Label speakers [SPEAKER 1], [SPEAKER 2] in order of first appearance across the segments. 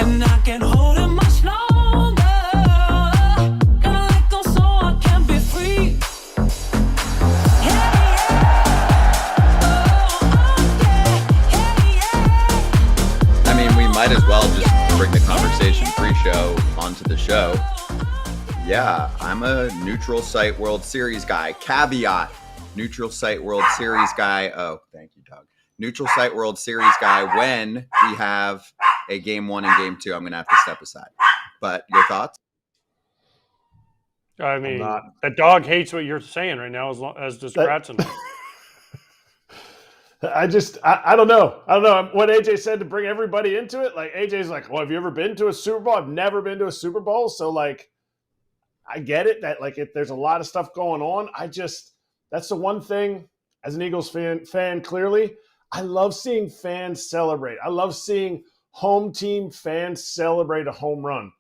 [SPEAKER 1] And I can't hold it much longer. Gonna let go so I can be free.
[SPEAKER 2] I mean, we might as well just bring the conversation pre-show onto the show. Yeah, I'm a neutral site World Series guy. Caveat, neutral site World Series guy. Oh, thank you, Doug. Neutral site World Series guy when we have a game 1 and game 2. I'm going to have to step aside. But your thoughts?
[SPEAKER 3] I mean, that dog hates what you're saying right now, as does Kratz.
[SPEAKER 4] I don't know. I don't know what AJ said to bring everybody into it. Like AJ's like, well, have you ever been to a Super Bowl? I've never been to a Super Bowl. So like, I get it that like if there's a lot of stuff going on. That's the one thing as an Eagles fan clearly, I love seeing fans celebrate. I love seeing home team fans celebrate a home run.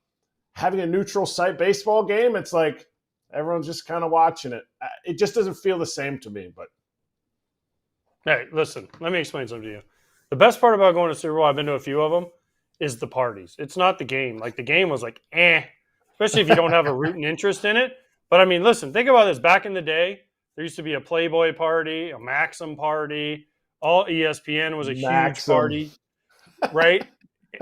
[SPEAKER 4] Having a neutral site baseball game, it's like everyone's just kind of watching it. It just doesn't feel the same to me, but.
[SPEAKER 3] Hey, listen, let me explain something to you. The best part about going to Super Bowl, I've been to a few of them, is the parties. It's not the game. Like, the game was like, especially if you don't have a rooting interest in it. But, I mean, listen, think about this. Back in the day, there used to be a Playboy party, a Maxim party. All ESPN was a huge party, right?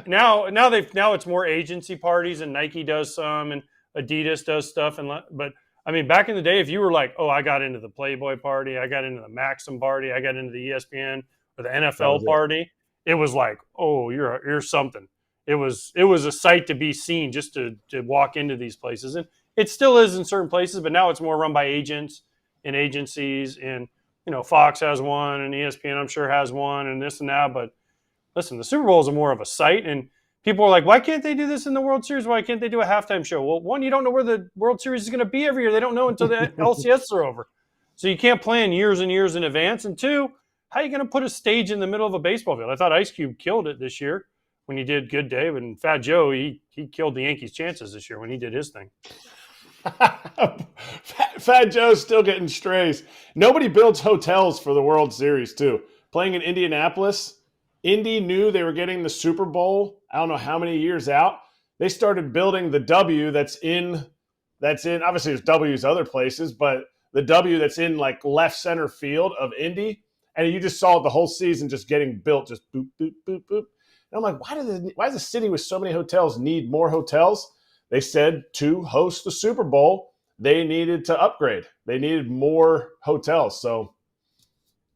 [SPEAKER 3] Now it's more agency parties, and Nike does some, and Adidas does stuff. But I mean, back in the day, if you were like, oh, I got into the Playboy party, I got into the Maxim party, I got into the ESPN or the NFL party, it was like, oh, you're something. It was a sight to be seen just to walk into these places. And it still is in certain places, but now it's more run by agents and agencies. And, you know, Fox has one and ESPN, I'm sure, has one and this and that. But listen, the Super Bowl is more of a sight. And people are like, why can't they do this in the World Series? Why can't they do a halftime show? Well, one, you don't know where the World Series is going to be every year. They don't know until the LCS are over. So you can't plan years and years in advance. And two, how are you going to put a stage in the middle of a baseball field? I thought Ice Cube killed it this year when he did Good Day. And Fat Joe, he killed the Yankees' chances this year when he did his thing.
[SPEAKER 4] Fat Joe's still getting strays. Nobody builds hotels for the World Series, too. Playing in Indianapolis, Indy knew they were getting the Super Bowl, I don't know how many years out. They started building the W that's in obviously there's W's other places, but the W that's in like left center field of Indy. And you just saw the whole season just getting built, just boop, boop, boop, boop. And I'm like, why does a city with so many hotels need more hotels? They said to host the Super Bowl, they needed to upgrade. They needed more hotels. So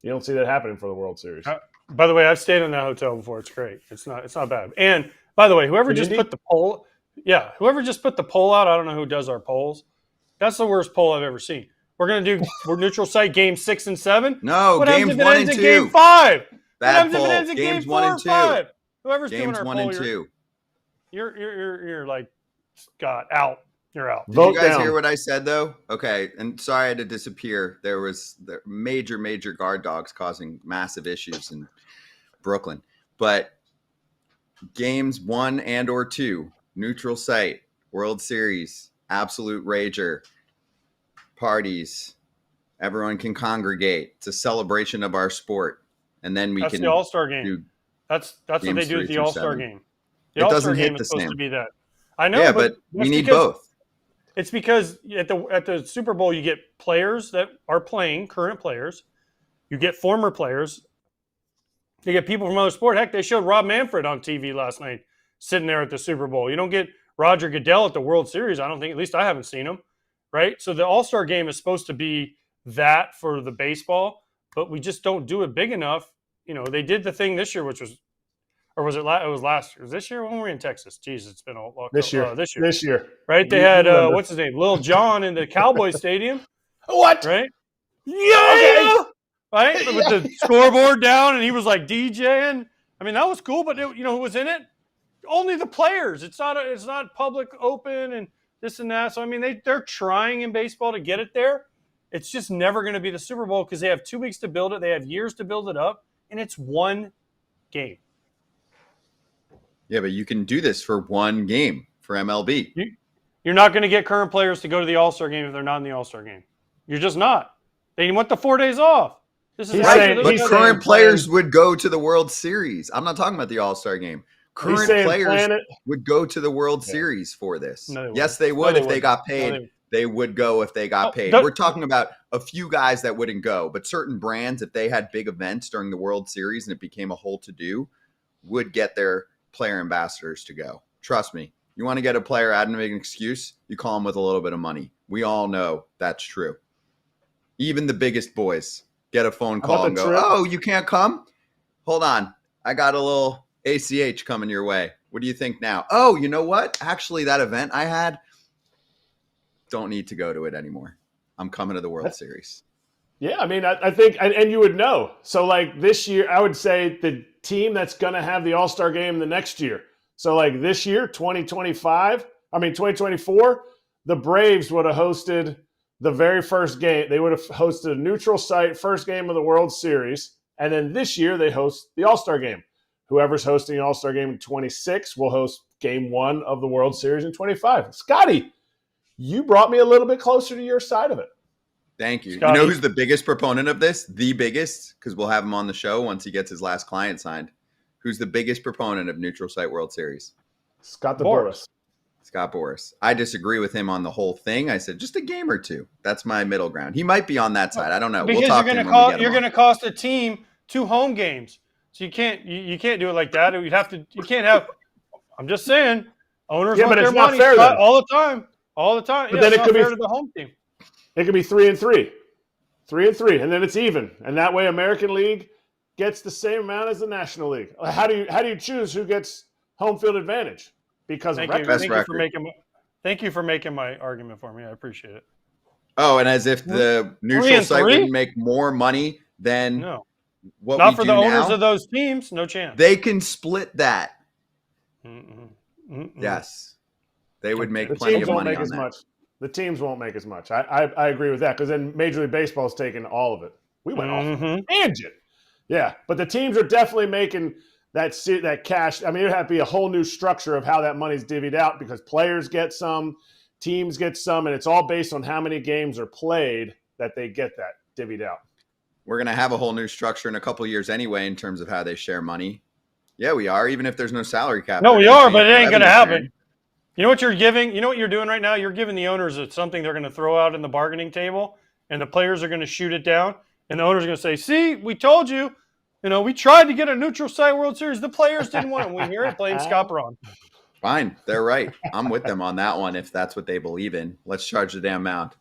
[SPEAKER 4] you don't see that happening for the World Series.
[SPEAKER 3] By the way, I've stayed in that hotel before. It's great. It's not bad. And by the way, whoever just put the poll out, I don't know who does our polls. That's the worst poll I've ever seen. We're neutral site game 6 and 7.
[SPEAKER 2] No,
[SPEAKER 3] what
[SPEAKER 2] games 1 and 2.
[SPEAKER 3] Game 5.
[SPEAKER 2] Bad poll. Games 1 and 2.
[SPEAKER 3] Whoever's
[SPEAKER 2] games
[SPEAKER 3] doing our
[SPEAKER 2] 1
[SPEAKER 3] poll,
[SPEAKER 2] and 2.
[SPEAKER 3] You're like, Scott, out. You're out.
[SPEAKER 2] Did you guys hear what I said, though? Okay, and sorry I had to disappear. There was major guard dogs causing massive issues in Brooklyn. But games 1 and or 2, neutral site, World Series, absolute rager, parties, everyone can congregate. It's a celebration of our sport. And then that's
[SPEAKER 3] the All-Star game. That's what they do at the All-Star game. The All-Star game is supposed to be that. I know,
[SPEAKER 2] but we need both.
[SPEAKER 3] It's because at the Super Bowl, you get players that are playing, current players. You get former players. You get people from other sport. Heck, they showed Rob Manfred on TV last night sitting there at the Super Bowl. You don't get Roger Goodell at the World Series, I don't think. At least I haven't seen him, right? So the All-Star game is supposed to be that for the baseball, but we just don't do it big enough. You know, they did the thing this year, which was – or was it? It was last year. Was this year when we were in Texas? Jeez, it's been a long.
[SPEAKER 4] This year,
[SPEAKER 3] right? They had what's his name, Lil Jon, in the Cowboy Stadium.
[SPEAKER 4] What?
[SPEAKER 3] Right? Yeah. Okay. Right with the scoreboard down, and he was like DJing. I mean, that was cool, but you know who was in it? Only the players. It's not public open and this and that. So I mean, they're trying in baseball to get it there. It's just never going to be the Super Bowl because they have 2 weeks to build it. They have years to build it up, and it's one game.
[SPEAKER 2] Yeah, but you can do this for one game for MLB.
[SPEAKER 3] You're not going to get current players to go to the All-Star game if they're not in the All-Star game. You're just not. They want the 4 days off. This is
[SPEAKER 2] right, but current players would go to the World Series. I'm not talking about the All-Star game. current
[SPEAKER 4] saying
[SPEAKER 2] players
[SPEAKER 4] planet.
[SPEAKER 2] would go to the World Series for this.
[SPEAKER 3] No, they wouldn't.
[SPEAKER 2] Yes, they would
[SPEAKER 3] No, they
[SPEAKER 2] if they
[SPEAKER 3] wouldn't.
[SPEAKER 2] got
[SPEAKER 3] No,
[SPEAKER 2] paid.
[SPEAKER 3] they-
[SPEAKER 2] They would go if they got paid. We're talking about a few guys that wouldn't go, but certain brands, if they had big events during the World Series and it became a whole to-do, would get their player ambassadors to go. Trust me. You want to get a player out and make an excuse, you call them with a little bit of money. We all know that's true. Even the biggest boys get a phone call and go, "Oh, you can't come? Hold on. I got a little ACH coming your way. What do you think now? Oh, you know what? Actually, that event I had, don't need to go to it anymore. I'm coming to the World Series."
[SPEAKER 4] Yeah, I mean, I think, and you would know. So, like, this year, I would say the team that's going to have the All-Star game the next year. So, like, this year, 2024, the Braves would have hosted the very first game. They would have hosted a neutral site, first game of the World Series. And then this year, they host the All-Star game. Whoever's hosting the All-Star game in 26 will host game 1 of the World Series in 25. Scotty, you brought me a little bit closer to your side of it.
[SPEAKER 2] Thank you.
[SPEAKER 3] Scotty.
[SPEAKER 2] You know who's the biggest proponent of this? The biggest, because we'll have him on the show once he gets his last client signed. Who's the biggest proponent of neutral site World Series?
[SPEAKER 4] Scott
[SPEAKER 3] Boras.
[SPEAKER 2] Scott Boras. I disagree with him on the whole thing. I said just a game or two. That's my middle ground. He might be on that side. I don't know.
[SPEAKER 3] Because
[SPEAKER 2] We'll talk to him when we get him
[SPEAKER 3] you're
[SPEAKER 2] on.
[SPEAKER 3] going to cost a team 2 home games. So you can't do it like that. You can't have. I'm just saying, owners
[SPEAKER 4] Yeah,
[SPEAKER 3] want
[SPEAKER 4] but
[SPEAKER 3] their
[SPEAKER 4] it's not
[SPEAKER 3] money
[SPEAKER 4] fair
[SPEAKER 3] cut
[SPEAKER 4] then.
[SPEAKER 3] all the time. All the time.
[SPEAKER 4] But
[SPEAKER 3] Yeah,
[SPEAKER 4] then
[SPEAKER 3] it's
[SPEAKER 4] it
[SPEAKER 3] not
[SPEAKER 4] could be-
[SPEAKER 3] fair to the home team.
[SPEAKER 4] It could be 3-3. 3-3, and then it's even. And that way American League gets the same amount as the National League. How do you choose who gets home field advantage? Because of
[SPEAKER 3] Thank you.
[SPEAKER 4] record.
[SPEAKER 2] Best
[SPEAKER 3] Thank you
[SPEAKER 2] record.
[SPEAKER 3] for making. Thank you for making my argument for me. I appreciate it.
[SPEAKER 2] Oh, and as if the neutral
[SPEAKER 3] and
[SPEAKER 2] site
[SPEAKER 3] 3?
[SPEAKER 2] wouldn't make more money than
[SPEAKER 3] No,
[SPEAKER 2] what
[SPEAKER 3] not
[SPEAKER 2] we
[SPEAKER 3] for
[SPEAKER 2] do
[SPEAKER 3] the owners
[SPEAKER 2] now.
[SPEAKER 3] of those teams. No chance.
[SPEAKER 2] They can split that.
[SPEAKER 3] Mm-mm. Mm-mm.
[SPEAKER 2] Yes. They would make
[SPEAKER 4] The
[SPEAKER 2] plenty
[SPEAKER 4] teams
[SPEAKER 2] of
[SPEAKER 4] won't
[SPEAKER 2] money
[SPEAKER 4] make
[SPEAKER 2] on
[SPEAKER 4] as
[SPEAKER 2] that.
[SPEAKER 4] much. The teams won't make as much. I agree with that because then Major League Baseball is taking all of it. We went off on a tangent. Yeah, but the teams are definitely making that cash. I mean, it would have to be a whole new structure of how that money's divvied out because players get some, teams get some, and it's all based on how many games are played that they get that divvied out.
[SPEAKER 2] We're going to have a whole new structure in a couple years anyway in terms of how they share money. Yeah, we are, even if there's no salary cap.
[SPEAKER 3] No,
[SPEAKER 2] they're
[SPEAKER 3] we
[SPEAKER 2] gonna
[SPEAKER 3] are,
[SPEAKER 2] pay
[SPEAKER 3] but it
[SPEAKER 2] for
[SPEAKER 3] ain't going to
[SPEAKER 2] revenue
[SPEAKER 3] happen.
[SPEAKER 2] sharing.
[SPEAKER 3] You know what you're giving? You know what you're doing right now? You're giving the owners something they're going to throw out in the bargaining table, and the players are going to shoot it down, and the owners are going to say, "See, we told you. You know, we tried to get a neutral site World Series. The players didn't want it. We hear it. Blame Scott Braun."
[SPEAKER 2] Fine. They're right. I'm with them on that one if that's what they believe in. Let's charge the damn mound.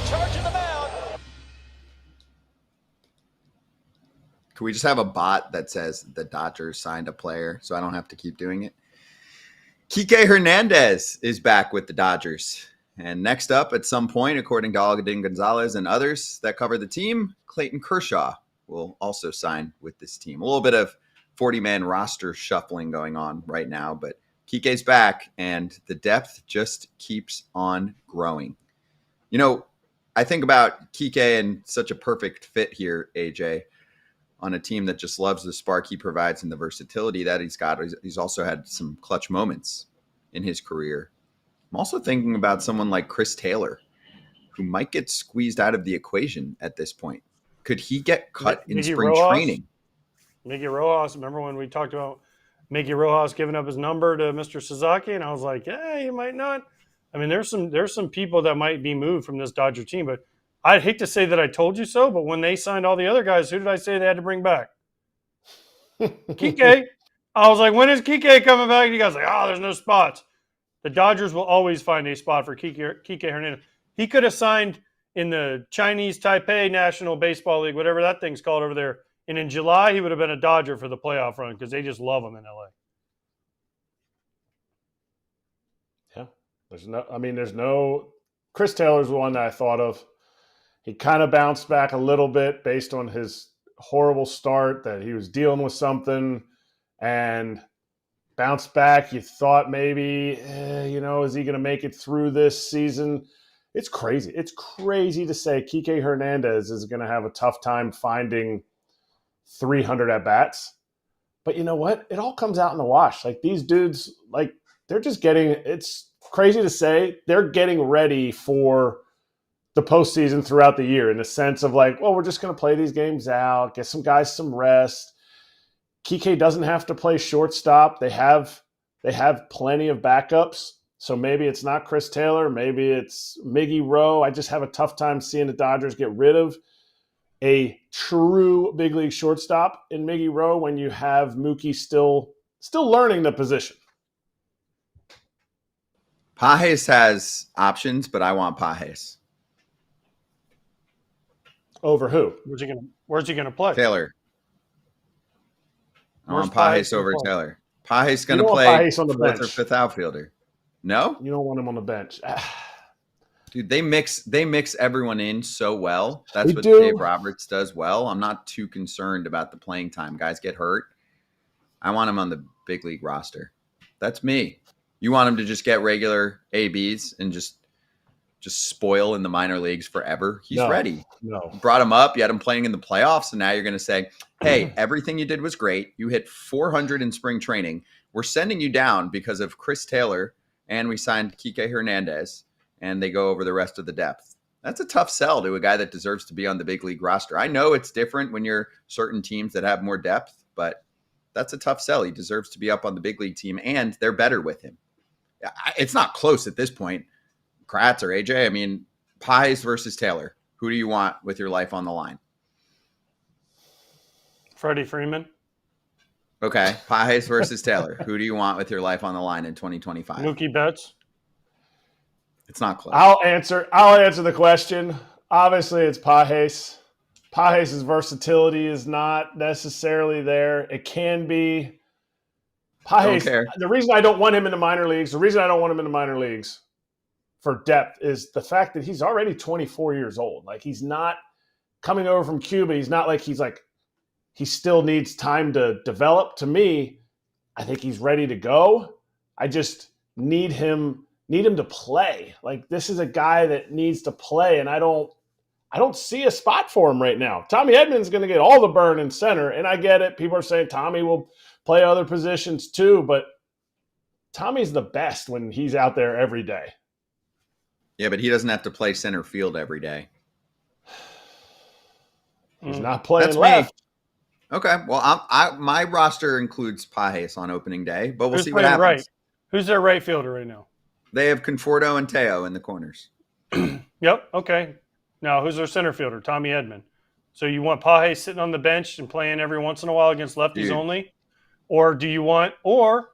[SPEAKER 1] Charging the mound.
[SPEAKER 2] Can we just have a bot that says the Dodgers signed a player so I don't have to keep doing it? Kiké Hernández is back with the Dodgers. And next up, at some point, according to Algadin Gonzalez and others that cover the team, Clayton Kershaw will also sign with this team. A little bit of 40-man roster shuffling going on right now, but Kiké's back, and the depth just keeps on growing. You know, I think about Kike and such a perfect fit here, AJ, on a team that just loves the spark he provides and the versatility that he's got. He's also had some clutch moments in his career. I'm also thinking about someone like Chris Taylor, who might get squeezed out of the equation at this point. Could he get cut in
[SPEAKER 3] Mickey
[SPEAKER 2] spring
[SPEAKER 3] Rojas?
[SPEAKER 2] training?
[SPEAKER 3] Mickey Rojas, remember when we talked about Mickey Rojas giving up his number to Mr. Suzuki? And I was like, yeah, he might not. I mean, there's some people that might be moved from this Dodger team, but I'd hate to say that I told you so, but when they signed all the other guys, who did I say they had to bring back? Kike. I was like, when is Kike coming back? And you guys like, oh, there's no spots. The Dodgers will always find a spot for Kike Hernández. He could have signed in the Chinese Taipei National Baseball League, whatever that thing's called over there. And in July, he would have been a Dodger for the playoff run because they just love him in LA.
[SPEAKER 4] Yeah. There's no Chris Taylor's the one that I thought of. He kind of bounced back a little bit based on his horrible start that he was dealing with something and bounced back. You thought maybe, is he going to make it through this season? It's crazy. It's crazy to say Kiké Hernández is going to have a tough time finding 300 at-bats. But you know what? It all comes out in the wash. Like these dudes, like they're just it's crazy to say, they're getting ready for the postseason throughout the year in the sense of like, well, we're just going to play these games out, get some guys some rest. Kike doesn't have to play shortstop. They have plenty of backups. So maybe it's not Chris Taylor. Maybe it's Miggy Rowe. I just have a tough time seeing the Dodgers get rid of a true big league shortstop in Miggy Rowe when you have Mookie still learning the position.
[SPEAKER 2] Pages has options, but I want Pages.
[SPEAKER 4] Over who?
[SPEAKER 3] Where's he gonna play?
[SPEAKER 2] Taylor. I
[SPEAKER 3] Where's
[SPEAKER 2] want Pages
[SPEAKER 3] Pages
[SPEAKER 2] over
[SPEAKER 3] gonna play?
[SPEAKER 2] Taylor. Pages going
[SPEAKER 4] You
[SPEAKER 2] to
[SPEAKER 4] don't want
[SPEAKER 2] play
[SPEAKER 4] Pages on the
[SPEAKER 2] fourth or
[SPEAKER 4] bench.
[SPEAKER 2] fifth outfielder. No?
[SPEAKER 4] You don't want him on the bench.
[SPEAKER 2] Dude, they mix everyone in so well. That's
[SPEAKER 4] They
[SPEAKER 2] what
[SPEAKER 4] do.
[SPEAKER 2] Dave Roberts does well. I'm not too concerned about the playing time. Guys get hurt. I want him on the big league roster. That's me. You want him to just get regular ABs and just spoil in the minor leagues forever? He's ready.
[SPEAKER 4] No.
[SPEAKER 2] You brought him up. You had him playing in the playoffs, and now you're going to say, hey, everything you did was great. You hit 400 in spring training. We're sending you down because of Chris Taylor, and we signed Kiké Hernández, and they go over the rest of the depth. That's a tough sell to a guy that deserves to be on the big league roster. I know it's different when you're certain teams that have more depth, but that's a tough sell. He deserves to be up on the big league team, and they're better with him. It's not close at this point. Kratz or AJ, I mean, Pages versus Taylor. Who do you want with your life on the line?
[SPEAKER 3] Freddie Freeman.
[SPEAKER 2] Okay, Pages versus Taylor. Who do you want with your life on the line in 2025?
[SPEAKER 3] Mookie Betts.
[SPEAKER 2] It's not close.
[SPEAKER 4] I'll answer the question. Obviously, it's Pages. Pages' versatility is not necessarily there. It can be. Pages,
[SPEAKER 2] Don't care.
[SPEAKER 4] the reason I don't want him in the minor leagues for depth is the fact that he's already 24 years old. Like, he's not coming over from Cuba. He's not like he still needs time to develop. To me, I think he's ready to go. I just need him to play. Like, this is a guy that needs to play, and I don't see a spot for him right now. Tommy Edman's going to get all the burn in center, and I get it. People are saying Tommy will play other positions too, but Tommy's the best when he's out there every day.
[SPEAKER 2] Yeah, but he doesn't have to play center field every day.
[SPEAKER 4] He's not playing
[SPEAKER 2] That's me.
[SPEAKER 4] left.
[SPEAKER 2] Okay, well, my roster includes Pages on opening day, but we'll
[SPEAKER 3] Who's
[SPEAKER 2] see what
[SPEAKER 3] playing
[SPEAKER 2] happens.
[SPEAKER 3] right? Who's their right fielder right now?
[SPEAKER 2] They have Conforto and Teo in the corners.
[SPEAKER 3] Yep. Okay. Now, who's their center fielder? Tommy Edman. So you want Pages sitting on the bench and playing every once in a while against lefties
[SPEAKER 2] Dude.
[SPEAKER 3] only? Or do you want – or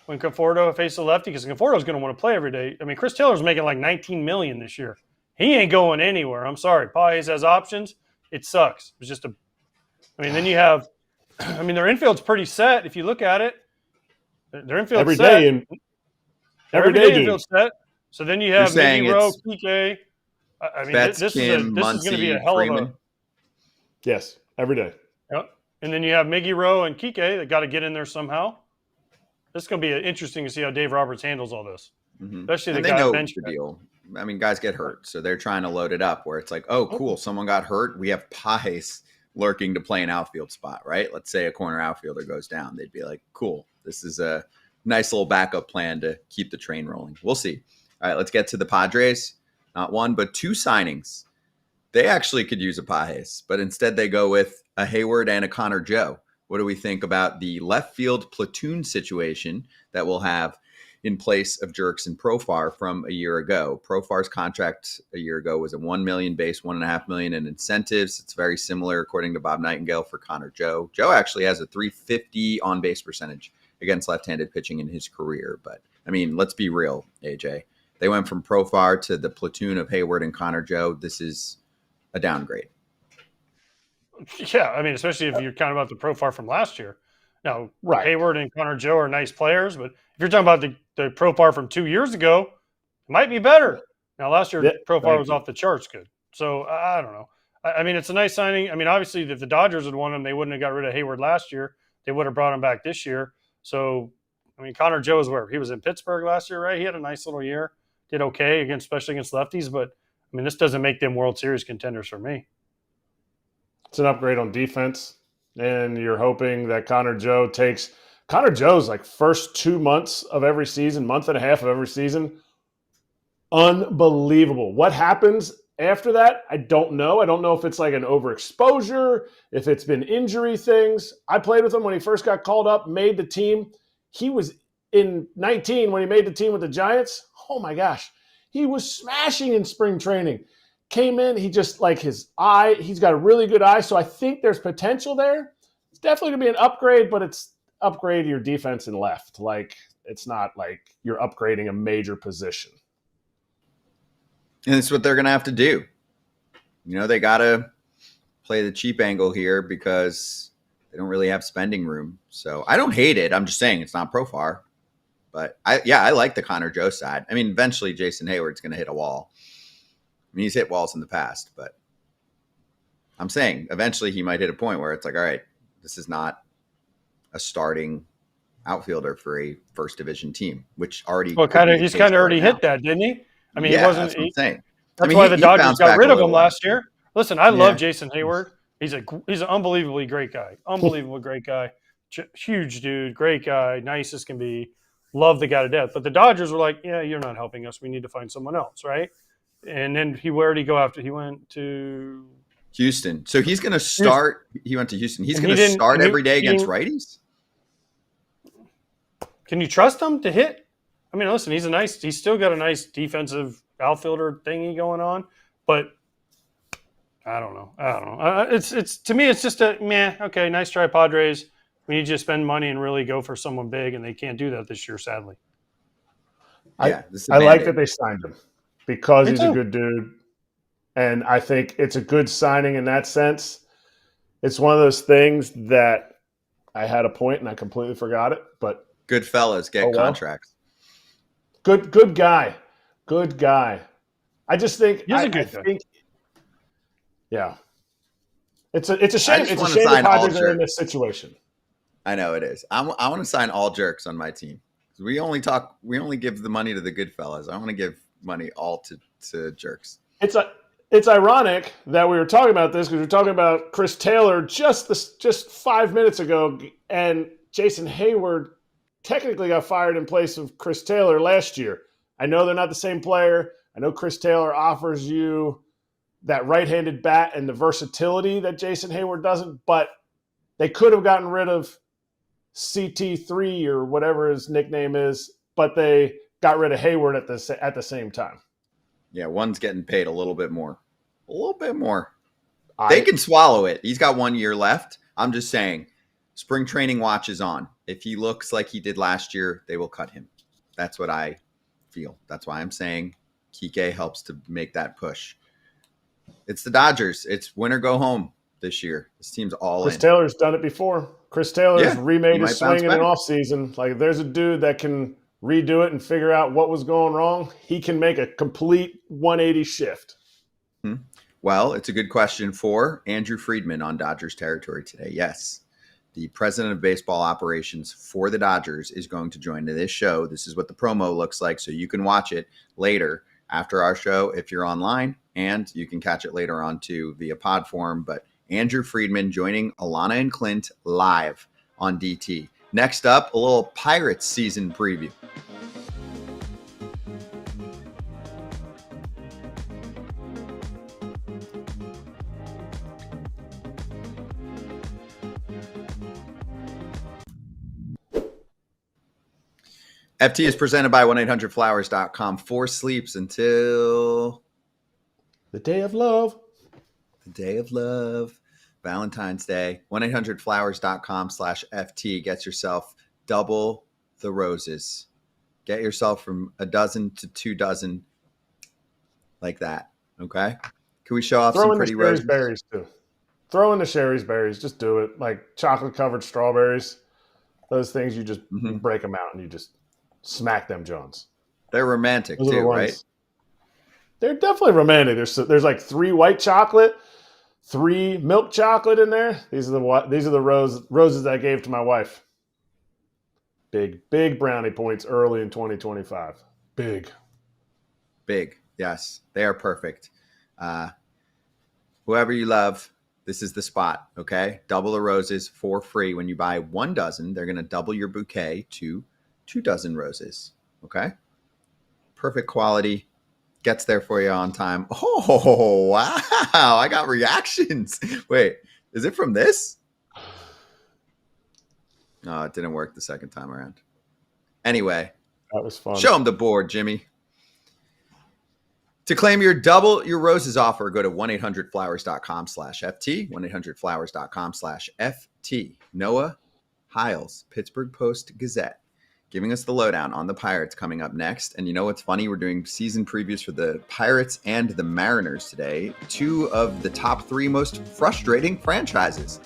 [SPEAKER 3] when Conforto faces a lefty, because Conforto's going to want to play every day. I mean, Chris Taylor's making like $19 million this year. He ain't going anywhere. I'm sorry. Pages has options. It sucks. It's just then you have – I mean, their infield's pretty set if you look at it. Their infield's
[SPEAKER 4] Every
[SPEAKER 3] set.
[SPEAKER 4] day, and every day, dude.
[SPEAKER 3] infield's set. So then you have
[SPEAKER 2] saying
[SPEAKER 3] Miggy Rowe,
[SPEAKER 2] it's
[SPEAKER 3] Kike. I mean,
[SPEAKER 2] Betts,
[SPEAKER 3] this
[SPEAKER 2] Kim,
[SPEAKER 3] is going to be a
[SPEAKER 2] Muncy,
[SPEAKER 3] hell of
[SPEAKER 2] Freeman.
[SPEAKER 3] a –
[SPEAKER 4] Yes, every day.
[SPEAKER 3] Yep. And then you have Miggy Rowe and Kike that got to get in there somehow. This is going to be interesting to see how Dave Roberts handles all this, especially
[SPEAKER 2] And
[SPEAKER 3] the
[SPEAKER 2] they
[SPEAKER 3] guy
[SPEAKER 2] know
[SPEAKER 3] bench.
[SPEAKER 2] the deal. I mean, guys get hurt, so they're trying to load it up where it's like, oh, cool, someone got hurt. We have Pages lurking to play an outfield spot, right? Let's say a corner outfielder goes down. They'd be like, cool, this is a nice little backup plan to keep the train rolling. We'll see. All right, let's get to the Padres. Not one, but two signings. They actually could use a Pages, but instead they go with a Heyward and a Connor Joe. What do we think about the left field platoon situation that we'll have in place of Jerks and Profar from a year ago? Profar's contract a year ago was a $1 million base, $1.5 million in incentives. It's very similar, according to Bob Nightingale, for Connor Joe. Joe actually has a .350 on base percentage against left-handed pitching in his career. But I mean, let's be real, AJ. They went from Profar to the platoon of Heyward and Connor Joe. This is a downgrade.
[SPEAKER 3] Yeah, I mean, especially if you're kind of about the Profar from last year. Now,
[SPEAKER 4] Right.
[SPEAKER 3] Heyward and Connor Joe are nice players, but if you're talking about the Profar from 2 years ago, it might be better. Now, last year,
[SPEAKER 4] Yeah,
[SPEAKER 3] Profar was
[SPEAKER 4] thank you.
[SPEAKER 3] off the charts good. So, I don't know. I mean, it's a nice signing. I mean, obviously, if the Dodgers had won him, they wouldn't have got rid of Heyward last year. They would have brought him back this year. So, I mean, Connor Joe is where? He was in Pittsburgh last year, right? He had a nice little year. Did okay, especially against lefties. But, I mean, this doesn't make them World Series contenders for me.
[SPEAKER 4] It's an upgrade on defense, and you're hoping that Connor Joe's like first 2 months of every season, month and a half of every season, unbelievable. What happens after that, I don't know. I don't know if it's like an overexposure, if it's been injury things. I played with him when he first got called up, made the team. He was in 19 when he made the team with the Giants. Oh my gosh. He was smashing in spring training. Came in, he just like his eye, he's got a really good eye. So I think there's potential there. It's definitely going to be an upgrade, but it's upgrade your defense and left. Like, it's not like you're upgrading a major position.
[SPEAKER 2] And it's what they're going to have to do. You know, they got to play the cheap angle here because they don't really have spending room. So I don't hate it. I'm just saying it's not Profar. But I like the Connor Joe side. I mean, eventually Jason Heyward's going to hit a wall. I mean, he's hit walls in the past, but I'm saying eventually he might hit a point where it's like, all right, this is not a starting outfielder for a first division team, which already.
[SPEAKER 3] Well, he's kind of already hit that, didn't he? I mean,
[SPEAKER 2] yeah,
[SPEAKER 3] he wasn't.
[SPEAKER 2] That's what I'm saying.
[SPEAKER 3] That's why the Dodgers got rid of him last year. Listen, I love
[SPEAKER 2] Yeah.
[SPEAKER 3] Jason Heyward. He's an unbelievably great guy. Unbelievable great guy. Huge dude, great guy, nice as can be. Love the guy to death. But the Dodgers were like, yeah, you're not helping us. We need to find someone else, right? And then where did he go after? He went to
[SPEAKER 2] Houston. So he's going to start. He went to Houston. He's going to start every day against righties.
[SPEAKER 3] Can you trust him to hit? I mean, listen, he's still got a nice defensive outfielder thingy going on, but I don't know. It's to me, it's just a meh. Okay, nice try, Padres. We need you to spend money and really go for someone big, and they can't do that this year, sadly.
[SPEAKER 4] I like that they signed him because he's a good dude, and I think it's a good signing in that sense. It's one of those things that I had a point and I completely forgot it, but
[SPEAKER 2] good fellas get contracts.
[SPEAKER 4] Good guy. Good guy. I just think
[SPEAKER 3] he's a good guy.
[SPEAKER 4] Yeah. It's a shame. It's a shame the Padres are in this situation.
[SPEAKER 2] I know it is. I want to sign all jerks on my team. We only give the money to the good fellas. I want to give money all to jerks.
[SPEAKER 4] It's ironic that we were talking about this because we were talking about Chris Taylor just 5 minutes ago, and Jason Heyward technically got fired in place of Chris Taylor last year. I know they're not the same player. I know Chris Taylor offers you that right-handed bat and the versatility that Jason Heyward doesn't, but they could have gotten rid of CT3 or whatever his nickname is, but they got rid of Heyward at the same time.
[SPEAKER 2] Yeah, one's getting paid a little bit more. They can swallow it. He's got 1 year left. I'm just saying, spring training watch is on. If he looks like he did last year, they will cut him. That's what I feel. That's why I'm saying Kike helps to make that push. It's the Dodgers. It's win or go home this year. This team's all
[SPEAKER 4] Chris
[SPEAKER 2] in.
[SPEAKER 4] Taylor's done it before. Chris Taylor's remade his swing in an offseason. Like, if there's a dude that can redo it and figure out what was going wrong, he can make a complete 180 shift.
[SPEAKER 2] Well, it's a good question for Andrew Friedman on Dodgers territory today. Yes, the president of baseball operations for the Dodgers is going to join this show. This is what the promo looks like, so you can watch it later after our show if you're online, and you can catch it later on too via pod form. But Andrew Friedman joining Alana and Clint live on DT. Next up, a little Pirates season preview. FT is presented by 1-800-Flowers.com. 4 sleeps until
[SPEAKER 4] the day of love.
[SPEAKER 2] The day of love. Valentine's Day. 1-800-Flowers.com/FT gets yourself double the roses. Get yourself from a dozen to 2 dozen like that. Okay? Can we show off some pretty roses?
[SPEAKER 4] Berries too. Throw in the Sherry's berries. Just do it. Like chocolate-covered strawberries. Those things, you just break them out and you just smack them Jones.
[SPEAKER 2] They're romantic too, right?
[SPEAKER 4] They're definitely romantic. There's like 3 white chocolate, 3 milk chocolate in there. These are the roses I gave to my wife. Big brownie points early in 2025. Big.
[SPEAKER 2] Yes, they are perfect. Whoever you love, this is the spot. Okay, double the roses for free when you buy 1 dozen. They're going to double your bouquet to 2 dozen roses. Okay, perfect quality. gets there for you on time. Oh, wow. I got reactions. Wait, is it from this? No, it didn't work the second time around. Anyway,
[SPEAKER 4] That was fun.
[SPEAKER 2] show them the board, Jimmy. To claim your double your roses offer, go to 1-800-Flowers.com/FT, 1-800-Flowers.com/FT. Noah Hiles, Pittsburgh Post-Gazette, giving us the lowdown on the Pirates coming up next. And you know what's funny? We're doing season previews for the Pirates and the Mariners today, two of the top 3 most frustrating franchises.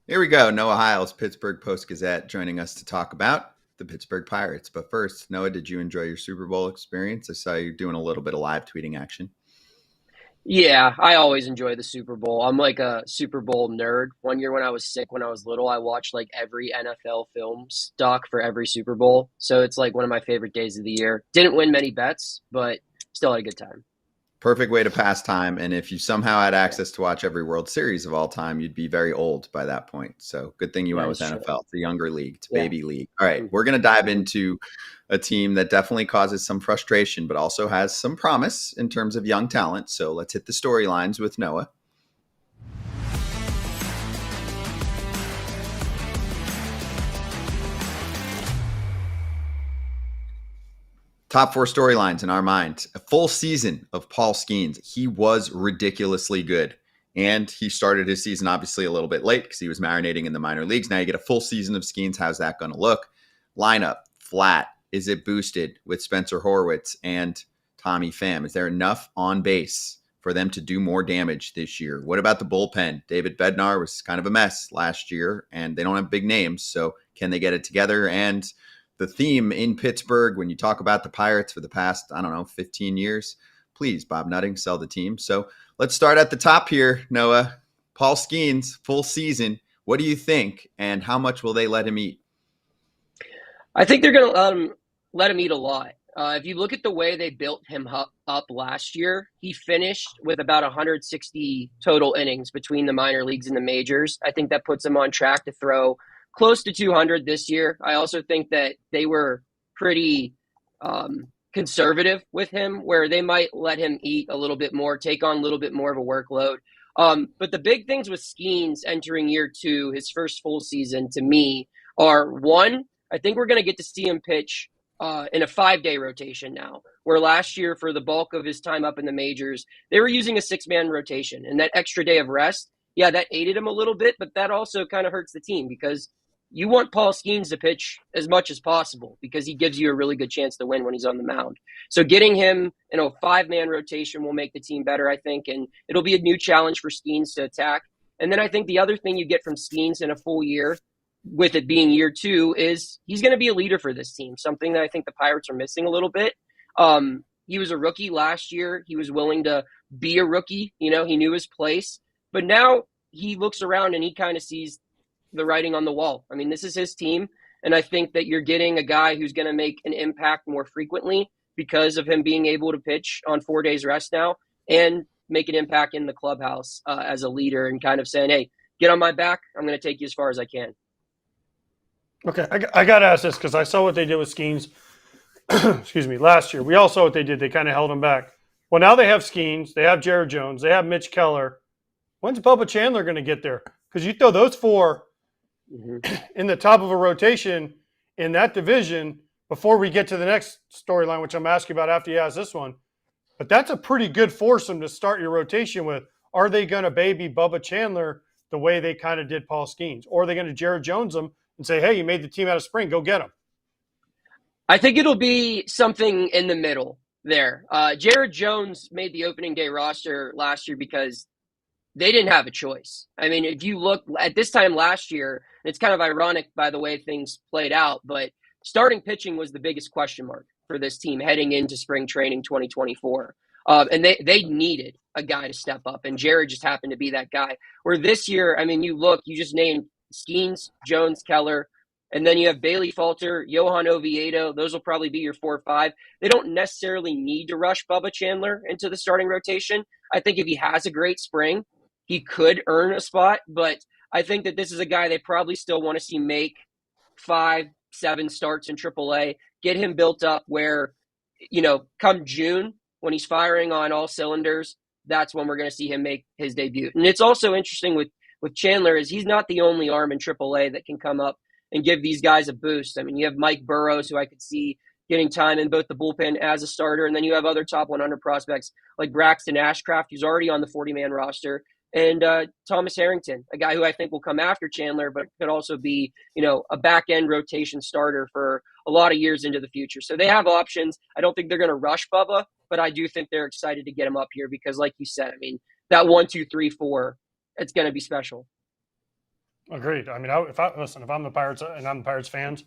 [SPEAKER 2] Here we go. Noah Hiles, Pittsburgh Post-Gazette, joining us to talk about the Pittsburgh Pirates. But first, Noah, did you enjoy your Super Bowl experience? I saw you doing a little bit of live tweeting action.
[SPEAKER 5] Yeah, I always enjoy the Super Bowl. I'm like a Super Bowl nerd. One year when I was sick, when I was little, I watched like every NFL film stock for every Super Bowl. So it's like one of my favorite days of the year. Didn't win many bets, but still had a good time.
[SPEAKER 2] Perfect way to pass time. And if you somehow had access to watch every World Series of all time, you'd be very old by that point. So good thing you went with
[SPEAKER 5] That's true.
[SPEAKER 2] NFL. It's a younger league. It's a
[SPEAKER 5] Yeah.
[SPEAKER 2] baby league. All right, we're going to dive into a team that definitely causes some frustration, but also has some promise in terms of young talent. So let's hit the storylines with Noah. Top 4 storylines in our mind. A full season of Paul Skenes. He was ridiculously good. And he started his season obviously a little bit late because he was marinating in the minor leagues. Now you get a full season of Skenes. How's that going to look? Lineup, flat. Is it boosted with Spencer Horwitz and Tommy Pham? Is there enough on base for them to do more damage this year? What about the bullpen? David Bednar was kind of a mess last year, and they don't have big names. So can they get it together? And the theme in Pittsburgh, when you talk about the Pirates for the past, 15 years, please, Bob Nutting, sell the team. So let's start at the top here, Noah. Paul Skenes, full season. What do you think, and how much will they let him eat?
[SPEAKER 5] I think they're going to let him eat a lot. If you look at the way they built him up last year, he finished with about 160 total innings between the minor leagues and the majors. I think that puts him on track to throw close to 200 this year. I also think that they were pretty conservative with him, where they might let him eat a little bit more, take on a little bit more of a workload. But the big things with Skenes entering year 2, his first full season, to me, are one, I think we're going to get to see him pitch in a 5-day rotation now, where last year for the bulk of his time up in the majors, they were using a 6-man rotation. And that extra day of rest, yeah, that aided him a little bit, but that also kind of hurts the team because you want Paul Skenes to pitch as much as possible because he gives you a really good chance to win when he's on the mound. So getting him in a 5-man rotation will make the team better, I think, and it'll be a new challenge for Skenes to attack. And then I think the other thing you get from Skenes in a full year, with it being year 2, is he's going to be a leader for this team, something that I think the Pirates are missing a little bit. He was a rookie last year. He was willing to be a rookie. He knew his place. But now he looks around and he kind of sees the writing on the wall. I mean, this is his team. And I think that you're getting a guy who's going to make an impact more frequently because of him being able to pitch on 4 days rest now and make an impact in the clubhouse as a leader and kind of saying, hey, get on my back. I'm going to take you as far as I can.
[SPEAKER 3] Okay, I got to ask this because I saw what they did with Skenes, last year. We all saw what they did. They kind of held him back. Well, now they have Skenes. They have Jared Jones. They have Mitch Keller. When's Bubba Chandler going to get there? Because you throw those four in the top of a rotation in that division before we get to the next storyline, which I'm asking about after you ask this one. But that's a pretty good foursome to start your rotation with. Are they going to baby Bubba Chandler the way they kind of did Paul Skenes? Or are they going to Jared Jones them and say, hey, you made the team out of spring, go get him?
[SPEAKER 5] I think it'll be something in the middle there. Jared Jones made the opening day roster last year because they didn't have a choice. I mean, if you look at this time last year, it's kind of ironic by the way things played out, but starting pitching was the biggest question mark for this team heading into spring training 2024. And they needed a guy to step up, and Jared just happened to be that guy. Where this year, I mean, you just named Skenes, Jones, Keller, and then you have Bailey Falter, Johan Oviedo. Those will probably be your 4 or 5. They don't necessarily need to rush Bubba Chandler into the starting rotation. I think if he has a great spring, he could earn a spot, but I think that this is a guy they probably still want to see make 5, 7 starts in AAA, get him built up where, come June, when he's firing on all cylinders, that's when we're going to see him make his debut. And it's also interesting with Chandler is he's not the only arm in AAA that can come up and give these guys a boost. I mean, you have Mike Burrows, who I could see getting time in both the bullpen as a starter, and then you have other top 100 prospects like Braxton Ashcraft, who's already on the 40-man roster, and Thomas Harrington, a guy who I think will come after Chandler, but could also be, a back-end rotation starter for a lot of years into the future. So they have options. I don't think they're going to rush Bubba, but I do think they're excited to get him up here because, like you said, I mean, that 1, 2, 3, 4, it's going to be special.
[SPEAKER 3] Agreed. I mean, if I'm the Pirates and I'm the Pirates fans,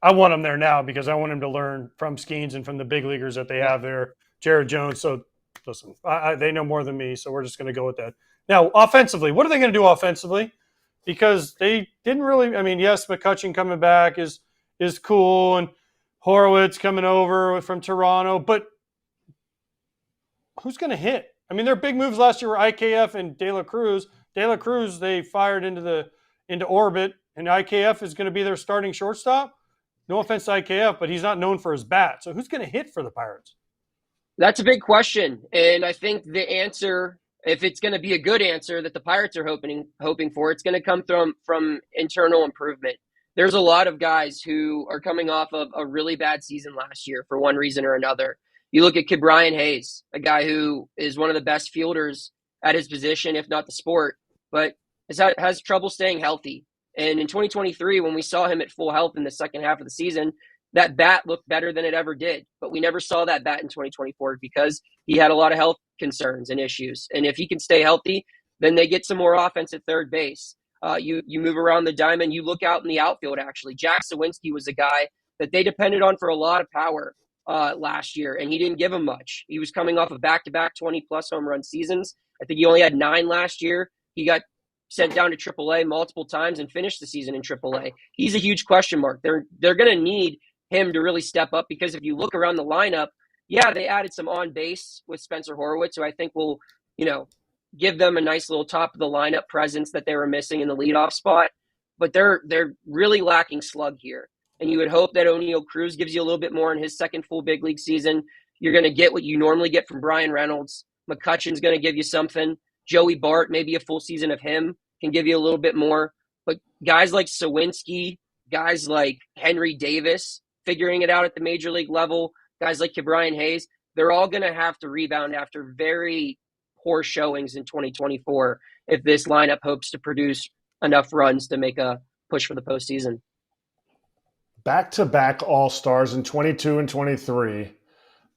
[SPEAKER 3] I want him there now because I want him to learn from Skenes and from the big leaguers that they have there, Jared Jones. So, listen, they know more than me, so we're just going to go with that. Now, offensively, what are they going to do offensively? Because they didn't really – I mean, yes, McCutchen coming back is cool, and Horowitz coming over from Toronto, but who's going to hit? I mean, their big moves last year were IKF and De La Cruz. De La Cruz they fired into orbit, and IKF is going to be their starting shortstop. No offense to IKF, but he's not known for his bat. So who's going to hit for the Pirates?
[SPEAKER 5] That's a big question, and I think the answer – if it's going to be a good answer that the Pirates are hoping for, it's going to come from internal improvement. There's a lot of guys who are coming off of a really bad season last year for one reason or another. You look at Ke'Bryan Hayes, a guy who is one of the best fielders at his position, if not the sport, but has trouble staying healthy. And in 2023, when we saw him at full health in the second half of the season, that bat looked better than it ever did. But we never saw that bat in 2024 because he had a lot of health concerns and issues. And if he can stay healthy, then they get some more offense at third base. You move around the diamond, you look out in the outfield, actually. Jack Sawinski was a guy that they depended on for a lot of power last year, and he didn't give him much. He was coming off of back-to-back 20-plus home run seasons. I think he only had 9 last year. He got sent down to AAA multiple times and finished the season in AAA. He's a huge question mark. They're going to need him to really step up because if you look around the lineup, yeah, they added some on base with Spencer Horwitz, who I think will, give them a nice little top of the lineup presence that they were missing in the leadoff spot. But they're really lacking slug here. And you would hope that O'Neal Cruz gives you a little bit more in his second full big league season. You're going to get what you normally get from Brian Reynolds. McCutchen's going to give you something. Joey Bart, maybe a full season of him can give you a little bit more. But guys like Sawinski, guys like Henry Davis, figuring it out at the major league level, guys like Ke'Bryan Hayes, they're all going to have to rebound after very poor showings in 2024 if this lineup hopes to produce enough runs to make a push for the postseason.
[SPEAKER 4] Back-to-back All-Stars in 22 and 23.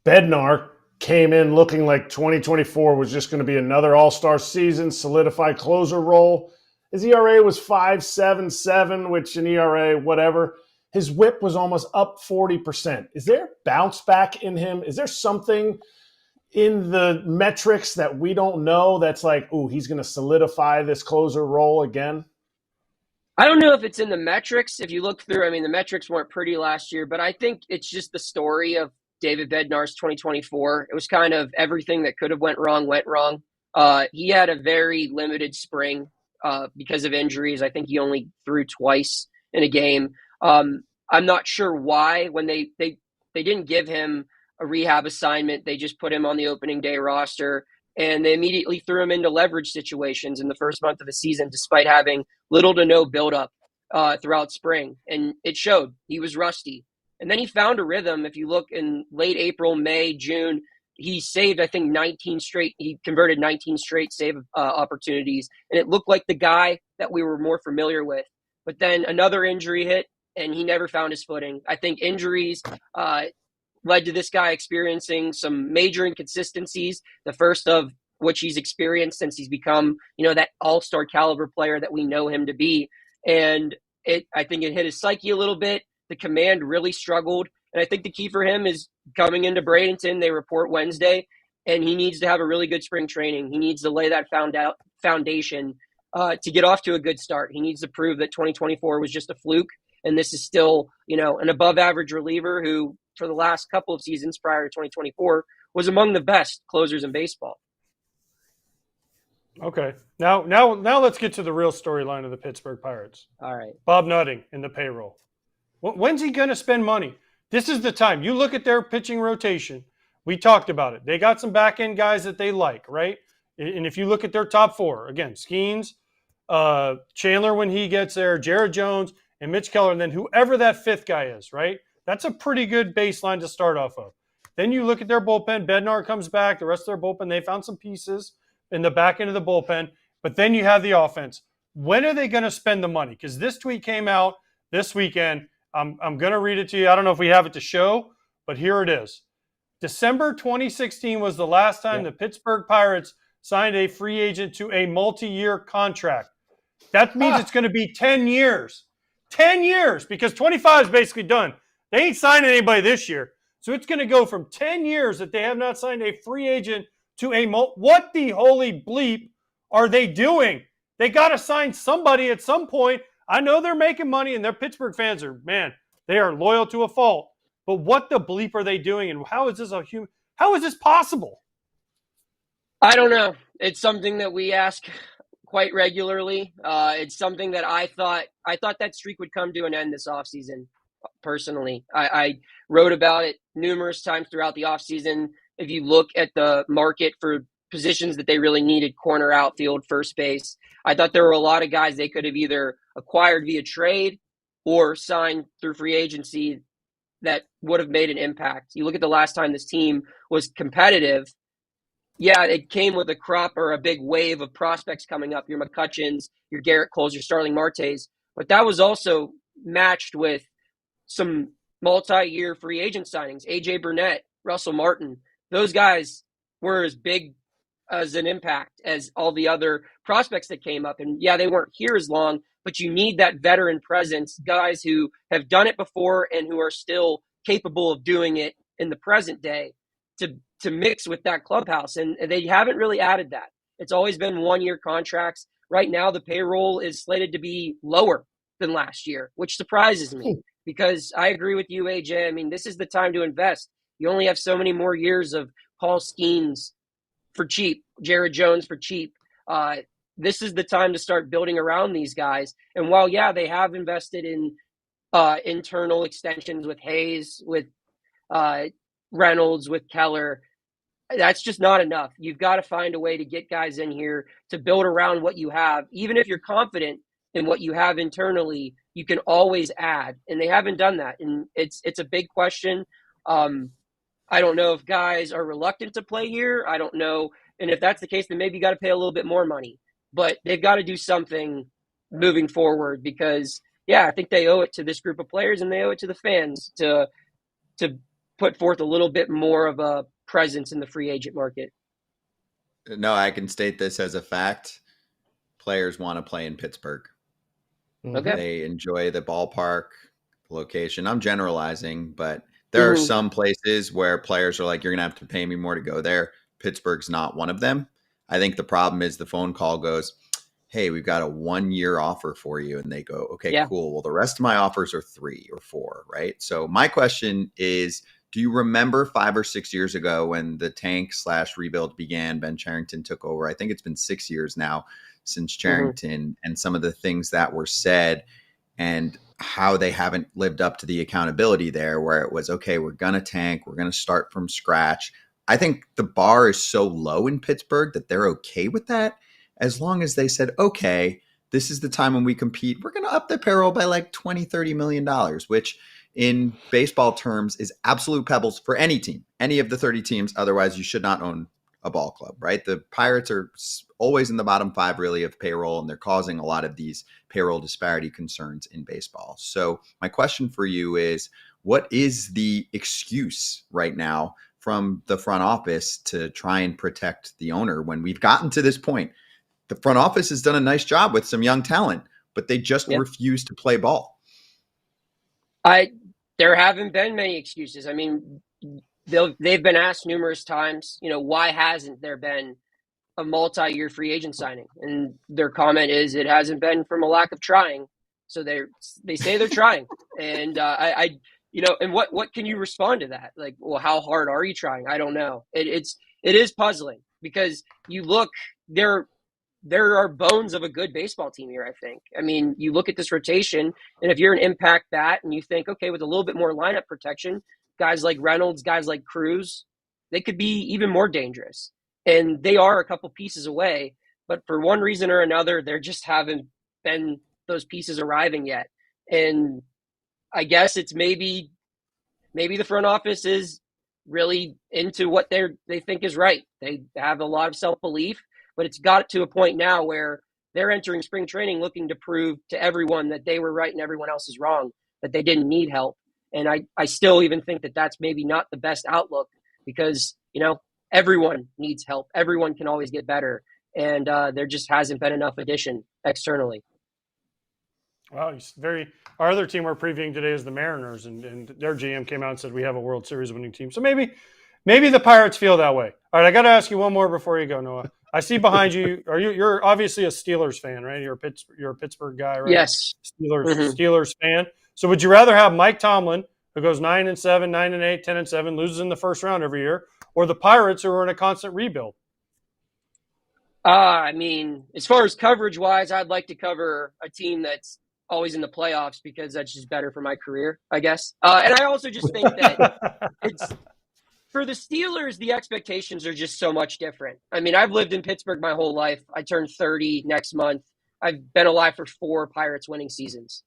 [SPEAKER 4] Bednar came in looking like 2024 was just going to be another All-Star season, solidified closer role. His ERA was 5.77, which an ERA, whatever. His whip was almost up 40%. Is there bounce back in him? Is there something in the metrics that we don't know that's like, ooh, he's going to solidify this closer role again?
[SPEAKER 5] I don't know if it's in the metrics. If you look through, I mean, the metrics weren't pretty last year, but I think it's just the story of David Bednar's 2024. It was kind of everything that could have went wrong. He had a very limited spring because of injuries. I think he only threw twice in a game. I'm not sure why when they didn't give him a rehab assignment. They just put him on the opening day roster. and they immediately threw him into leverage situations in the first month of the season, despite having little to no buildup throughout spring. And it showed. He was rusty. And then he found a rhythm. If you look in late April, May, June, he saved, I think, 19 straight. He converted 19 straight save opportunities. And it looked like the guy that we were more familiar with. But then another injury hit, and he never found his footing. I think injuries led to this guy experiencing some major inconsistencies, the first of which he's experienced since he's become, that all-star caliber player that we know him to be. And I think it hit his psyche a little bit. The command really struggled. And I think the key for him is coming into Bradenton. They report Wednesday, and he needs to have a really good spring training. He needs to lay that foundation to get off to a good start. He needs to prove that 2024 was just a fluke, and this is still, an above-average reliever who, for the last couple of seasons prior to 2024, was among the best closers in baseball.
[SPEAKER 3] Okay. Now let's get to the real storyline of the Pittsburgh Pirates.
[SPEAKER 5] All right.
[SPEAKER 3] Bob Nutting in the payroll. When's he going to spend money? This is the time. You look at their pitching rotation. We talked about it. They got some back-end guys that they like, right? And if you look at their top four, again, Skenes, Chandler when he gets there, Jared Jones, and Mitch Keller, and then whoever that fifth guy is, right? That's a pretty good baseline to start off of. Then you look at their bullpen. Bednar comes back. The rest of their bullpen, they found some pieces in the back end of the bullpen. But then you have the offense. When are they going to spend the money? Because this tweet came out this weekend. I'm going to read it to you. I don't know if we have it to show, but here it is. December 2016 was the last time the Pittsburgh Pirates signed a free agent to a multi-year contract. That means it's going to be 10 years. 10 years, because 25 is basically done. They ain't signing anybody this year. So it's going to go from 10 years that they have not signed a free agent to a what the holy bleep are they doing? They got to sign somebody at some point. I know they're making money, and their Pittsburgh fans are, they are loyal to a fault. But what the bleep are they doing, and how is this possible?
[SPEAKER 5] I don't know. It's something that we ask quite regularly. It's something that I thought that streak would come to an end this offseason, personally. I wrote about it numerous times throughout the offseason. If you look at the market for positions that they really needed, corner, outfield, first base, I thought there were a lot of guys they could have either acquired via trade or signed through free agency that would have made an impact. You look at the last time this team was competitive, it came with a crop or a big wave of prospects coming up, your McCutchens, your Garrett Coles, your Starling Martes, but that was also matched with some multi-year free agent signings. AJ Burnett, Russell Martin, those guys were as big as an impact as all the other prospects that came up. And they weren't here as long, but you need that veteran presence, guys who have done it before and who are still capable of doing it in the present day to mix with that clubhouse. And they haven't really added that. It's always been 1-year contracts. Right now, the payroll is slated to be lower than last year, which surprises me because I agree with you, AJ. I mean, this is the time to invest. You only have so many more years of Paul Skenes for cheap, Jared Jones for cheap. This is the time to start building around these guys. And while, they have invested in internal extensions with Hayes, with Reynolds, with Keller, that's just not enough. You've got to find a way to get guys in here to build around what you have. Even if you're confident in what you have internally, you can always add. And they haven't done that. And it's a big question. I don't know if guys are reluctant to play here. I don't know. And if that's the case, then maybe you got to pay a little bit more money. But they've got to do something moving forward because, I think they owe it to this group of players and they owe it to the fans to put forth a little bit more of a presence in the free agent market.
[SPEAKER 2] No, I can state this as a fact. Players want to play in Pittsburgh.
[SPEAKER 5] Okay.
[SPEAKER 2] They enjoy the ballpark location. I'm generalizing, but there are some places where players are like, you're going to have to pay me more to go there. Pittsburgh's not one of them. I think the problem is the phone call goes, hey, we've got a 1-year offer for you. And they go, okay, cool. Well, the rest of my offers are 3 or 4, right? So my question is, do you remember 5 or 6 years ago when the tank/rebuild began, Ben Cherington took over? I think it's been 6 years now since Cherington and some of the things that were said and how they haven't lived up to the accountability there where it was, okay, we're going to tank. We're going to start from scratch. I think the bar is so low in Pittsburgh that they're okay with that. As long as they said, okay, this is the time when we compete. We're going to up the payroll by like $20-30 million, which in baseball terms is absolute pebbles for any team, any of the 30 teams. Otherwise, you should not own a ball club, right? The Pirates are always in the bottom 5 really of payroll, and they're causing a lot of these payroll disparity concerns in baseball. So my question for you is, what is the excuse right now from the front office to try and protect the owner when we've gotten to this point? The front office has done a nice job with some young talent, but they just refuse to play ball.
[SPEAKER 5] There haven't been many excuses. I mean, they've been asked numerous times, why hasn't there been a multi-year free agent signing? And their comment is it hasn't been from a lack of trying. So they say they're trying. And and what can you respond to that? Like, well, how hard are you trying? I don't know. It is puzzling because you look there are bones of a good baseball team here, I think. I mean, you look at this rotation, and if you're an impact bat and you think, okay, with a little bit more lineup protection, guys like Reynolds, guys like Cruz, they could be even more dangerous. And they are a couple pieces away, but for one reason or another, there just haven't been those pieces arriving yet. And I guess it's maybe the front office is really into what they think is right. They have a lot of self-belief, but it's got to a point now where they're entering spring training looking to prove to everyone that they were right and everyone else is wrong, that they didn't need help. And I still even think that that's maybe not the best outlook because, everyone needs help. Everyone can always get better. And there just hasn't been enough addition externally.
[SPEAKER 3] Wow, our other team we're previewing today is the Mariners, and their GM came out and said we have a World Series winning team. So maybe the Pirates feel that way. All right, I got to ask you one more before you go, Noah. I see behind you. You're obviously a Steelers fan, right? You're a Pittsburgh guy, right?
[SPEAKER 5] Yes.
[SPEAKER 3] Steelers fan. So would you rather have Mike Tomlin, who goes 9-7, 9-8, 10-7, loses in the first round every year, or the Pirates, who are in a constant rebuild?
[SPEAKER 5] I mean, as far as coverage wise, I'd like to cover a team that's always in the playoffs because that's just better for my career, I guess. And I also just think that it's for the Steelers, the expectations are just so much different. I mean, I've lived in Pittsburgh my whole life. I turned 30 next month. I've been alive for 4 Pirates winning seasons.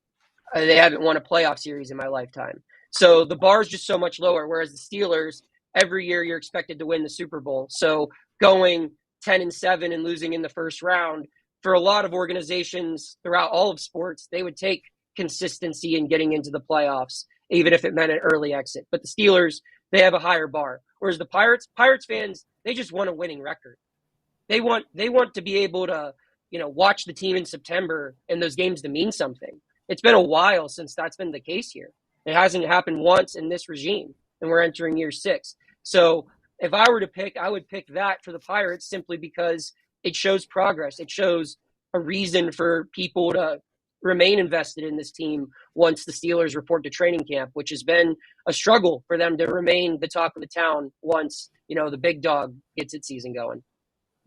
[SPEAKER 5] They haven't won a playoff series in my lifetime. So the bar is just so much lower, whereas the Steelers, every year you're expected to win the Super Bowl. So going 10-7 and losing in the first round, for a lot of organizations throughout all of sports, they would take consistency in getting into the playoffs, even if it meant an early exit. But the Steelers, they have a higher bar. Whereas the Pirates fans, they just want a winning record. They want to be able to, watch the team in September and those games to mean something. It's been a while since that's been the case here. It hasn't happened once in this regime, and we're entering year 6. So if I were to pick, I would pick that for the Pirates simply because it shows progress. It shows a reason for people to remain invested in this team once the Steelers report to training camp, which has been a struggle for them to remain the talk of the town once, the big dog gets its season going.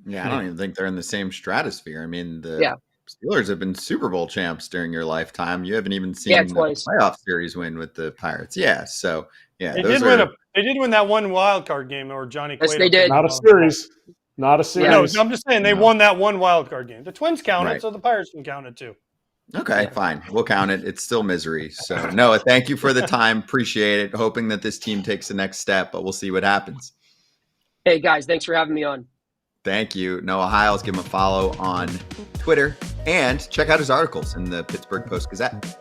[SPEAKER 2] Yeah, I don't even think they're in the same stratosphere. I mean, the Steelers have been Super Bowl champs during your lifetime. You haven't even seen the playoff series win with the Pirates. Yeah, so yeah,
[SPEAKER 3] they did win that one wild card game, or Johnny Cueto.
[SPEAKER 5] Yes, they did.
[SPEAKER 4] Not a series.
[SPEAKER 3] No, I'm just saying they won that one wild card game. The Twins counted, so the Pirates can count it too.
[SPEAKER 2] Okay, fine. We'll count it. It's still misery. So, Noah, thank you for the time. Appreciate it. Hoping that this team takes the next step, but we'll see what happens.
[SPEAKER 5] Hey, guys, thanks for having me on.
[SPEAKER 2] Thank you. Noah Hiles, give him a follow on Twitter and check out his articles in the Pittsburgh Post-Gazette.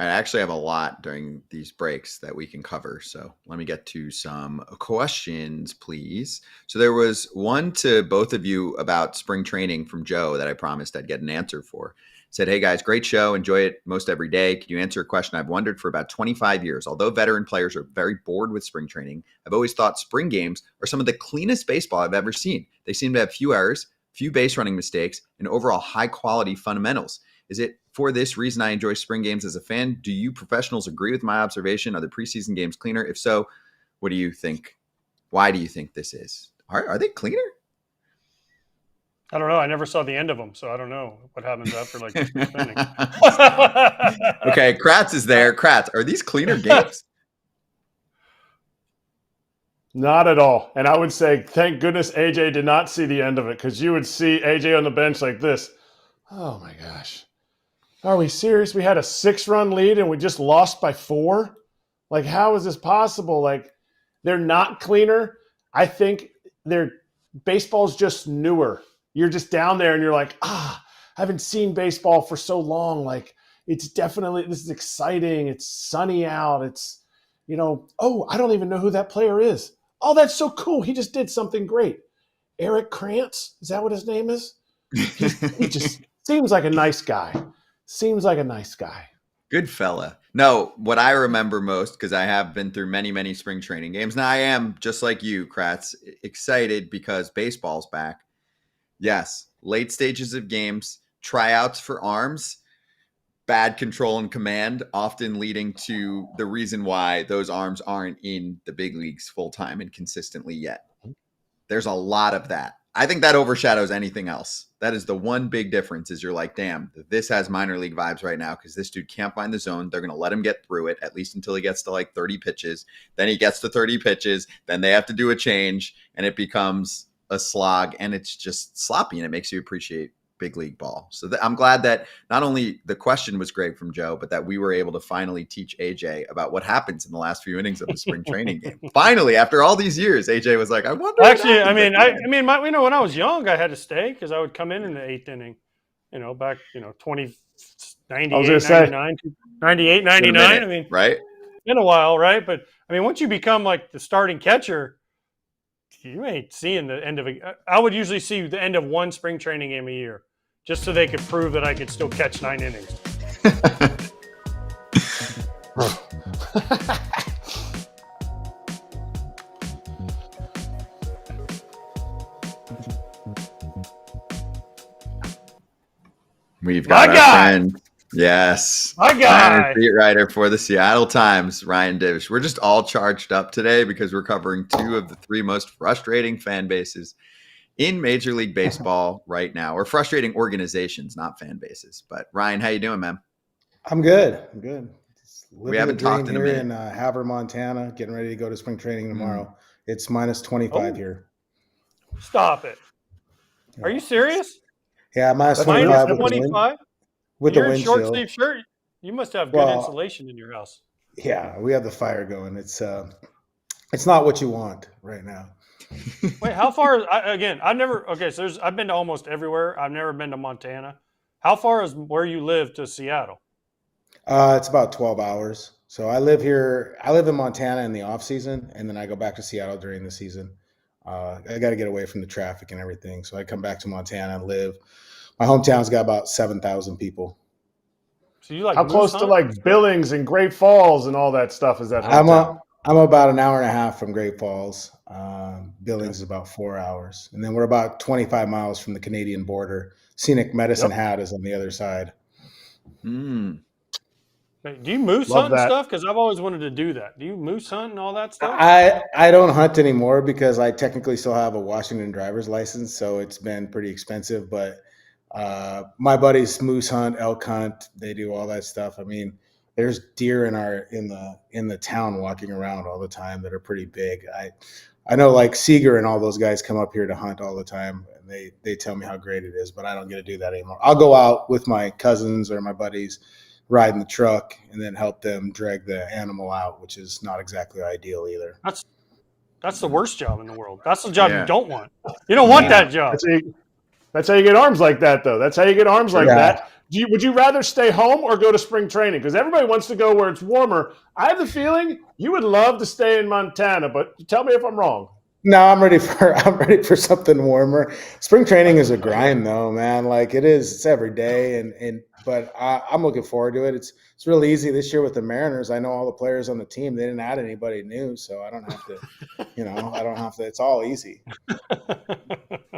[SPEAKER 2] I actually have a lot during these breaks that we can cover. So let me get to some questions, please. So there was one to both of you about spring training from Joe that I promised I'd get an answer for. Said, hey guys, great show. Enjoy it most every day. Can you answer a question I've wondered for about 25 years? Although veteran players are very bored with spring training, I've always thought spring games are some of the cleanest baseball I've ever seen. They seem to have few errors, few base running mistakes, and overall high quality fundamentals. Is it for this reason I enjoy spring games as a fan? Do you professionals agree with my observation? Are the preseason games cleaner? If so, what do you think? Why do you think this is? Are they cleaner?
[SPEAKER 3] I don't know. I never saw the end of them, so I don't know what happens after like the first inning.
[SPEAKER 2] Okay, Kratz is there. Kratz, are these cleaner games?
[SPEAKER 4] Not at all. And I would say, thank goodness AJ did not see the end of it, because you would see AJ on the bench like this. Oh my gosh. Are we serious? We had a 6-run lead and we just lost by 4? Like, how is this possible? Like, they're not cleaner. I think baseball's just newer. You're just down there and you're like, I haven't seen baseball for so long. Like, it's definitely, this is exciting. It's sunny out. It's, I don't even know who that player is. Oh, that's so cool. He just did something great. Erik Kratz, is that what his name is? He just seems like a nice guy.
[SPEAKER 2] Good fella. No, what I remember most, because I have been through many, many spring training games. Now I am, just like you, Kratz, excited because baseball's back. Yes, late stages of games, tryouts for arms, bad control and command, often leading to the reason why those arms aren't in the big leagues full-time and consistently yet. There's a lot of that. I think that overshadows anything else. That is the one big difference, is you're like, damn, this has minor league vibes right now because this dude can't find the zone. They're going to let him get through it, at least until he gets to like 30 pitches. Then he gets to 30 pitches. Then they have to do a change, and it becomes a slog, and it's just sloppy, and it makes you appreciate big league ball. So I'm glad that not only the question was great from Joe, but that we were able to finally teach AJ about what happens in the last few innings of the spring training game. Finally, after all these years, AJ was like, I wonder.
[SPEAKER 3] Actually, when I was young, I had to stay because I would come in the 8th inning, back, 98, 99, 98, 99. I mean,
[SPEAKER 2] right.
[SPEAKER 3] Been a while, right? But I mean, once you become like the starting catcher, you ain't seeing the end of it. I would usually see the end of one spring training game a year, just so they could prove that I could still catch 9 innings.
[SPEAKER 2] We've got our friend. Yes.
[SPEAKER 3] My guy.
[SPEAKER 2] Beat writer for the Seattle Times, Ryan Divish. We're just all charged up today because we're covering 2 of the 3 most frustrating fan bases in Major League Baseball right now, or frustrating organizations, not fan bases. But Ryan, how you doing, man?
[SPEAKER 6] I'm good.
[SPEAKER 2] We haven't talked in a minute.
[SPEAKER 6] In Havre, Montana, getting ready to go to spring training tomorrow. It's minus 25 here.
[SPEAKER 3] Stop it. Are you serious?
[SPEAKER 6] Yeah, minus 25.
[SPEAKER 3] Minus 25?
[SPEAKER 6] With
[SPEAKER 3] You're
[SPEAKER 6] the
[SPEAKER 3] in
[SPEAKER 6] wind
[SPEAKER 3] short
[SPEAKER 6] chill.
[SPEAKER 3] sleeve shirt. You must have good insulation in your house.
[SPEAKER 6] Yeah, we have the fire going. It's not what you want right now.
[SPEAKER 3] Wait, how far? I've been to almost everywhere. I've never been to Montana. How far is where you live to Seattle?
[SPEAKER 6] It's about 12 hours. So I live here. I live in Montana in the off season, and then I go back to Seattle during the season. I got to get away from the traffic and everything. So I come back to Montana and live. My hometown's got about 7,000 people.
[SPEAKER 3] So you like
[SPEAKER 4] how close to like Billings and Great Falls and all that stuff is that?
[SPEAKER 6] I'm about an hour and a half from Great Falls. Billings is about 4 hours, and then we're about 25 miles from the Canadian border. Scenic Medicine Hat is on the other side.
[SPEAKER 3] Wait, do you moose hunt and stuff? Because I've always wanted to do that. Do you moose hunt and all that stuff?
[SPEAKER 6] I don't hunt anymore because I technically still have a Washington driver's license, so it's been pretty expensive. But my buddies moose hunt, elk hunt. They do all that stuff. I mean, there's deer in the town walking around all the time that are pretty big. I know like Seeger and all those guys come up here to hunt all the time, and they tell me how great it is, but I don't get to do that anymore. I'll go out with my cousins or my buddies, ride in the truck, and then help them drag the animal out, which is not exactly ideal either.
[SPEAKER 3] That's the worst job in the world. That's the job you don't want. You don't want that job.
[SPEAKER 4] That's how you get arms like that, though. That's how you get arms like that. Would you rather stay home or go to spring training? Because everybody wants to go where it's warmer. I have the feeling you would love to stay in Montana, but tell me if I'm wrong.
[SPEAKER 6] No, I'm ready for something warmer. Spring training is a grind, though, man. Like it is. It's every day, but I'm looking forward to it. It's really easy this year with the Mariners. I know all the players on the team. They didn't add anybody new, so I don't have to. I don't have to. It's all easy.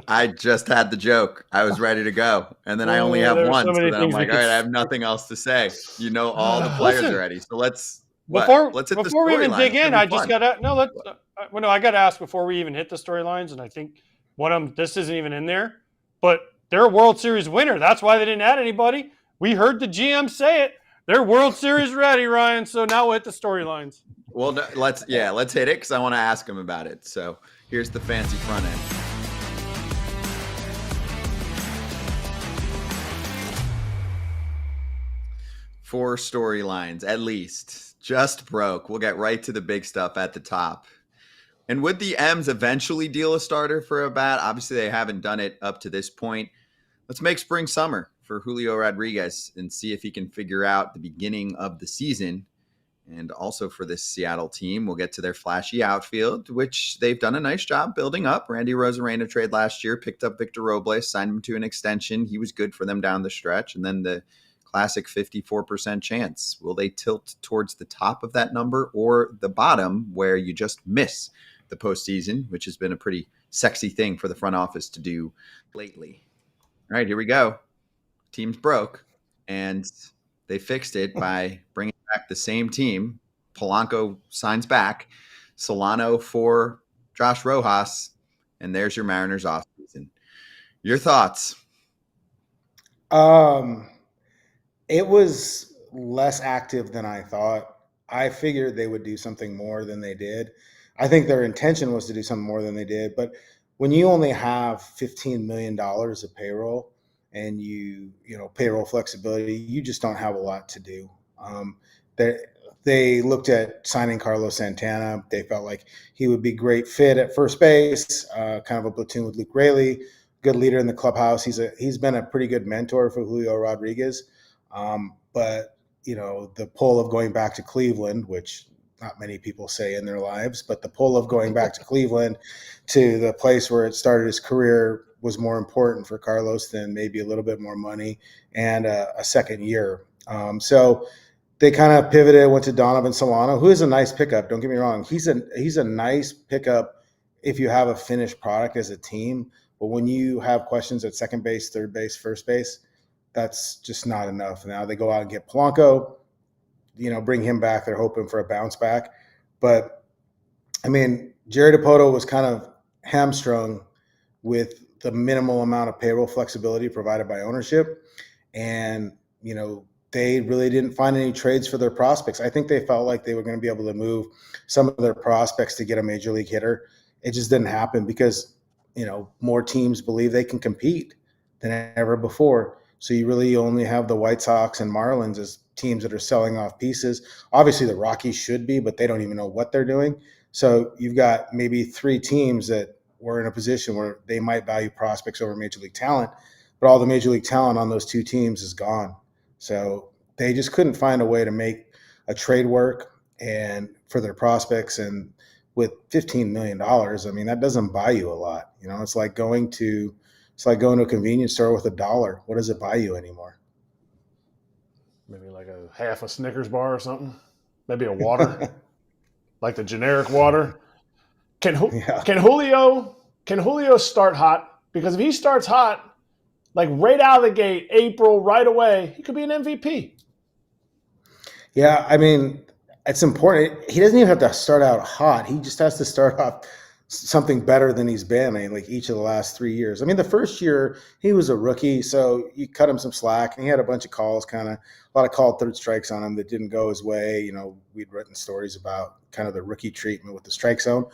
[SPEAKER 2] I just had the joke. I was ready to go, and then I only have one. So then I'm like, all right, I have nothing else to say. All the players already. So let's hit
[SPEAKER 3] before we even dig in. I just got to I got to ask before we even hit the storylines, and I think this isn't even in there. but they're a World Series winner. That's why they didn't add anybody. We heard the GM say it. They're World Series ready, Ryan. So now we'll hit the storylines.
[SPEAKER 2] Well, let's hit it because I want to ask him about it. So here's the fancy front end. Four storylines, at least. Just broke. We'll get right to the big stuff at the top. And would the M's eventually deal a starter for a bat? Obviously, they haven't done it up to this point. Let's make spring summer for Julio Rodriguez and see if he can figure out the beginning of the season. And also for this Seattle team, we'll get to their flashy outfield, which they've done a nice job building up. Randy Rosarena trade last year, picked up Victor Robles, signed him to an extension. He was good for them down the stretch. And then the classic 54% chance. Will they tilt towards the top of that number or the bottom where you just miss the postseason, which has been a pretty sexy thing for the front office to do lately? All right, here we go. Team's broke, and they fixed it by bringing back the same team. Polanco signs back, Solano for Josh Rojas, and there's your Mariners offseason. Your thoughts?
[SPEAKER 6] It was less active than I thought. I figured they would do something more than they did. I think their intention was to do something more than they did. But when you only have $15 million of payroll and payroll flexibility, you just don't have a lot to do. They looked at signing Carlos Santana. They felt like he would be great fit at first base, kind of a platoon with Luke Raley, good leader in the clubhouse. He's been a pretty good mentor for Julio Rodriguez. But the pull of going back to Cleveland, which not many people say in their lives, but the pull of going back to Cleveland, to the place where it started his career, was more important for Carlos than maybe a little bit more money and a second year. So they kind of pivoted, went to Donovan Solano, who is a nice pickup. Don't get me wrong. He's a nice pickup if you have a finished product as a team. But when you have questions at second base, third base, first base, that's just not enough. Now they go out and get Polanco, bring him back. They're hoping for a bounce back. But, Jerry Dipoto was kind of hamstrung with the minimal amount of payroll flexibility provided by ownership. And, they really didn't find any trades for their prospects. I think they felt like they were going to be able to move some of their prospects to get a major league hitter. It just didn't happen because, more teams believe they can compete than ever before. So you really only have the White Sox and Marlins as teams that are selling off pieces. Obviously, the Rockies should be, but they don't even know what they're doing. So you've got maybe three teams that were in a position where they might value prospects over major league talent, but all the major league talent on those two teams is gone. So they just couldn't find a way to make a trade work and for their prospects. And with $15 million, that doesn't buy you a lot. It's like going to a convenience store with $1. What does it buy you anymore?
[SPEAKER 4] Maybe like a half a Snickers bar or something. Maybe a water, like the generic water. Can Julio start hot? Because if he starts hot, like right out of the gate, April, right away, he could be an MVP.
[SPEAKER 6] Yeah, it's important. He doesn't even have to start out hot. He just has to start off something better than he's been like each of the last 3 years. The first year he was a rookie, so you cut him some slack, and he had a bunch of calls, a lot of called third strikes on him that didn't go his way. We'd written stories about kind of the rookie treatment with the strike zone.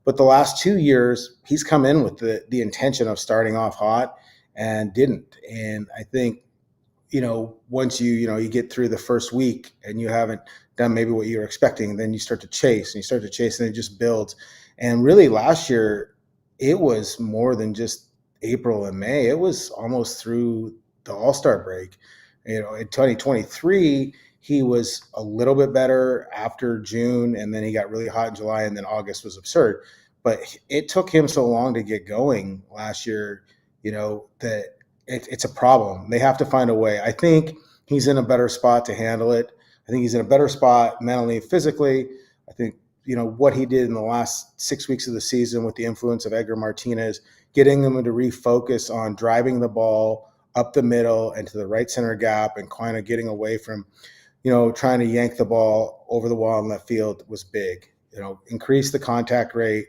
[SPEAKER 6] But the last 2 years, he's come in with the intention of starting off hot and didn't. And I think, once you get through the first week and you haven't done maybe what you were expecting, then you start to chase and it just builds. And really last year, it was more than just April and May. It was almost through the All-Star break. In 2023, he was a little bit better after June, and then he got really hot in July, and then August was absurd. But it took him so long to get going last year, that it's a problem. They have to find a way. I think he's in a better spot to handle it. I think he's in a better spot mentally, physically. I think, what he did in the last 6 weeks of the season with the influence of Edgar Martinez, getting him to refocus on driving the ball up the middle and to the right center gap and kind of getting away from, trying to yank the ball over the wall in left field was big. Increase the contact rate,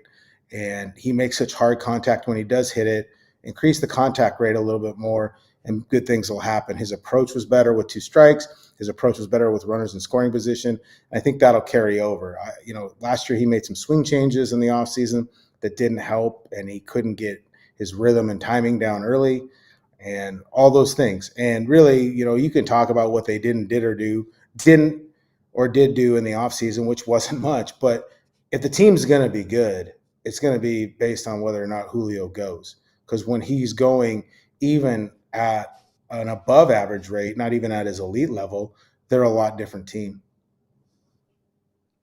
[SPEAKER 6] and he makes such hard contact when he does hit it. increase the contact rate a little bit more, and good things will happen. His approach was better with 2 strikes. His approach was better with runners in scoring position. I think that'll carry over. Last year he made some swing changes in the offseason that didn't help, and he couldn't get his rhythm and timing down early and all those things. And really, you can talk about what they didn't do in the offseason, which wasn't much. But if the team's going to be good, it's going to be based on whether or not Julio goes. Because when he's going even at an above average rate, not even at his elite level, they're a lot different team.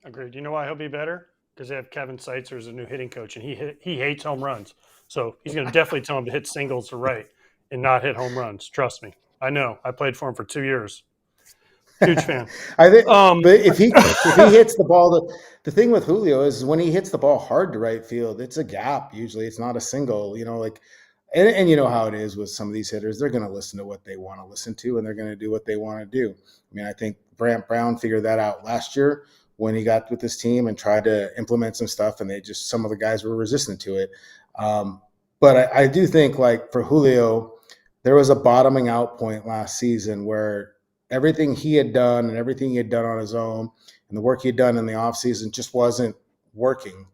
[SPEAKER 3] Agreed. You know why he'll be better? Because they have Kevin Seitzer as a new hitting coach, and he hates home runs. So he's going to definitely tell him to hit singles to right and not hit home runs. Trust me. I know. I played for him for 2 years. Huge fan.
[SPEAKER 6] I think, but if he hits the ball, the thing with Julio is when he hits the ball hard to right field, it's a gap. Usually, it's not a single. And you know how it is with some of these hitters. They're going to listen to what they want to listen to, and they're going to do what they want to do. I mean, I think Brant Brown figured that out last year when he got with this team and tried to implement some stuff, and some of the guys were resistant to it. But I do think, like, for Julio, there was a bottoming out point last season where everything he had done and everything he had done on his own and the work he had done in the offseason just wasn't working.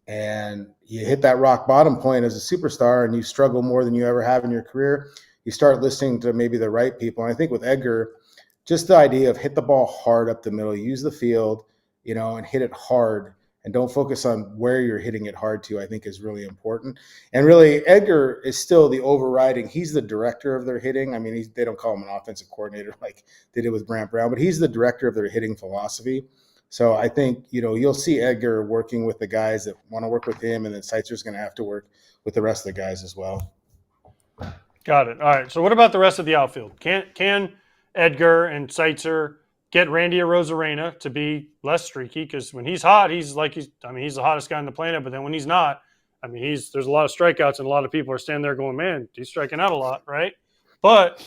[SPEAKER 6] And you hit that rock bottom point as a superstar and you struggle more than you ever have in your career. You start listening to maybe the right people. And I think with Edgar, just the idea of hit the ball hard up the middle, use the field, and hit it hard, and don't focus on where you're hitting it hard to, I think is really important. And really, Edgar is still the overriding. He's the director of their hitting. I mean, they don't call him an offensive coordinator like they did with Brant Brown, but he's the director of their hitting philosophy. So I think, you'll see Edgar working with the guys that want to work with him, and then Seitzer's going to have to work with the rest of the guys as well.
[SPEAKER 3] Got it. All right. So what about the rest of the outfield? Can Edgar and Seitzer get Randy Arozarena to be less streaky? Because when he's hot, he's the hottest guy on the planet. But then when he's not, there's a lot of strikeouts, and a lot of people are standing there going, man, he's striking out a lot, right? But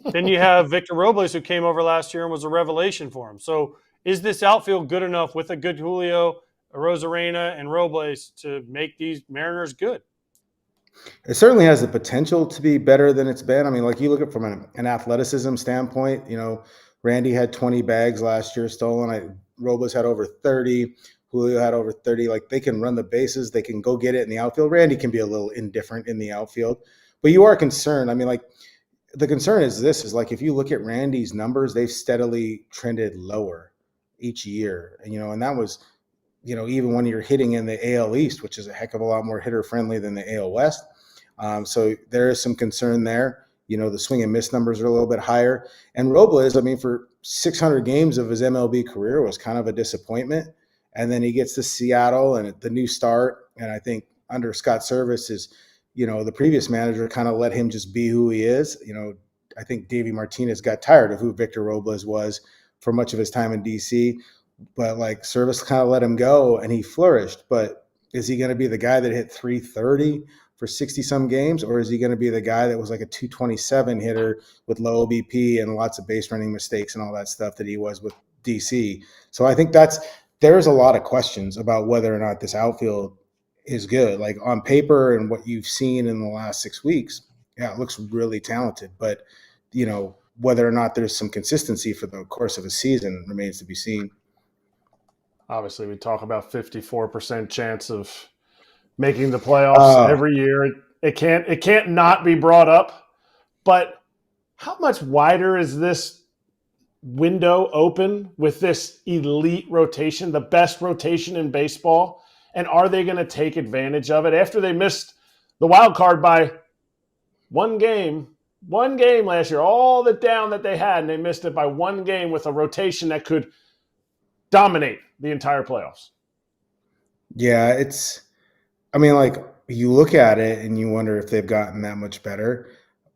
[SPEAKER 3] then you have Victor Robles, who came over last year and was a revelation for him. So is this outfield good enough with a good Julio, Arozarena, and Robles to make these Mariners good?
[SPEAKER 6] It certainly has the potential to be better than it's been. I mean, like, you look at it from an athleticism standpoint, Randy had 20 bags last year stolen. Robles had over 30. Julio had over 30. Like, they can run the bases. They can go get it in the outfield. Randy can be a little indifferent in the outfield. But you are concerned. I mean, like, the concern is if you look at Randy's numbers, they've steadily trended lower each year. And that was, even when you're hitting in the AL East, which is a heck of a lot more hitter-friendly than the AL West. So there is some concern there. The swing and miss numbers are a little bit higher. And Robles, for 600 games of his MLB career, was kind of a disappointment. And then he gets to Seattle and the new start. And I think under Scott Service the previous manager kind of let him just be who he is. I think Davey Martinez got tired of who Victor Robles was for much of his time in DC. But, like, Service kind of let him go, and he flourished. But is he going to be the guy that hit 330 for 60-some games, or is he going to be the guy that was like a 227 hitter with low OBP and lots of base running mistakes and all that stuff that he was with DC? So I think there's a lot of questions about whether or not this outfield is good. Like, on paper and what you've seen in the last 6 weeks, yeah, it looks really talented. But, whether or not there's some consistency for the course of a season remains to be seen.
[SPEAKER 4] Obviously, we talk about 54% chance of making the playoffs every year. It can't not be brought up. But how much wider is this window open with this elite rotation, the best rotation in baseball? And are they going to take advantage of it after they missed the wild card by one game last year, all the down that they had, and they missed it by one game with a rotation that could dominate the entire playoffs?
[SPEAKER 6] Yeah, you look at it and you wonder if they've gotten that much better,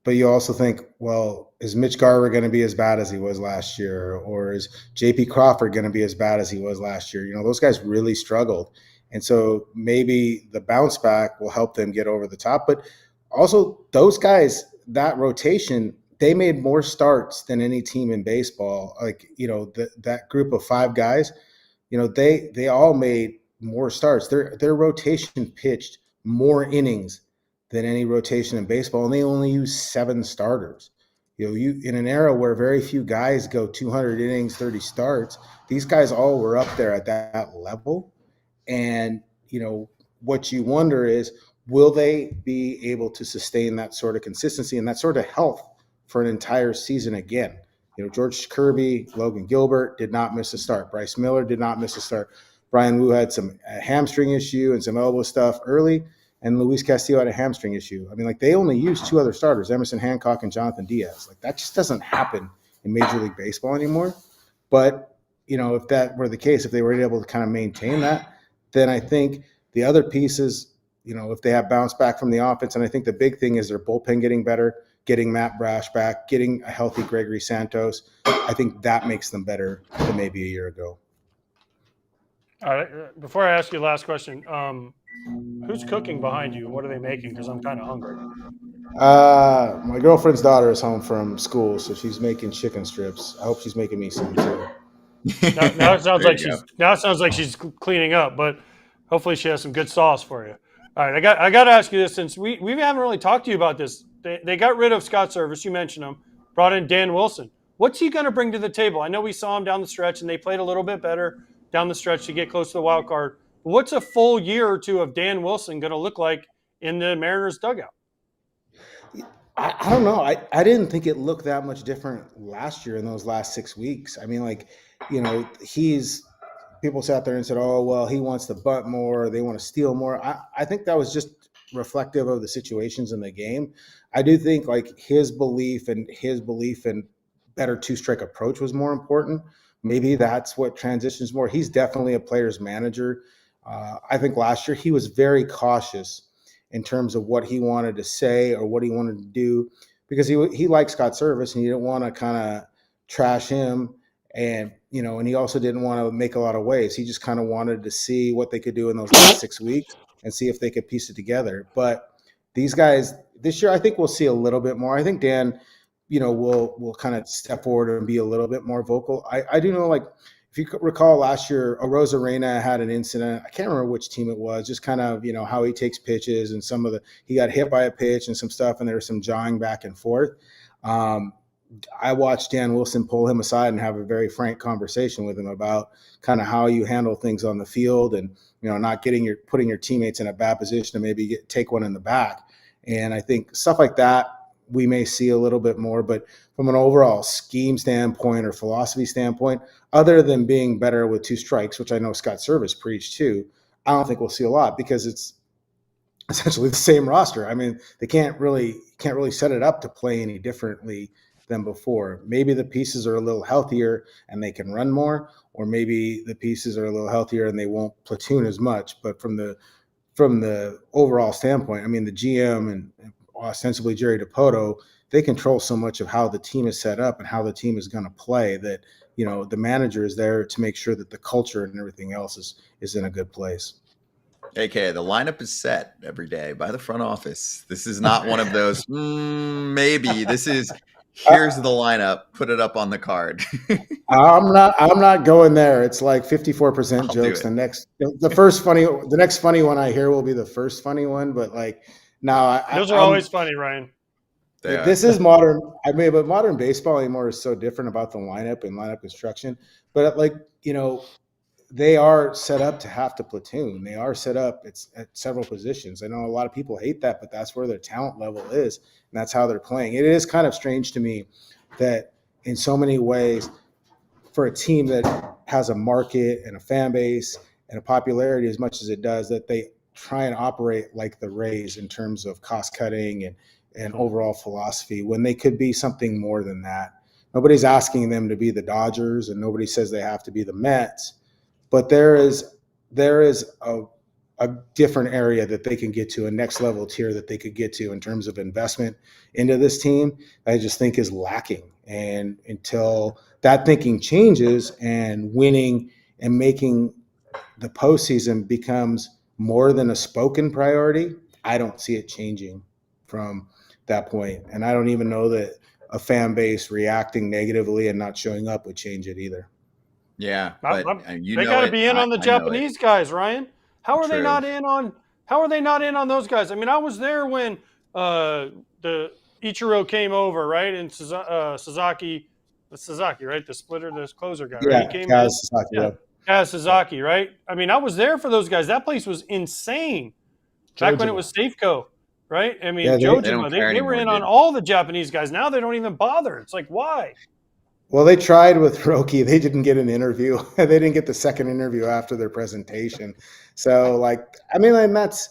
[SPEAKER 6] but you also think, well, is Mitch Garver going to be as bad as he was last year? Or is JP Crawford going to be as bad as he was last year? Those guys really struggled. And so maybe the bounce back will help them get over the top. But also, those guys, that rotation, they made more starts than any team in baseball. That group of 5 guys, they all made more starts. Their rotation pitched more innings than any rotation in baseball, and they only use 7 starters. You in an era where very few guys go 200 innings, 30 starts, these guys all were up there at that level. And, what you wonder is, will they be able to sustain that sort of consistency and that sort of health for an entire season again? George Kirby, Logan Gilbert did not miss a start. Bryce Miller did not miss a start. Brian Wu had some hamstring issue and some elbow stuff early, and Luis Castillo had a hamstring issue. I mean, they only used 2 other starters, Emerson Hancock and Jonathan Diaz. That just doesn't happen in Major League Baseball anymore. But, if that were the case, if they were able to kind of maintain that, then I think the other pieces, if they have bounced back from the offense, and I think the big thing is their bullpen getting better, getting Matt Brash back, getting a healthy Gregory Santos, I think that makes them better than maybe a year ago.
[SPEAKER 3] All right. Before I ask you the last question, who's cooking behind you? What are they making? Because I'm kind of hungry.
[SPEAKER 6] My girlfriend's daughter is home from school, so she's making chicken strips. I hope she's making me some too.
[SPEAKER 3] Now it sounds like she's cleaning up, but hopefully she has some good sauce for you. All right, I got to ask you this, since we haven't really talked to you about this. They got rid of Scott Service. You mentioned him. Brought in Dan Wilson. What's he going to bring to the table? I know we saw him down the stretch, and they played a little bit better down the stretch to get close to the wild card. But what's a full year or two of Dan Wilson going to look like in the Mariners dugout?
[SPEAKER 6] I don't know. I didn't think it looked that much different last year in those last 6 weeks. I mean, people sat there and said, oh, well, he wants to bunt more. They want to steal more. I think that was just reflective of the situations in the game. I do think his belief in better 2-strike approach was more important. Maybe that's what transitions more. He's definitely a player's manager. I think last year he was very cautious in terms of what he wanted to say or what he wanted to do, because he liked Scott Service and he didn't want to kind of trash him. And, and he also didn't want to make a lot of waves. He just kind of wanted to see what they could do in those last 6 weeks and see if they could piece it together. But these guys this year, I think we'll see a little bit more. I think Dan, will kind of step forward and be a little bit more vocal. I do know, if you recall last year, Arozarena had an incident. I can't remember which team it was, just kind of, how he takes pitches and he got hit by a pitch and some stuff, and there was some jawing back and forth. I watched Dan Wilson pull him aside and have a very frank conversation with him about kind of how you handle things on the field and, not putting your teammates in a bad position to maybe take one in the back. And I think stuff like that we may see a little bit more, but from an overall scheme standpoint or philosophy standpoint, other than being better with 2 strikes, which I know Scott Service preached too, I don't think we'll see a lot, because it's essentially the same roster. I mean, they can't really set it up to play any differently than before. Maybe the pieces are a little healthier and they can run more, or maybe the pieces are a little healthier and they won't platoon as much. But from the overall standpoint, I mean, the GM and ostensibly Jerry Dipoto, they control so much of how the team is set up and how the team is going to play that, the manager is there to make sure that the culture and everything else is in a good place.
[SPEAKER 2] AK, the lineup is set every day by the front office. This is not one of those, maybe. This is, here's the lineup, put it up on the card.
[SPEAKER 6] I'm not going there. It's like 54% jokes. The next funny one I hear will be the first funny one, but
[SPEAKER 3] those are always funny, Ryan.
[SPEAKER 6] This is modern. But modern baseball anymore is so different about the lineup and lineup construction. But they are set up to have to platoon. They are set up at several positions. I know a lot of people hate that, but that's where their talent level is, and that's how they're playing. It is kind of strange to me that in so many ways, for a team that has a market and a fan base and a popularity as much as it does, that they try and operate like the Rays in terms of cost cutting and overall philosophy, when they could be something more than that. Nobody's asking them to be the Dodgers, and nobody says they have to be the Mets. But there is a different area that they can get to, a next level tier that they could get to in terms of investment into this team, I just think is lacking. And until that thinking changes and winning and making the postseason becomes more than a spoken priority, I don't see it changing from that point. And I don't even know that a fan base reacting negatively and not showing up would change it either.
[SPEAKER 2] Yeah, but
[SPEAKER 3] they got to be in on the Japanese guys, Ryan. How are they not in on How are they not in on those guys? I mean, I was there when the Ichiro came over, right? And Sasaki, right? The splitter, the closer guy, right? He came in.
[SPEAKER 6] Sasaki,
[SPEAKER 3] Yeah. Yeah, Sasaki, right? I mean, I was there for those guys. That place was insane. Back when it was Safeco, right? I mean, Jojima, they were in on all the Japanese guys. Now they don't even bother. It's like, why?
[SPEAKER 6] Well, they tried with Roki. They didn't get an interview. They didn't get the second interview after their presentation. So, like, I mean, and that's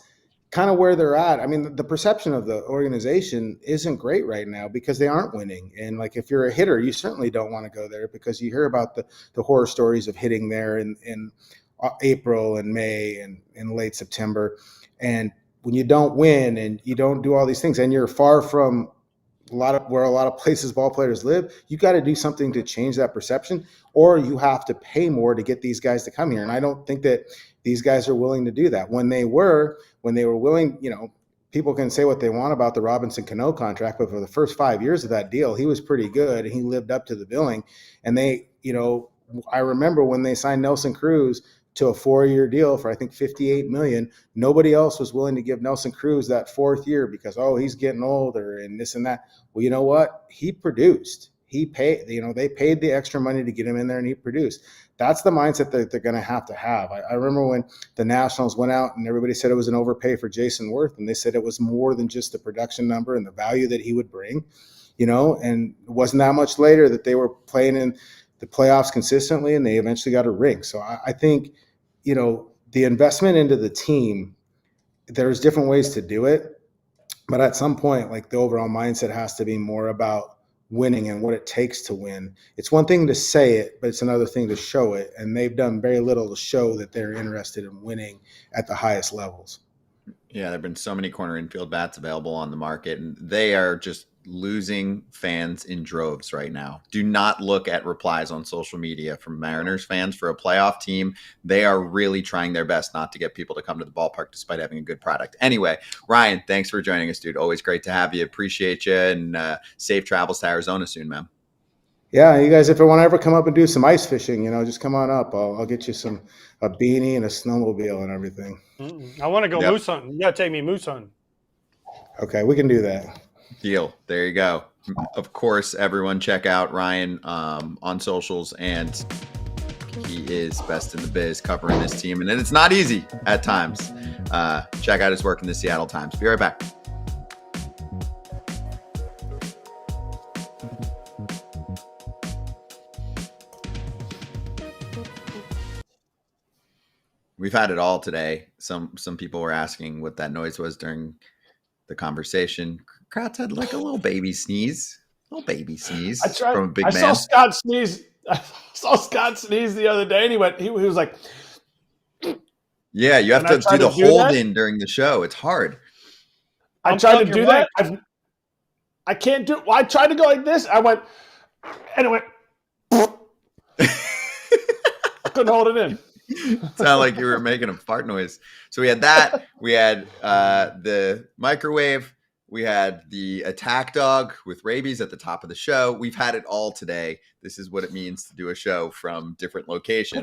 [SPEAKER 6] kind of where they're at. I mean, the perception of the organization isn't great right now because they aren't winning. And, like, if you're a hitter, you certainly don't want to go there because you hear about the horror stories of hitting there in April and May and in late September. And when you don't win and you don't do all these things and you're far from where a lot of places ball players live, you got to do something to change that perception, or you have to pay more to get these guys to come here. And I don't think that these guys are willing to do that. When they were willing, you know, people can say what they want about the Robinson Cano contract, but for the first 5 years of that deal, he was pretty good and he lived up to the billing. And they, you know, I remember when they signed Nelson Cruz to a 4-year deal for, I think, $58 million. Nobody else was willing to give Nelson Cruz that 4th year because, oh, he's getting older and this and that. Well, you know what? He produced. He paid, you know, they paid the extra money to get him in there and he produced. That's the mindset that they're going to have. I remember when the Nationals went out and everybody said it was an overpay for Jason Worth, and they said it was more than just the production number and the value that he would bring, you know, and it wasn't that much later that they were playing in the playoffs consistently and they eventually got a ring. So I think, you know, the investment into the team, there's different ways to do it. But at some point, like, the overall mindset has to be more about winning and what it takes to win. It's one thing to say it, but it's another thing to show it. And they've done very little to show that they're interested in winning at the highest levels.
[SPEAKER 2] Yeah, there have been so many corner infield bats available on the market, and they are just losing fans in droves right now. Do not look at replies on social media from Mariners fans for a playoff team. They are really trying their best not to get people to come to the ballpark despite having a good product. Anyway, Ryan, thanks for joining us, dude. Always great to have you. Appreciate you, and safe travels to Arizona soon, man.
[SPEAKER 6] Yeah, you guys, if you want to ever come up and do some ice fishing, you know, just come on up. I'll get you a beanie and a snowmobile and everything.
[SPEAKER 3] I want to go moose hunting. You got to take me moose hunting.
[SPEAKER 6] Okay, we can do that.
[SPEAKER 2] Deal. There you go. Of course, everyone check out Ryan on socials, and he is best in the biz covering this team. And it's not easy at times. Check out his work in the Seattle Times. Be right back. We've had it all today. Some people were asking what that noise was during the conversation. Kratz had like a little baby sneeze. From a big man.
[SPEAKER 4] I saw Scott sneeze the other day, and he was like,
[SPEAKER 2] yeah, you have to do the hold in during the show. It's hard.
[SPEAKER 4] I tried to do that. I can't do it. Well, I tried to go like this. I went, and it went. I couldn't hold it in.
[SPEAKER 2] Sound like you were making a fart noise. So we had that. We had the microwave. We had the attack dog with rabies at the top of the show. We've had it all today. This is what it means to do a show from different locations.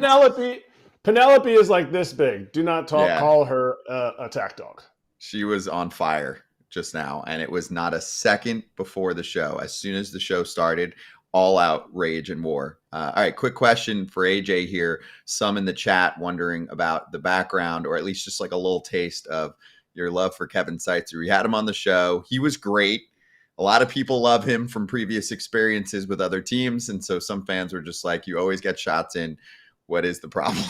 [SPEAKER 4] Penelope is like this big. Do not call her attack dog.
[SPEAKER 2] She was on fire just now, and it was not a second before the show. As soon as the show started, all out rage and war. All right, quick question for AJ here. Some in the chat wondering about the background, or at least just like a little taste of your love for Kevin Seitzer. We had him on the show. He was great. A lot of people love him from previous experiences with other teams. And so some fans were just like, you always get shots in. What is the problem?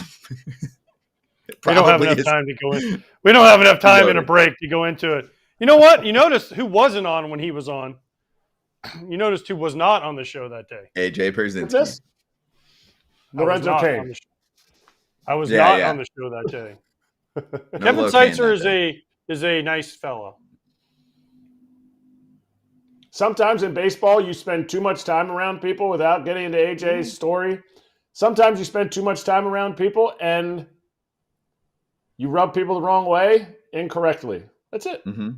[SPEAKER 3] We don't have enough time to go in. We don't have enough time in a break to go into it. You know what? You noticed who wasn't on when he was on. You noticed who was not on the show that day.
[SPEAKER 2] AJ Pierzynski.
[SPEAKER 4] Lorenzo Kane.
[SPEAKER 3] I was not on the show that day. Kevin Seitzer is a nice fellow.
[SPEAKER 4] Sometimes in baseball, you spend too much time around people without getting into AJ's story. Sometimes you spend too much time around people and you rub people the wrong way incorrectly. That's it.
[SPEAKER 2] Mm-hmm.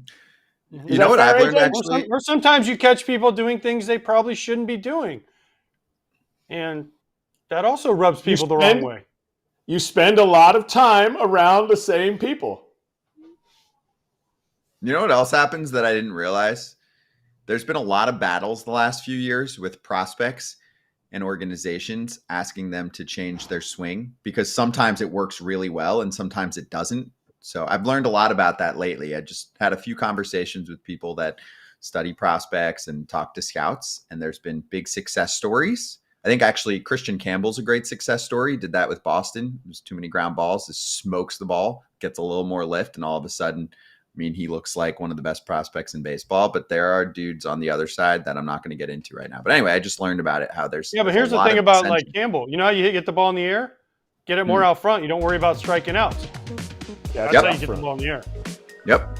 [SPEAKER 2] You know what I've learned, actually?
[SPEAKER 3] Or sometimes you catch people doing things they probably shouldn't be doing. And that also rubs people the wrong way.
[SPEAKER 4] You spend a lot of time around the same people.
[SPEAKER 2] You know what else happens that I didn't realize? There's been a lot of battles the last few years with prospects and organizations asking them to change their swing because sometimes it works really well and sometimes it doesn't. So I've learned a lot about that lately. I just had a few conversations with people that study prospects and talk to scouts, and there's been big success stories. I think actually Christian Campbell's a great success story. He did that with Boston. There's too many ground balls. Just smokes the ball, gets a little more lift, and all of a sudden, I mean, he looks like one of the best prospects in baseball. But there are dudes on the other side that I'm not going to get into right now. But anyway, I just learned about it, how there's
[SPEAKER 3] but here's the thing about like Campbell. You know how you get the ball in the air? Get it more out front. You don't worry about striking out.
[SPEAKER 4] Yeah,
[SPEAKER 3] That's how you get the ball in the air.
[SPEAKER 2] Yep.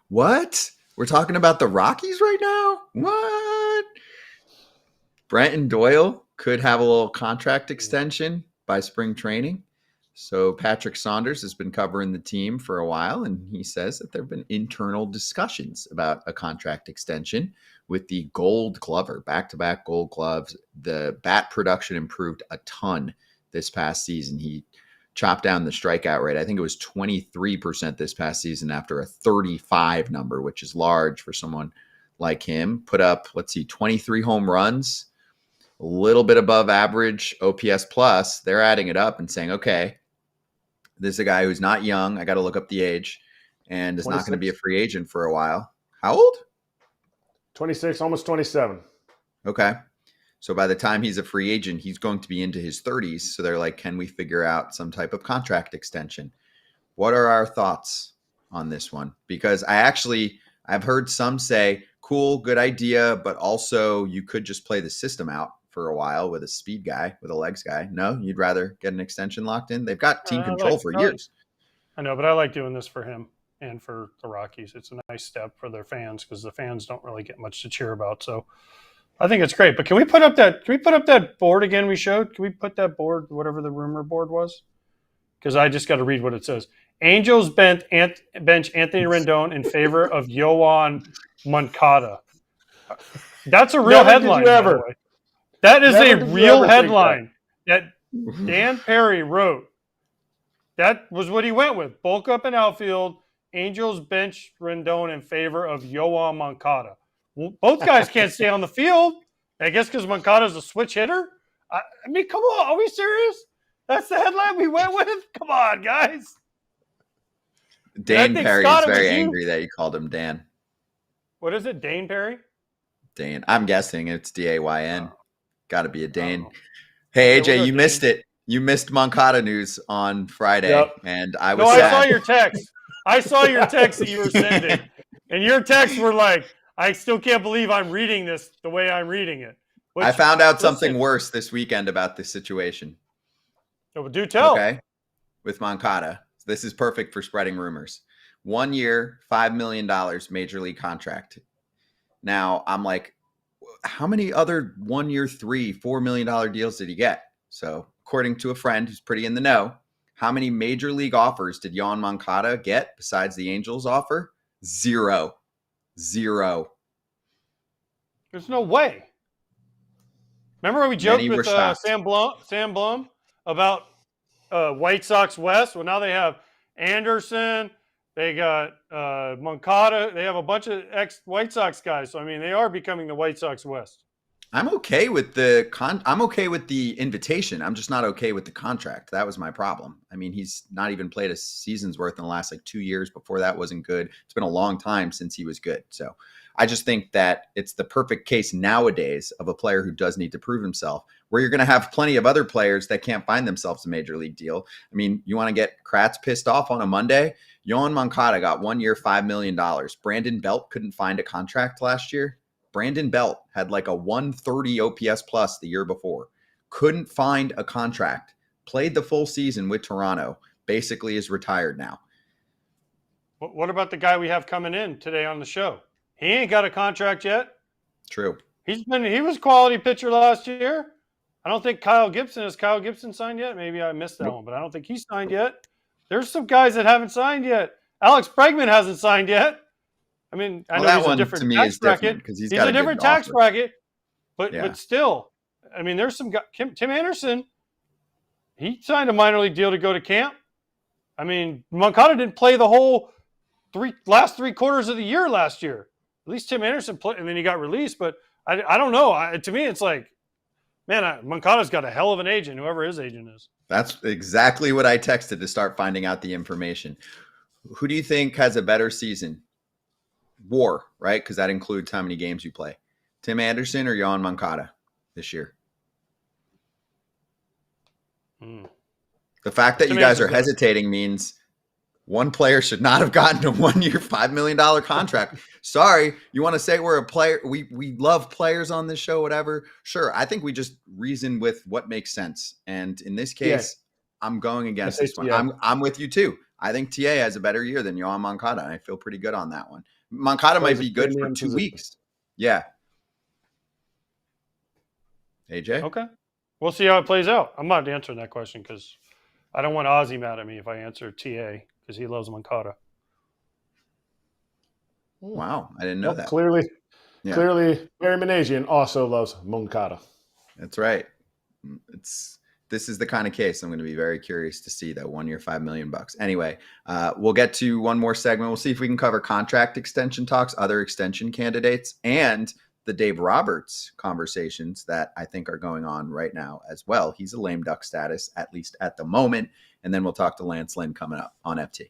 [SPEAKER 2] What? We're talking about the Rockies right now? What? Brenton Doyle could have a little contract extension by spring training. So Patrick Saunders has been covering the team for a while, and he says that there have been internal discussions about a contract extension with the Gold Glover, back-to-back Gold Gloves. The bat production improved a ton this past season. He chopped down the strikeout rate. I think it was 23% this past season after a 35 number, which is large for someone like him. Put up, 23 home runs, a little bit above average OPS plus. They're adding it up and saying, okay, this is a guy who's not young. I got to look up the age and is not going to be a free agent for a while. How old?
[SPEAKER 4] 26, almost 27.
[SPEAKER 2] Okay. So by the time he's a free agent, he's going to be into his 30s. So they're like, can we figure out some type of contract extension? What are our thoughts on this one? Because I've heard some say, cool, good idea, but also you could just play the system out for a while with a speed guy, with a legs guy. No, you'd rather get an extension locked in? They've got team control for years.
[SPEAKER 3] I know, but I like doing this for him and for the Rockies. It's a nice step for their fans because the fans don't really get much to cheer about. So I think it's great. But can we put up that board again we showed? Can we put that board, whatever the rumor board was? Because I just got to read what it says. Angels bench Anthony Rendon in favor of Yoan Moncada. That's a real headline. By the way. That is a real headline that Dan Perry wrote. That was what he went with. Bulk up in outfield. Angels bench Rendon in favor of Yoan Moncada. Well, both guys can't stay on the field. I guess because Moncada's a switch hitter. I mean, come on. Are we serious? That's the headline we went with? Come on, guys.
[SPEAKER 2] Dan Perry is very angry that you called him Dan.
[SPEAKER 3] What is it, Dane Perry?
[SPEAKER 2] Dane. I'm guessing it's D-A-Y-N. Got to be a Dane. Hey, AJ, you missed it. You missed Moncada news on Friday, and I was sad.
[SPEAKER 3] I saw your text. I saw your text that you were sending, and your texts were like, I still can't believe I'm reading this the way I'm reading it.
[SPEAKER 2] I found out something worse this weekend about this situation.
[SPEAKER 3] Oh, do tell.
[SPEAKER 2] Okay. With Moncada. This is perfect for spreading rumors. 1 year, $5 million major league contract. Now, I'm like, how many other 1 year, $4 million deals did he get? So, according to a friend who's pretty in the know, how many major league offers did Yoan Moncada get besides the Angels offer? Zero.
[SPEAKER 3] There's no way. Remember when we joked with Sam Blum about White Sox West? Well, now they have Anderson. They got Moncada. They have a bunch of ex-White Sox guys. So, I mean, they are becoming the White Sox West.
[SPEAKER 2] I'm okay with the I'm okay with the invitation. I'm just not okay with the contract. That was my problem. I mean, he's not even played a season's worth in the last 2 years. Before that wasn't good. It's been a long time since he was good. So I just think that it's the perfect case nowadays of a player who does need to prove himself, where you're going to have plenty of other players that can't find themselves a major league deal. I mean, you want to get Kratz pissed off on a Monday? Yoan Moncada got 1 year, $5 million. Brandon Belt couldn't find a contract last year. Brandon Belt had like a 130 OPS plus the year before. Couldn't find a contract. Played the full season with Toronto. Basically is retired now.
[SPEAKER 3] What about the guy we have coming in today on the show? He ain't got a contract yet.
[SPEAKER 2] True.
[SPEAKER 3] He was quality pitcher last year. I don't think Kyle Gibson. Has Kyle Gibson signed yet? Maybe I missed that one, but I don't think he's signed yet. There's some guys that haven't signed yet. Alex Bregman hasn't signed yet. I mean, I
[SPEAKER 2] Well,
[SPEAKER 3] know
[SPEAKER 2] that
[SPEAKER 3] he's a
[SPEAKER 2] one
[SPEAKER 3] different
[SPEAKER 2] to me
[SPEAKER 3] tax
[SPEAKER 2] is different
[SPEAKER 3] bracket.
[SPEAKER 2] because he's
[SPEAKER 3] He's
[SPEAKER 2] got
[SPEAKER 3] a different tax
[SPEAKER 2] offer.
[SPEAKER 3] bracket, but
[SPEAKER 2] Yeah.
[SPEAKER 3] still, I mean, there's some guy, Tim Anderson. He signed a minor league deal to go to camp. I mean, Moncada didn't play the whole last 3 quarters of the year last year. At least Tim Anderson played, and then he got released. But I don't know. To me, it's like, man, Moncada's got a hell of an agent, whoever his agent is.
[SPEAKER 2] That's exactly what I texted to start finding out the information. Who do you think has a better season? WAR, right? Because that includes how many games you play. Tim Anderson or Yoán Moncada this year? The fact that you guys are hesitating means one player should not have gotten a 1-year, $5 million contract. Sorry, you want to say we're a player? We love players on this show, whatever. Sure, I think we just reason with what makes sense. And in this case, I'm going against this one. I'm with you too. I think TA has a better year than Yoán Moncada. I feel pretty good on that one. Moncada might be good for 2 weeks. Yeah. AJ?
[SPEAKER 3] Okay. We'll see how it plays out. I'm not answering that question because I don't want Ozzy mad at me if I answer TA because he loves Moncada.
[SPEAKER 2] Wow, I didn't know that.
[SPEAKER 4] Clearly, Barry Managian also loves Moncada.
[SPEAKER 2] That's right. This is the kind of case I'm going to be very curious to see that 1 year, $5 million. Anyway, we'll get to one more segment. We'll see if we can cover contract extension talks, other extension candidates, and the Dave Roberts conversations that I think are going on right now as well. He's a lame duck status, at least at the moment. And then we'll talk to Lance Lynn coming up on FT.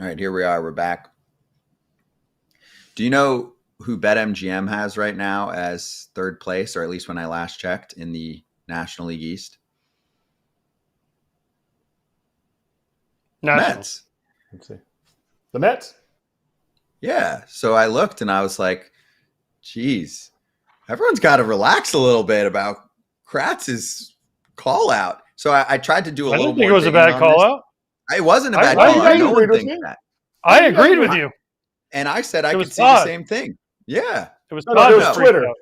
[SPEAKER 2] All right, here we are. We're back. Do you know who BetMGM has right now as third place, or at least when I last checked, in the National League East? Mets.
[SPEAKER 4] Let's see. The Mets?
[SPEAKER 2] Yeah. So I looked and I was like, geez, everyone's got to relax a little bit about Kratz's call out. So I tried to do a little more.
[SPEAKER 3] I didn't think it was a bad call out.
[SPEAKER 2] It wasn't a bad call out. No one thinks that.
[SPEAKER 3] I agreed with you.
[SPEAKER 2] And I said I could see the same thing. Yeah.
[SPEAKER 3] It was
[SPEAKER 4] Twitter.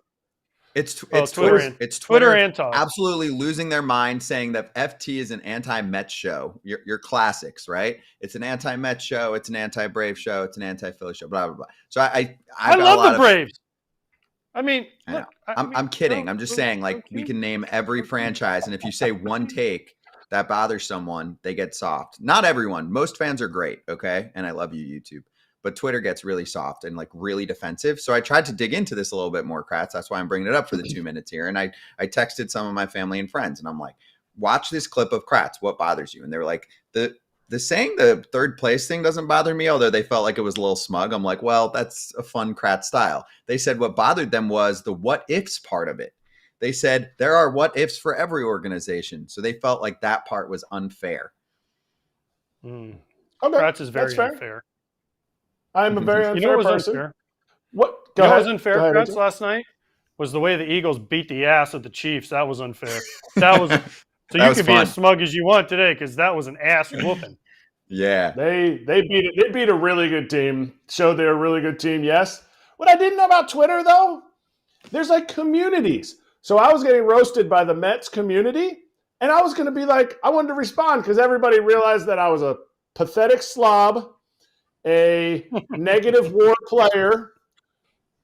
[SPEAKER 2] It's
[SPEAKER 3] Twitter.
[SPEAKER 2] It's
[SPEAKER 3] Twitter and Todd.
[SPEAKER 2] Absolutely losing their mind, saying that FT is an anti-Mets show. Your classics, right? It's an anti-Mets show. It's an anti-Brave show. It's an anti-Philly show. Blah blah blah. So I
[SPEAKER 3] love the Braves. I mean, look,
[SPEAKER 2] I'm kidding. I'm just saying, like, we can name every franchise, and if you say one take that bothers someone, they get soft. Not everyone. Most fans are great, okay? And I love you, YouTube. But Twitter gets really soft and like really defensive. So I tried to dig into this a little bit more, Kratz. That's why I'm bringing it up for the 2 minutes here. And I texted some of my family and friends, and I'm like, watch this clip of Kratz. What bothers you? And they were like, the saying the third place thing doesn't bother me, although they felt like it was a little smug. I'm like, well, that's a fun Kratz style. They said what bothered them was the what ifs part of it. They said there are what ifs for every organization. So they felt like that part was unfair.
[SPEAKER 4] Okay,
[SPEAKER 3] Kratz is very unfair.
[SPEAKER 4] I'm a very unfair person.
[SPEAKER 3] Unfair?
[SPEAKER 4] What?
[SPEAKER 3] What was unfair, Kratz, last night was the way the Eagles beat the ass of the Chiefs. That was unfair. That was so you can be as smug as you want today because that was an ass whooping.
[SPEAKER 2] Yeah,
[SPEAKER 4] they beat a really good team. Showed they're a really good team. Yes. What I didn't know about Twitter though, there's like communities. So I was getting roasted by the Mets community, and I was going to be like, I wanted to respond because everybody realized that I was a pathetic slob, a negative WAR player.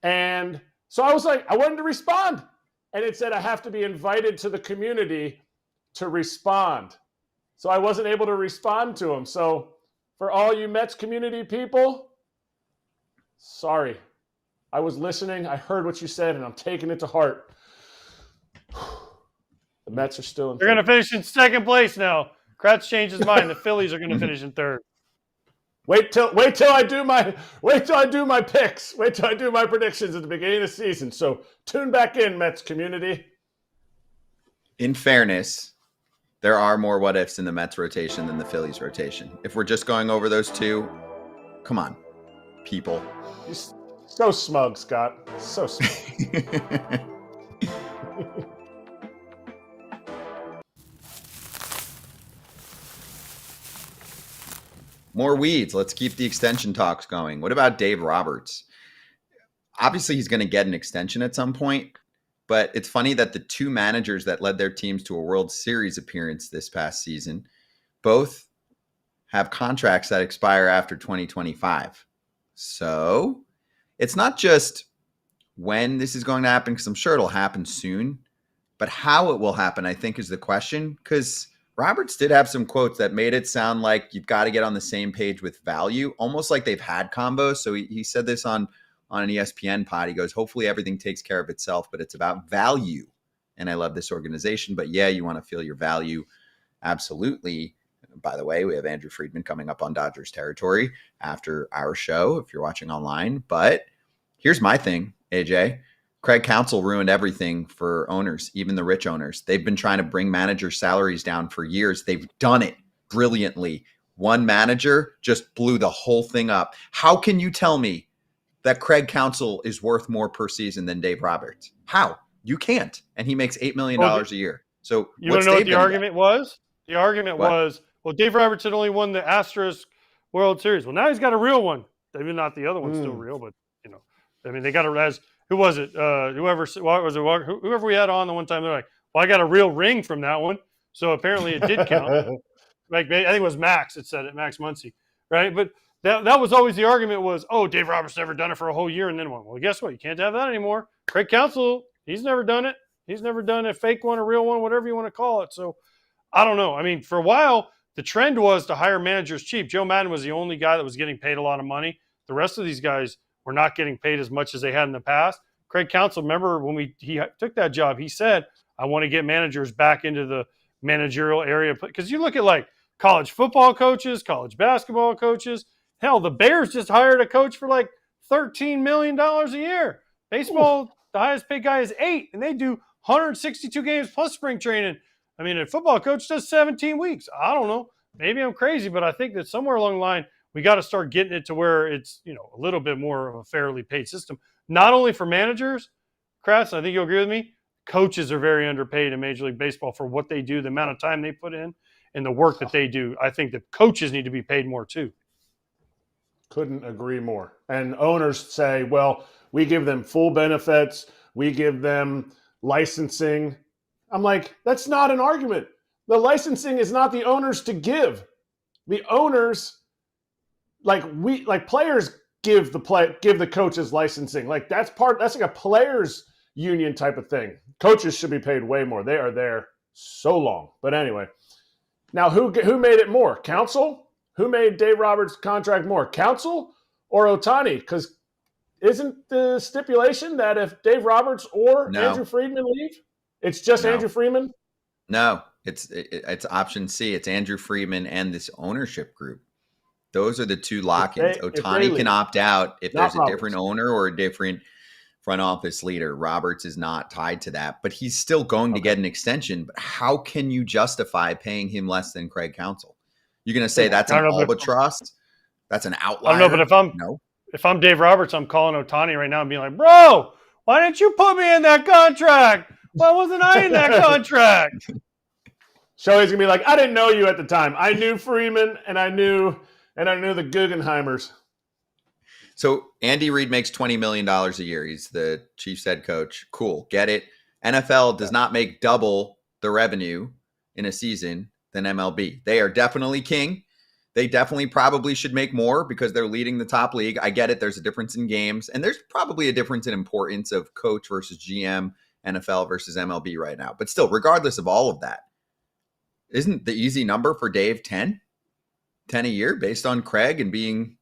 [SPEAKER 4] And so I was like, I wanted to respond. And it said I have to be invited to the community to respond. So I wasn't able to respond to him. So for all you Mets community people, sorry. I was listening. I heard what you said, and I'm taking it to heart. The Mets are still in.
[SPEAKER 3] They're going to finish in second place now. Kratz changed his mind. The Phillies are going to finish in third.
[SPEAKER 4] Wait till I do my picks. Wait till I do my predictions at the beginning of the season. So tune back in, Mets community. In
[SPEAKER 2] fairness, there are more what ifs in the Mets rotation than the Phillies rotation. If we're just going over those two, come on, people.
[SPEAKER 4] You're so smug, Scott. So smug.
[SPEAKER 2] more weeds. Let's keep the extension talks going. What about Dave Roberts? Obviously, he's going to get an extension at some point, but it's funny that the two managers that led their teams to a World Series appearance this past season both have contracts that expire after 2025. So it's not just when this is going to happen, because I'm sure it'll happen soon, but how it will happen, I think, is the question, because Roberts did have some quotes that made it sound like you've got to get on the same page with value, almost like they've had combos. So he said this on an ESPN pod. He goes, hopefully everything takes care of itself, but it's about value. And I love this organization, but yeah, you want to feel your value. Absolutely. By the way, we have Andrew Friedman coming up on Dodgers territory after our show, if you're watching online. But here's my thing, AJ. Craig Counsell ruined everything for owners, even the rich owners. They've been trying to bring manager salaries down for years. They've done it brilliantly. One manager just blew the whole thing up. How can you tell me that Craig Counsell is worth more per season than Dave Roberts? How? You can't. And he makes $8 million a year. So
[SPEAKER 3] you want to know what the argument was? The argument was, well, Dave Roberts had only won the Astros World Series. Well, now he's got a real one. Maybe not the other one's still real, but, they got as who was it? Whoever we had on the one time, they're like, well, I got a real ring from that one. So apparently it did count. Like, I think it was Max that said it, Max Muncy, right? But that was always the argument was, oh, Dave Roberts never done it for a whole year and then one. Well, guess what? You can't have that anymore. Craig Counsell, he's never done it. He's never done a fake one, a real one, whatever you want to call it. So I don't know. I mean, for a while, the trend was to hire managers cheap. Joe Madden was the only guy that was getting paid a lot of money. The rest of these guys were not getting paid as much as they had in the past. Craig Counsell, remember when he took that job, he said, I want to get managers back into the managerial area. Because you look at like college football coaches, college basketball coaches. Hell, the Bears just hired a coach for like $13 million a year. Baseball, the highest paid guy is $8 million, and they do 162 games plus spring training. I mean, a football coach does 17 weeks. I don't know. Maybe I'm crazy, but I think that somewhere along the line, we got to start getting it to where it's, a little bit more of a fairly paid system. Not only for managers, Kratz, I think you'll agree with me, coaches are very underpaid in Major League Baseball for what they do, the amount of time they put in, and the work that they do. I think the coaches need to be paid more too.
[SPEAKER 4] Couldn't agree more. And owners say, well, we give them full benefits. We give them licensing. I'm like, that's not an argument. The licensing is not the owners to give. The owners, players give the coaches licensing. Like that's like a players union type of thing. Coaches should be paid way more. They are there so long. But anyway, now who made it more? Counsell? Who made Dave Roberts' contract more? Counsell or Ohtani? Because isn't the stipulation that if Dave Roberts or Andrew Friedman leave, it's just Andrew Friedman?
[SPEAKER 2] No, it's option C. It's Andrew Friedman and this ownership group. Those are the two lock-ins. Ohtani can opt out if there's a different owner or a different front office leader. Roberts is not tied to that, but he's still going to get an extension. But how can you justify paying him less than Craig Counsell? You're going to say that's an albatross? That's an outlier?
[SPEAKER 3] I don't know, but if I'm Dave Roberts, I'm calling Ohtani right now and being like, bro, why didn't you put me in that contract? Why wasn't I in that contract?
[SPEAKER 4] So he's going to be like, I didn't know you at the time. I knew Freeman and I knew the Guggenheimers.
[SPEAKER 2] So Andy Reid makes $20 million a year. He's the Chiefs head coach. Cool. Get it. NFL does not make double the revenue in a season than MLB. They are definitely king. They definitely probably should make more because they're leading the top league. I get it. There's a difference in games, and there's probably a difference in importance of coach versus GM, NFL versus MLB right now. But still, regardless of all of that, isn't the easy number for Dave 10? 10 a year based on Craig and being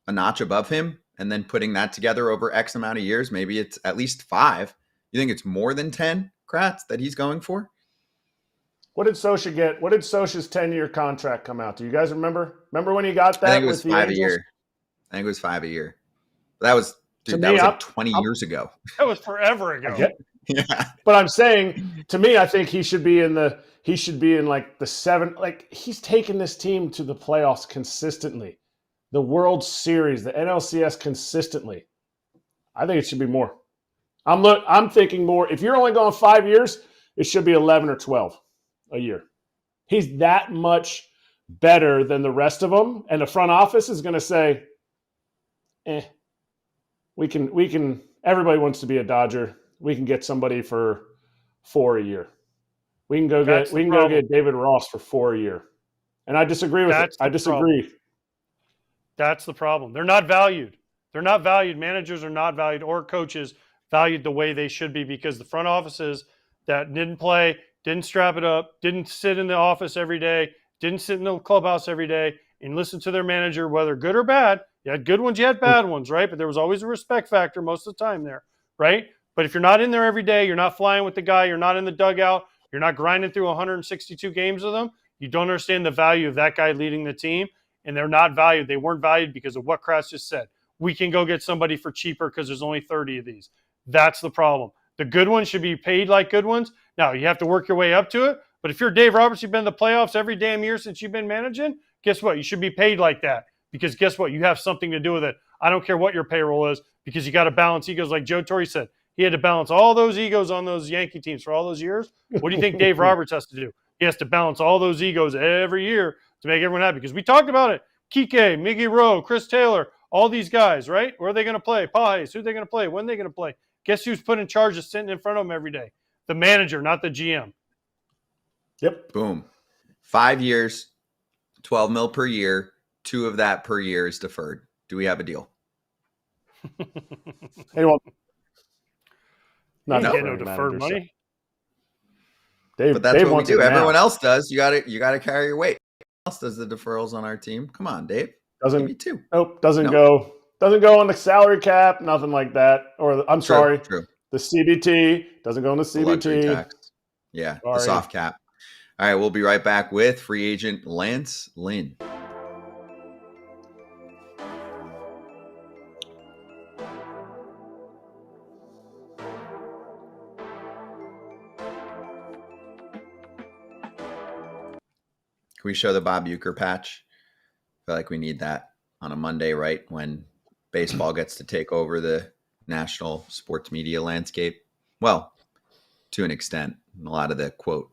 [SPEAKER 2] a notch above him and then putting that together over X amount of years? Maybe it's at least 5. You think it's more than 10, Kratz, that he's going for?
[SPEAKER 4] What did Socha get? What did Socha's 10-year contract come out to? You guys remember? Remember when he got that?
[SPEAKER 2] I think it was 5 a year. I think it was 5 a year. That was like 20 years ago.
[SPEAKER 3] That was forever ago.
[SPEAKER 2] Yeah.
[SPEAKER 4] But I'm saying, to me, I think he should be in like the 7. Like, he's taken this team to the playoffs consistently, the World Series, the NLCS consistently. I think it should be more. I'm thinking more. If you're only going 5 years, it should be 11 or 12 a year. He's that much better than the rest of them, and the front office is going to say, we can. Everybody wants to be a Dodger. We can get somebody for $4 a year. We can go get David Ross for $4 a year. And I disagree with it. I disagree.
[SPEAKER 3] That's the problem. They're not valued. They're not valued. Managers are not valued, or coaches valued the way they should be, because the front offices that didn't play, didn't strap it up, didn't sit in the office every day, didn't sit in the clubhouse every day and listen to their manager, whether good or bad. You had good ones, you had bad ones, right? But there was always a respect factor most of the time there, right? But if you're not in there every day, you're not flying with the guy, you're not in the dugout, you're not grinding through 162 games with them, you don't understand the value of that guy leading the team, and they're not valued. They weren't valued because of what Kratz just said. We can go get somebody for cheaper because there's only 30 of these. That's the problem. The good ones should be paid like good ones. Now, you have to work your way up to it, but if you're Dave Roberts, you've been in the playoffs every damn year since you've been managing, guess what? You should be paid like that, because guess what? You have something to do with it. I don't care what your payroll is, because you got to balance egos. Like Joe Torre said, he had to balance all those egos on those Yankee teams for all those years. What do you think Dave Roberts has to do? He has to balance all those egos every year to make everyone happy, because we talked about it. Kike, Miggy Rowe, Chris Taylor, all these guys, right? Where are they going to play? Hayes, who are they going to play? When are they going to play? Guess who's put in charge of sitting in front of them every day? The manager, not the GM.
[SPEAKER 4] Yep.
[SPEAKER 2] Boom. 5 years, 12 mil per year. 2 of that per year is deferred. Do we have a deal?
[SPEAKER 4] Anyone?
[SPEAKER 3] Not getting no deferred money.
[SPEAKER 2] But that's what we do. Everyone else does. You got to carry your weight. Everyone else does the deferrals on our team. Come on, Dave.
[SPEAKER 4] Doesn't
[SPEAKER 2] Give me 2.
[SPEAKER 4] Nope. Doesn't go on the salary cap. Nothing like that. Or
[SPEAKER 2] True.
[SPEAKER 4] The CBT doesn't go on the
[SPEAKER 2] luxury
[SPEAKER 4] CBT.
[SPEAKER 2] tax. Yeah, the soft cap. All right, we'll be right back with free agent Lance Lynn. Can we show the Bob Uecker patch? I feel like we need that on a Monday, right? When baseball gets to take over the national sports media landscape. Well, to an extent. A lot of the, quote,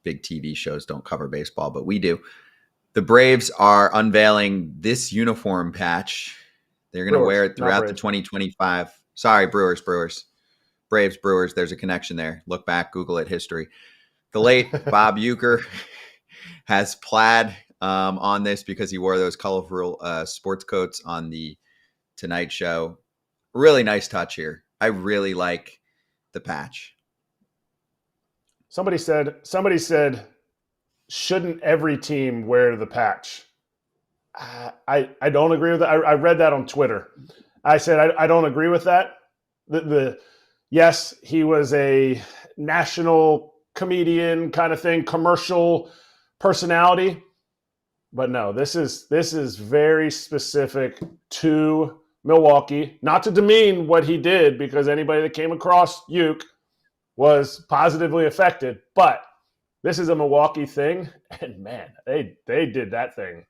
[SPEAKER 2] big TV shows don't cover baseball, but we do. The Braves are unveiling this uniform patch. They're going to wear it throughout the 2025. Sorry, Brewers. Braves, Brewers. There's a connection there. Look back, Google it, history. The late Bob Uecker has plaid on this because he wore those colorful sports coats on the Tonight Show. Really nice touch here. I really like the patch.
[SPEAKER 4] Somebody said, shouldn't every team wear the patch? I don't agree with that. I read that on Twitter. I said I don't agree with that. Yes, he was a national comedian kind of thing, commercial personality, but no, this is very specific to Milwaukee. Not to demean what he did, because anybody that came across Uke was positively affected, but this is a Milwaukee thing, and man, they did that thing.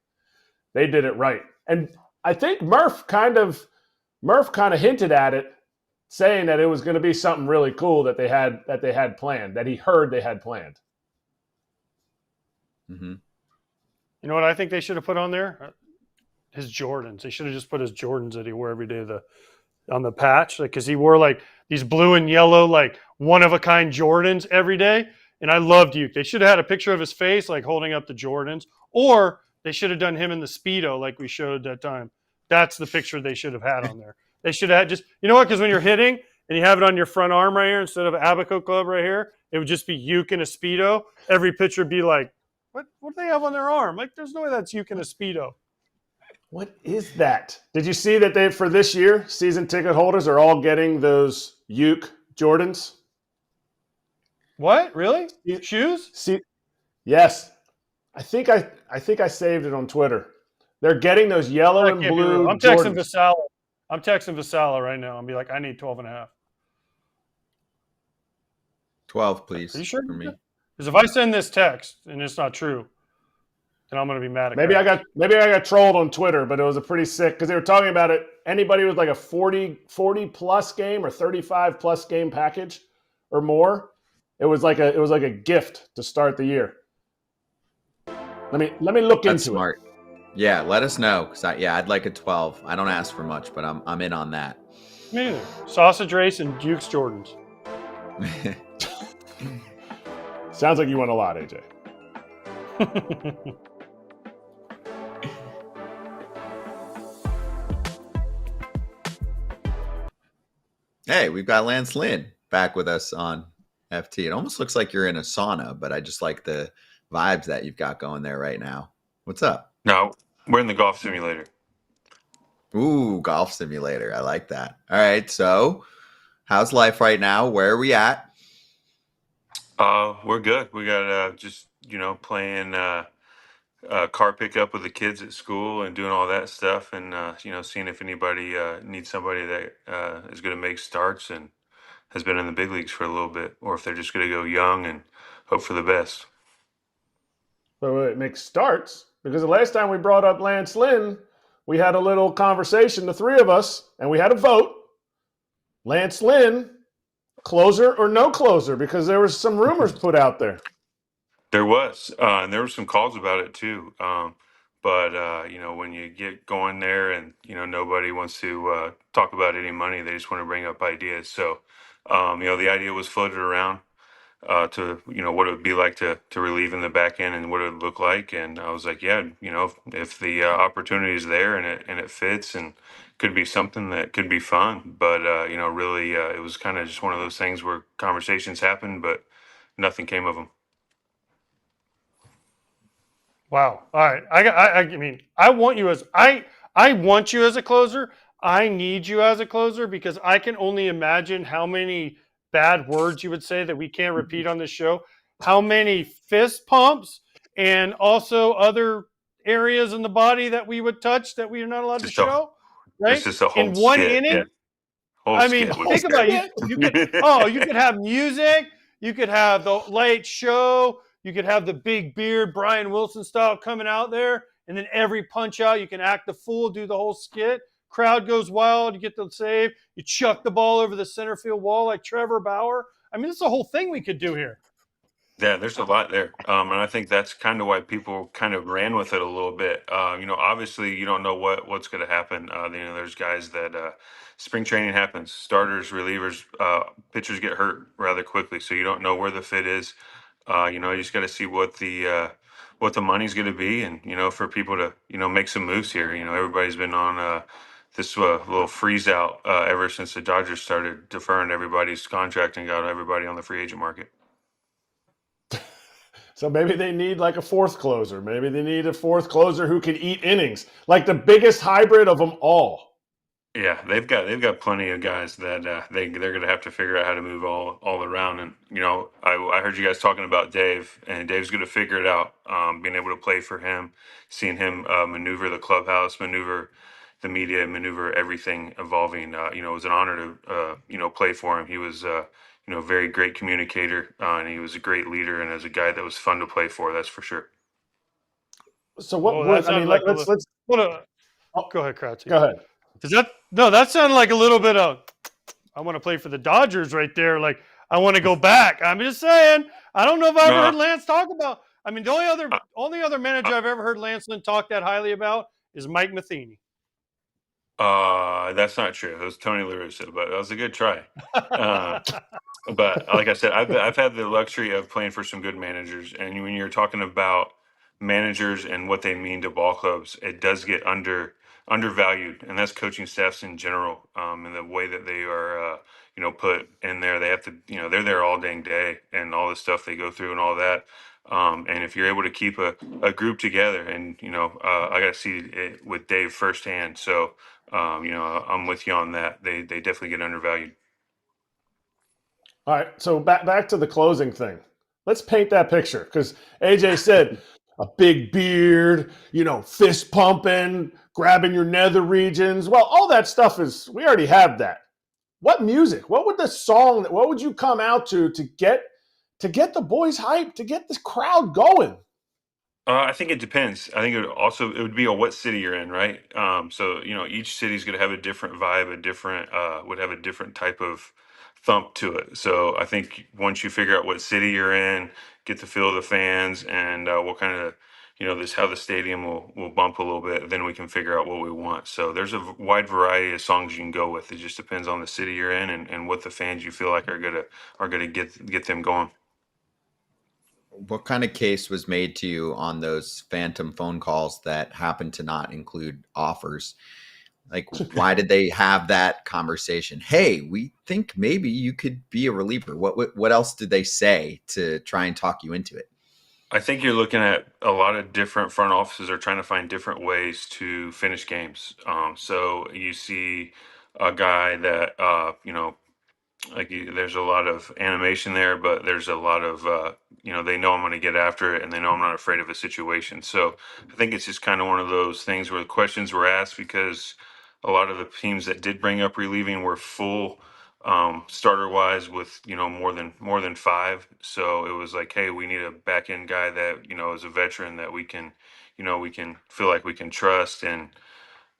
[SPEAKER 4] They did it right. And I think Murph kind of hinted at it, saying that it was going to be something really cool that they had planned, that he heard they had planned.
[SPEAKER 2] Mm-hmm.
[SPEAKER 3] You know what I think they should have put on there? His Jordans. They should have just put his Jordans that he wore every day on the patch, because he wore like these blue and yellow, like one-of-a-kind Jordans every day. And I loved Uke. They should have had a picture of his face, like holding up the Jordans, or they should have done him in the Speedo like we showed that time. That's the picture they should have had on there. They should have just, you know what? Because when you're hitting and you have it on your front arm right here instead of Abaco Club right here, it would just be Uke in a Speedo. Every picture would be like, what do they have on their arm? Like, there's no way that's Uke in a Speedo.
[SPEAKER 4] What is that? Did you see that for this year, season ticket holders are all getting those Uke Jordans?
[SPEAKER 3] What? Really? Shoes?
[SPEAKER 4] See, yes. I think I saved it on Twitter. They're getting those yellow and blue.
[SPEAKER 3] I'm texting Vasala. I'm texting Vasala right now and be like, I need 12.5.
[SPEAKER 2] 12, please.
[SPEAKER 3] Are you sure?
[SPEAKER 2] For me.
[SPEAKER 3] Because if I send this text and it's not true, then I'm going to be mad at
[SPEAKER 4] maybe I got trolled on Twitter, but it was a pretty sick, because they were talking about it. Anybody with like a 40 plus game or 35 plus game package or more, it was like a gift to start the year. Let me look
[SPEAKER 2] That's
[SPEAKER 4] into
[SPEAKER 2] smart. Yeah, let us know. I'd like a 12. I don't ask for much, but I'm in on that.
[SPEAKER 3] Me neither. Sausage race and Duke's Jordans.
[SPEAKER 4] it. Sounds like you want a lot, AJ.
[SPEAKER 2] Hey, we've got Lance Lynn back with us on FT. It almost looks like you're in a sauna, but I just like the vibes that you've got going there right now. What's up?
[SPEAKER 7] No, we're in the golf simulator.
[SPEAKER 2] Ooh, golf simulator. I like that. All right. So, how's life right now? Where are we at?
[SPEAKER 7] We're good. We got just playing car pickup with the kids at school and doing all that stuff, and seeing if anybody needs somebody that is going to make starts and has been in the big leagues for a little bit, or if they're just going to go young and hope for the best.
[SPEAKER 4] Wait, make starts? Because the last time we brought up Lance Lynn, we had a little conversation, the three of us, and we had a vote. Lance Lynn, closer or no closer? Because there was some rumors put out there.
[SPEAKER 7] There was, and there were some calls about it too. But when you get going there, and nobody wants to talk about any money, they just want to bring up ideas. So, the idea was floated around to what it would be like to relieve in the back end and what it would look like. And I was like, yeah, if the opportunity is there and it fits and could be something that could be fun. But really, it was kind of just one of those things where conversations happened, but nothing came of them.
[SPEAKER 3] Wow. All right. I mean, I want you as a closer. I need you as a closer because I can only imagine how many bad words you would say that we can't repeat on this show. How many fist pumps and also other areas in the body that we would touch that we are not allowed to show. Right?
[SPEAKER 7] It's just a whole
[SPEAKER 3] in one
[SPEAKER 7] skit,
[SPEAKER 3] inning.
[SPEAKER 7] yeah. Whole
[SPEAKER 3] I mean,
[SPEAKER 7] skit would
[SPEAKER 3] think
[SPEAKER 7] be
[SPEAKER 3] about
[SPEAKER 7] there.
[SPEAKER 3] it. You could have music. You could have the late show. You could have the big beard, Brian Wilson style coming out there. And then every punch out, you can act the fool, do the whole skit. Crowd goes wild. You get the save. You chuck the ball over the center field wall like Trevor Bauer. I mean, it's a whole thing we could do here.
[SPEAKER 7] Yeah, there's a lot there. And I think that's kind of why people kind of ran with it a little bit. Obviously you don't know what's going to happen. There's guys that spring training happens, starters, relievers, pitchers get hurt rather quickly. So you don't know where the fit is. You just got to see what the money's going to be. And, for people to, make some moves here, everybody's been on this little freeze out ever since the Dodgers started deferring everybody's contract and got everybody on the free agent market.
[SPEAKER 4] So maybe they need like a fourth closer. Maybe they need a fourth closer who can eat innings, like the biggest hybrid of them all.
[SPEAKER 7] Yeah, they've got plenty of guys that they're going to have to figure out how to move all around. And I heard you guys talking about Dave, and Dave's going to figure it out. Being able to play for him, seeing him maneuver the clubhouse, maneuver the media, maneuver everything involving. It was an honor to play for him. He was very great communicator, and he was a great leader, and as a guy that was fun to play for, that's for sure.
[SPEAKER 4] So let's
[SPEAKER 3] go ahead, Kratz.
[SPEAKER 4] Go ahead.
[SPEAKER 3] That sounded like a little bit of I want to play for the Dodgers right there. Like I want to go back. I'm just saying. I don't know if I ever heard Lance talk about. I mean, the only other manager I've ever heard Lance Lynn talk that highly about is Mike Matheny.
[SPEAKER 7] That's not true. It was Tony La Russa, but that was a good try. But like I said, I've had the luxury of playing for some good managers, and when you're talking about managers and what they mean to ball clubs, it does get undervalued, and that's coaching staffs in general. And the way that they are, put in there, they have to, they're there all dang day, and all the stuff they go through and all that. And if you're able to keep a group together, and I got to see it with Dave firsthand, so I'm with you on that. They definitely get undervalued.
[SPEAKER 4] All right, so back to the closing thing. Let's paint that picture because AJ said a big beard, fist pumping, grabbing your nether regions. Well, all that stuff we already have that. What music? What would you come out to get the boys hyped, to get this crowd going?
[SPEAKER 7] I think it depends. I think it would be on what city you're in, right? So each city's going to have a different vibe, would have a different type of thump to it. So I think once you figure out what city you're in, get the feel of the fans, and what kind of how the stadium will bump a little bit, then we can figure out what we want. So there's a wide variety of songs you can go with. It just depends on the city you're in and what the fans you feel like are gonna get them going.
[SPEAKER 2] What kind of case was made to you on those phantom phone calls that happened to not include offers? Like, why did they have that conversation? Hey, we think maybe you could be a reliever. What else did they say to try and talk you into it?
[SPEAKER 7] I think you're looking at a lot of different front offices are trying to find different ways to finish games. So you see a guy that there's a lot of animation there, but there's a lot of they know I'm going to get after it, and they know I'm not afraid of a situation. So I think it's just kind of one of those things where the questions were asked because a lot of the teams that did bring up relieving were full starter wise with more than five. So it was like, hey, we need a back end guy that is a veteran that we can feel like we can trust. And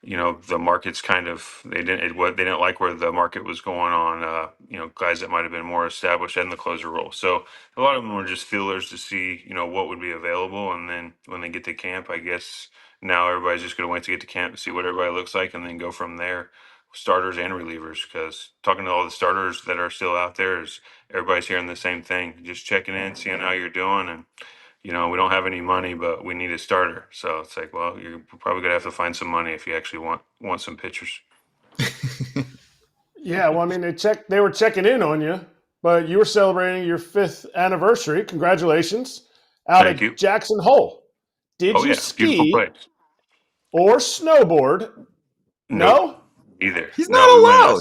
[SPEAKER 7] the market's kind of they didn't like where the market was going on. Guys that might have been more established in the closer role. So a lot of them were just feelers to see what would be available, and then when they get to camp, I guess now everybody's just going to wait to get to camp to see what everybody looks like, and then go from there. Starters and relievers, because talking to all the starters that are still out there, is everybody's hearing the same thing, just checking in, seeing how you're doing, and we don't have any money, but we need a starter. So it's like, well, you're probably gonna have to find some money if you actually want some pitchers.
[SPEAKER 4] Yeah, well, I mean, they were checking in on you, but you were celebrating your 5th anniversary. Congratulations. Out
[SPEAKER 7] Thank
[SPEAKER 4] at
[SPEAKER 7] you.
[SPEAKER 4] Jackson Hole. Did you
[SPEAKER 7] Beautiful
[SPEAKER 4] ski
[SPEAKER 7] place.
[SPEAKER 4] or snowboard?
[SPEAKER 7] Nope,
[SPEAKER 4] No?
[SPEAKER 7] either.
[SPEAKER 2] He's
[SPEAKER 7] No,
[SPEAKER 2] not
[SPEAKER 7] we went
[SPEAKER 2] allowed.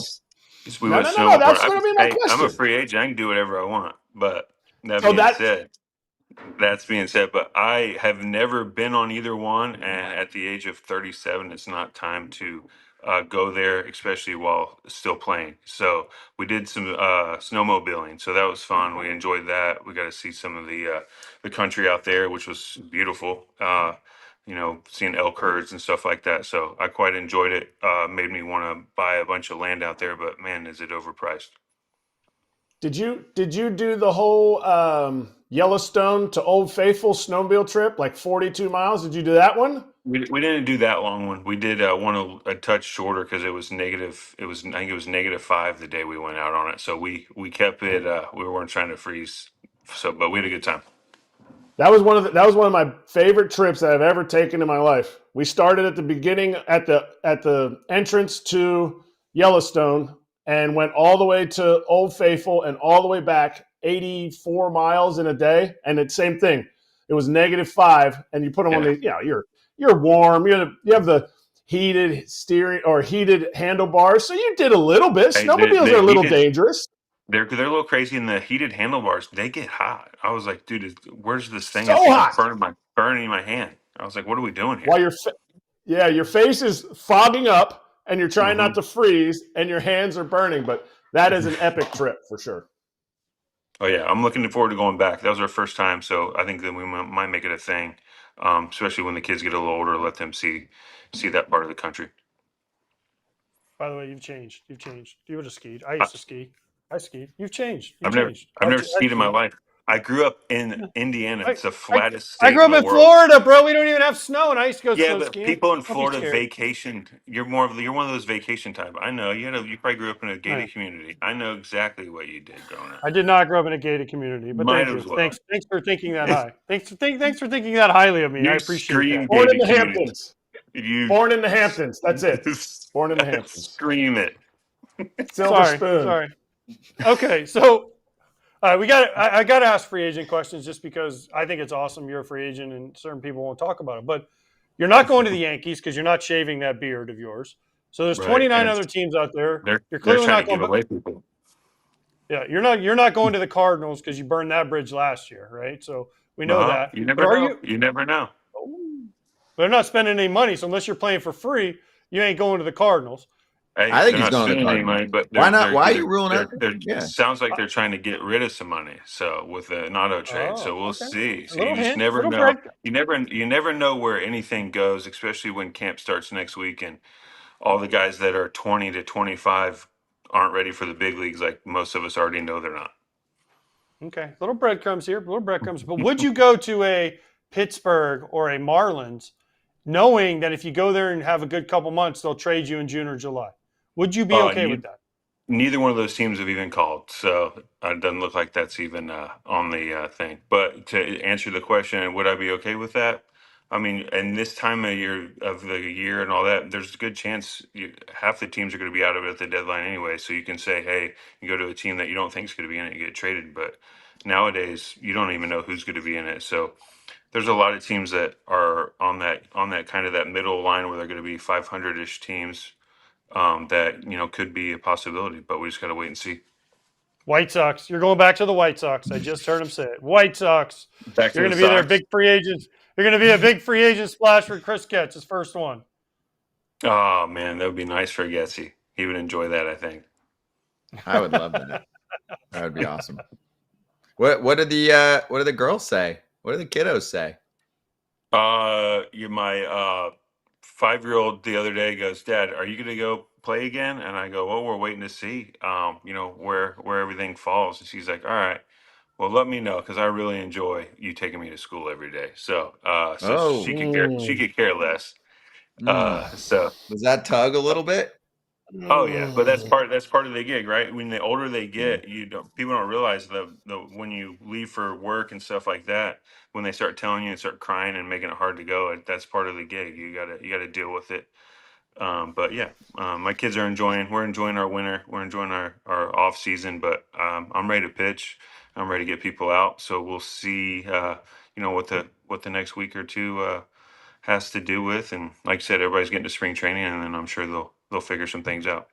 [SPEAKER 7] we
[SPEAKER 4] No,
[SPEAKER 7] went
[SPEAKER 4] no, no. That's
[SPEAKER 7] snowboard.
[SPEAKER 4] going to be my
[SPEAKER 7] Hey, I'm a
[SPEAKER 4] question.
[SPEAKER 7] free agent. I can do whatever I want. But that
[SPEAKER 4] So
[SPEAKER 7] being
[SPEAKER 4] that
[SPEAKER 7] said, but I have never been on either one. And at the age of 37, it's not time to go there, especially while still playing. So we did some snowmobiling. So that was fun. We enjoyed that. We got to see some of the country out there, which was beautiful. Seeing elk herds and stuff like that. So I quite enjoyed it. Made me want to buy a bunch of land out there, but man, is it overpriced.
[SPEAKER 4] did you do the whole Yellowstone to Old Faithful snowmobile trip, like 42 miles? Did you do that one?
[SPEAKER 7] We didn't do that long one. We did one a touch shorter because it was negative. I think it was -5 the day we went out on it. So we kept it. We weren't trying to freeze. So, but we had a good time.
[SPEAKER 4] That was one of my favorite trips that I've ever taken in my life. We started at the beginning at the entrance to Yellowstone and went all the way to Old Faithful and all the way back 84 miles in a day. And it's same thing. It was -5, and you put them on the you're warm. You have the heated steering or heated handlebars, so you did a little bit.
[SPEAKER 7] Hey,
[SPEAKER 4] Snowmobiles are a little dangerous.
[SPEAKER 7] They're a little crazy, and the heated handlebars, they get hot. I was like, dude, where's this thing?
[SPEAKER 4] So
[SPEAKER 7] It's
[SPEAKER 4] hot.
[SPEAKER 7] burning my hand. I was like, what are we doing here?
[SPEAKER 4] While your face is fogging up, and you're trying not to freeze, and your hands are burning. But that is an epic trip for sure.
[SPEAKER 7] Oh yeah, I'm looking forward to going back. That was our first time, so I think that we might make it a thing, especially when the kids get a little older. Let them see that part of the country.
[SPEAKER 3] By the way, you've changed. You would have skied. I used to ski. I skied. You've changed.
[SPEAKER 7] I've never skied in my life. I grew up in Indiana. It's the flattest state
[SPEAKER 3] I grew up in
[SPEAKER 7] world.
[SPEAKER 3] Florida, bro. We don't even have snow, and I used to go
[SPEAKER 7] Yeah,
[SPEAKER 3] snow
[SPEAKER 7] but
[SPEAKER 3] skiing.
[SPEAKER 7] people in
[SPEAKER 3] Don't be
[SPEAKER 7] Florida
[SPEAKER 3] scared.
[SPEAKER 7] vacation. You're one of those vacation type. I know you probably grew up in a gated
[SPEAKER 3] Right.
[SPEAKER 7] community. I know exactly what you did growing up.
[SPEAKER 3] I did not grow up in a gated community, but
[SPEAKER 7] Might
[SPEAKER 3] thank
[SPEAKER 7] as
[SPEAKER 3] you.
[SPEAKER 7] well.
[SPEAKER 3] Thanks for thinking that high. Thanks for thinking that highly of me. I
[SPEAKER 7] You
[SPEAKER 3] appreciate
[SPEAKER 7] scream
[SPEAKER 3] that.
[SPEAKER 4] Born in the
[SPEAKER 7] gated community.
[SPEAKER 4] Hamptons.
[SPEAKER 7] You
[SPEAKER 4] Born in the Hamptons. That's it. Born in the Hamptons.
[SPEAKER 7] Scream it.
[SPEAKER 4] Silver spoon.
[SPEAKER 3] Sorry. Okay, so I got to ask free agent questions just because I think it's awesome. You're a free agent, and certain people won't talk about it. But you're not going to the Yankees because you're not shaving that beard of yours. So there's
[SPEAKER 7] Right,
[SPEAKER 3] 29
[SPEAKER 7] and
[SPEAKER 3] other teams out there.
[SPEAKER 7] They're
[SPEAKER 3] You're clearly
[SPEAKER 7] trying
[SPEAKER 3] not
[SPEAKER 7] to give
[SPEAKER 3] going.
[SPEAKER 7] away people.
[SPEAKER 3] Yeah, you're not going to the Cardinals because you burned that bridge last year, right? So we know that.
[SPEAKER 7] You
[SPEAKER 3] But
[SPEAKER 7] never
[SPEAKER 3] are
[SPEAKER 7] know. You never know.
[SPEAKER 3] They're not spending any money, so unless you're playing for free, you ain't going to the Cardinals.
[SPEAKER 7] Hey,
[SPEAKER 2] I think
[SPEAKER 7] they're
[SPEAKER 2] he's
[SPEAKER 7] not
[SPEAKER 2] going to the
[SPEAKER 7] spending any
[SPEAKER 2] Cardinals.
[SPEAKER 7] money, but
[SPEAKER 2] Why not?
[SPEAKER 7] they're-
[SPEAKER 2] Why are
[SPEAKER 7] they're-
[SPEAKER 2] you ruling out?
[SPEAKER 7] they're-
[SPEAKER 2] Yeah.
[SPEAKER 7] It sounds like they're trying to get rid of some money. So with an auto trade, so we'll
[SPEAKER 3] okay.
[SPEAKER 7] see.
[SPEAKER 3] A
[SPEAKER 7] So
[SPEAKER 3] little
[SPEAKER 7] you just
[SPEAKER 3] hint,
[SPEAKER 7] never
[SPEAKER 3] little
[SPEAKER 7] know.
[SPEAKER 3] break.
[SPEAKER 7] You never know where anything goes, especially when camp starts next week and all the guys that are 20 to 25 aren't ready for the big leagues, like most of us already know they're not.
[SPEAKER 3] Okay, little breadcrumbs here, little breadcrumbs. But would you go to a Pittsburgh or a Marlins, knowing that if you go there and have a good couple months, they'll trade you in June or July? Would you be okay with that?
[SPEAKER 7] Neither one of those teams have even called, so it doesn't look like that's even on the thing. But to answer the question, would I be okay with that? I mean, and this time of the year and all that, there's a good chance half the teams are going to be out of it at the deadline anyway. So you can say, hey, you go to a team that you don't think is going to be in it, you get traded. But nowadays, you don't even know who's going to be in it. So there's a lot of teams that are on that kind of that middle line where they're going to be 500-ish teams that could be a possibility, but we just got to wait and see.
[SPEAKER 3] White Sox. You're going back to the White Sox. I just heard him say it. White Sox.
[SPEAKER 7] Back
[SPEAKER 3] You're
[SPEAKER 7] to
[SPEAKER 3] going to
[SPEAKER 7] the
[SPEAKER 3] be their
[SPEAKER 7] Sox.
[SPEAKER 3] big free agents. You're going to be a big free agent splash for Chris Getz, his first one.
[SPEAKER 7] Oh man, that would be nice for Getzy. He would enjoy that, I think.
[SPEAKER 2] I would love that. That would be awesome. What do the girls say? What do the kiddos say?
[SPEAKER 7] My 5-year-old the other day goes, Dad, are you gonna go play again? And I go, well, we're waiting to see where everything falls. And she's like, all right, well, let me know, because I really enjoy you taking me to school every day. So
[SPEAKER 2] Oh.
[SPEAKER 7] she could care less. So
[SPEAKER 2] Does that tug a little bit?
[SPEAKER 7] oh yeah, but that's part of the gig, right? When the older they get, people don't realize the when you leave for work and stuff like that, when they start telling you and start crying and making it hard to go, that's part of the gig. You gotta deal with it. But yeah, my kids are we're enjoying our winter, we're enjoying our off season, but I'm ready to pitch. I'm ready to get people out. So we'll see what the next week or two has to do with. And like I said, everybody's getting to spring training, and then I'm sure they'll figure some things out.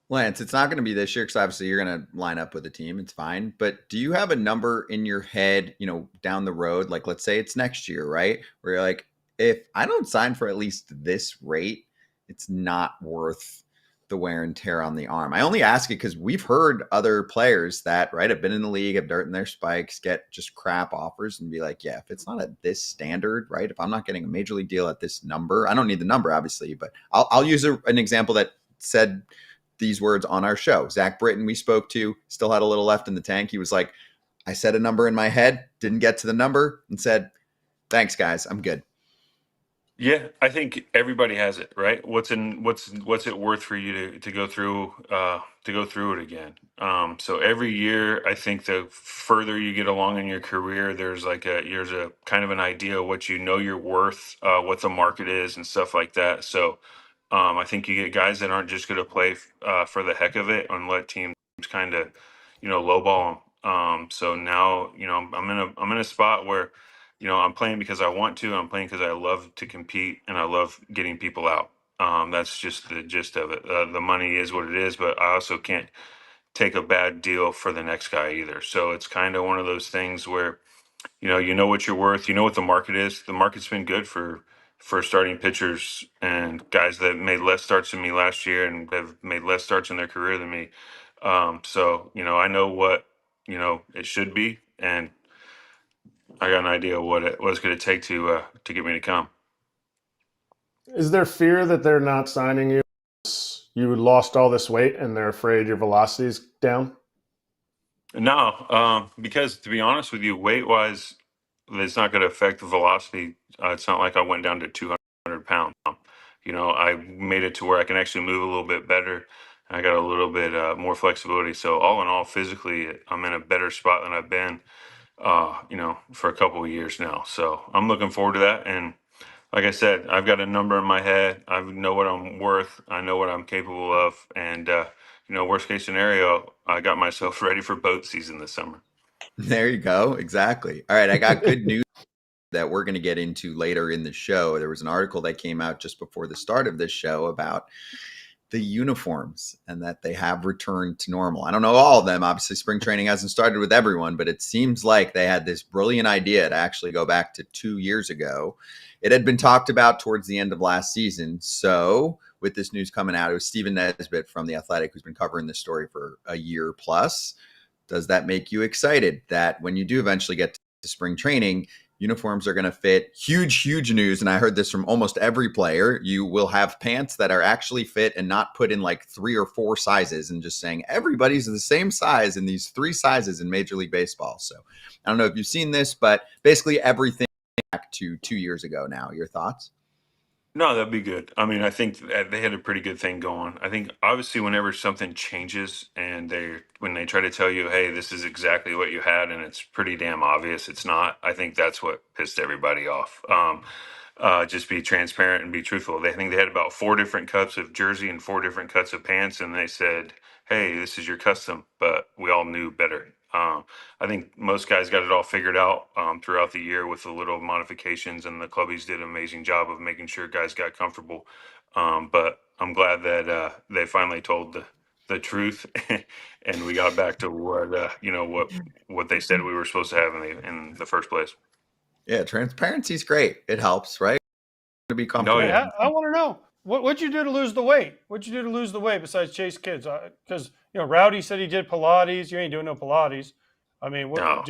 [SPEAKER 2] Lance, it's not going to be this year because obviously you're going to line up with a team. It's fine. But do you have a number in your head, down the road? Like, let's say it's next year, right? Where you're like, if I don't sign for at least this rate, it's not worth the wear and tear on the arm. I only ask it because we've heard other players that, right, have been in the league, have dirt in their spikes, get just crap offers and be like, yeah, if it's not at this standard, right, if I'm not getting a major league deal at this number, I don't need the number, obviously, but I'll use an example that said these words on our show. Zach Britton, we spoke to, still had a little left in the tank. He was like, I said a number in my head, didn't get to the number, and said, thanks, guys, I'm good.
[SPEAKER 7] Yeah, I think everybody has it, right? What's it worth for you to go through it again? So every year, I think the further you get along in your career, there's a kind of an idea of what you're worth, what the market is, and stuff like that. So I think you get guys that aren't just going to play for the heck of it and let teams kind of lowball them. So now I'm in a spot where I'm playing because I want to. I'm playing because I love to compete and I love getting people out. That's just the gist of it. The money is what it is, but I also can't take a bad deal for the next guy either. So it's kind of one of those things where, you know what you're worth. You know what the market is. The market's been good for starting pitchers and guys that made less starts than me last year and have made less starts in their career than me. So I know what it should be, and I got an idea of what it's going to take to get me to come.
[SPEAKER 4] Is there fear that they're not signing you? You lost all this weight and they're afraid your velocity's down?
[SPEAKER 7] No, because to be honest with you, weight-wise, it's not going to affect the velocity. It's not like I went down to 200 pounds. I made it to where I can actually move a little bit better. I got a little bit more flexibility. So all in all, physically, I'm in a better spot than I've been, for a couple of years now. So I'm looking forward to that. And like I said, I've got a number in my head. I know what I'm worth. I know what I'm capable of. And, worst case scenario, I got myself ready for boat season this summer.
[SPEAKER 2] There you go. Exactly. All right. I got good news that we're going to get into later in the show. There was an article that came out just before the start of this show about the uniforms and that they have returned to normal. I don't know all of them. Obviously, spring training hasn't started with everyone, but it seems like they had this brilliant idea to actually go back to 2 years ago. It had been talked about towards the end of last season. So with this news coming out, it was Stephen Nesbitt from The Athletic who's been covering this story for a year plus. Does that make you excited that when you do eventually get to spring training, uniforms are going to fit? Huge news. And I heard this from almost every player. You will have pants that are actually fit and not put in like 3 or 4 sizes and just saying everybody's the same size in these 3 sizes in Major League Baseball. So I don't know if you've seen this, but basically everything back to 2 years ago now. Your thoughts?
[SPEAKER 7] No, that'd be good. I mean, I think they had a pretty good thing going. I think obviously whenever something changes and when they try to tell you, hey, this is exactly what you had, and it's pretty damn obvious it's not. I think that's what pissed everybody off. Just be transparent and be truthful. I think they had about 4 different cuts of jersey and 4 different cuts of pants, and they said, hey, this is your custom, but we all knew better. I think most guys got it all figured out throughout the year with the little modifications, and the clubbies did an amazing job of making sure guys got comfortable. But I'm glad that they finally told the truth, and we got back to what they said we were supposed to have in the first place.
[SPEAKER 2] Yeah, transparency's great. It helps, right? To be
[SPEAKER 7] No,
[SPEAKER 2] comfortable.
[SPEAKER 3] Hey,
[SPEAKER 7] yeah.
[SPEAKER 3] I want to know what'd you do to lose the weight? What'd you do to lose the weight besides chase kids? Because Rowdy said he did Pilates. You ain't doing no Pilates. I mean,
[SPEAKER 7] No.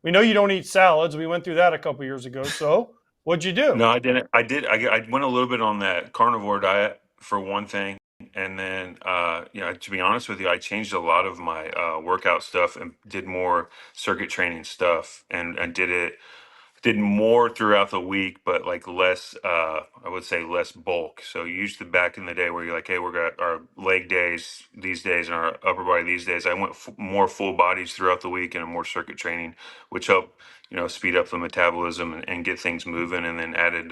[SPEAKER 3] we know you don't eat salads. We went through that a couple years ago. So what'd you do?
[SPEAKER 7] No, I didn't. I did. I went a little bit on that carnivore diet for one thing, and then, to be honest with you, I changed a lot of my workout stuff and did more circuit training stuff, and did more throughout the week, but like less, I would say less bulk. So used to back in the day where you're like, hey, we're got our leg days these days and our upper body these days. I went more full bodies throughout the week and more circuit training, which helped, speed up the metabolism and get things moving. And then added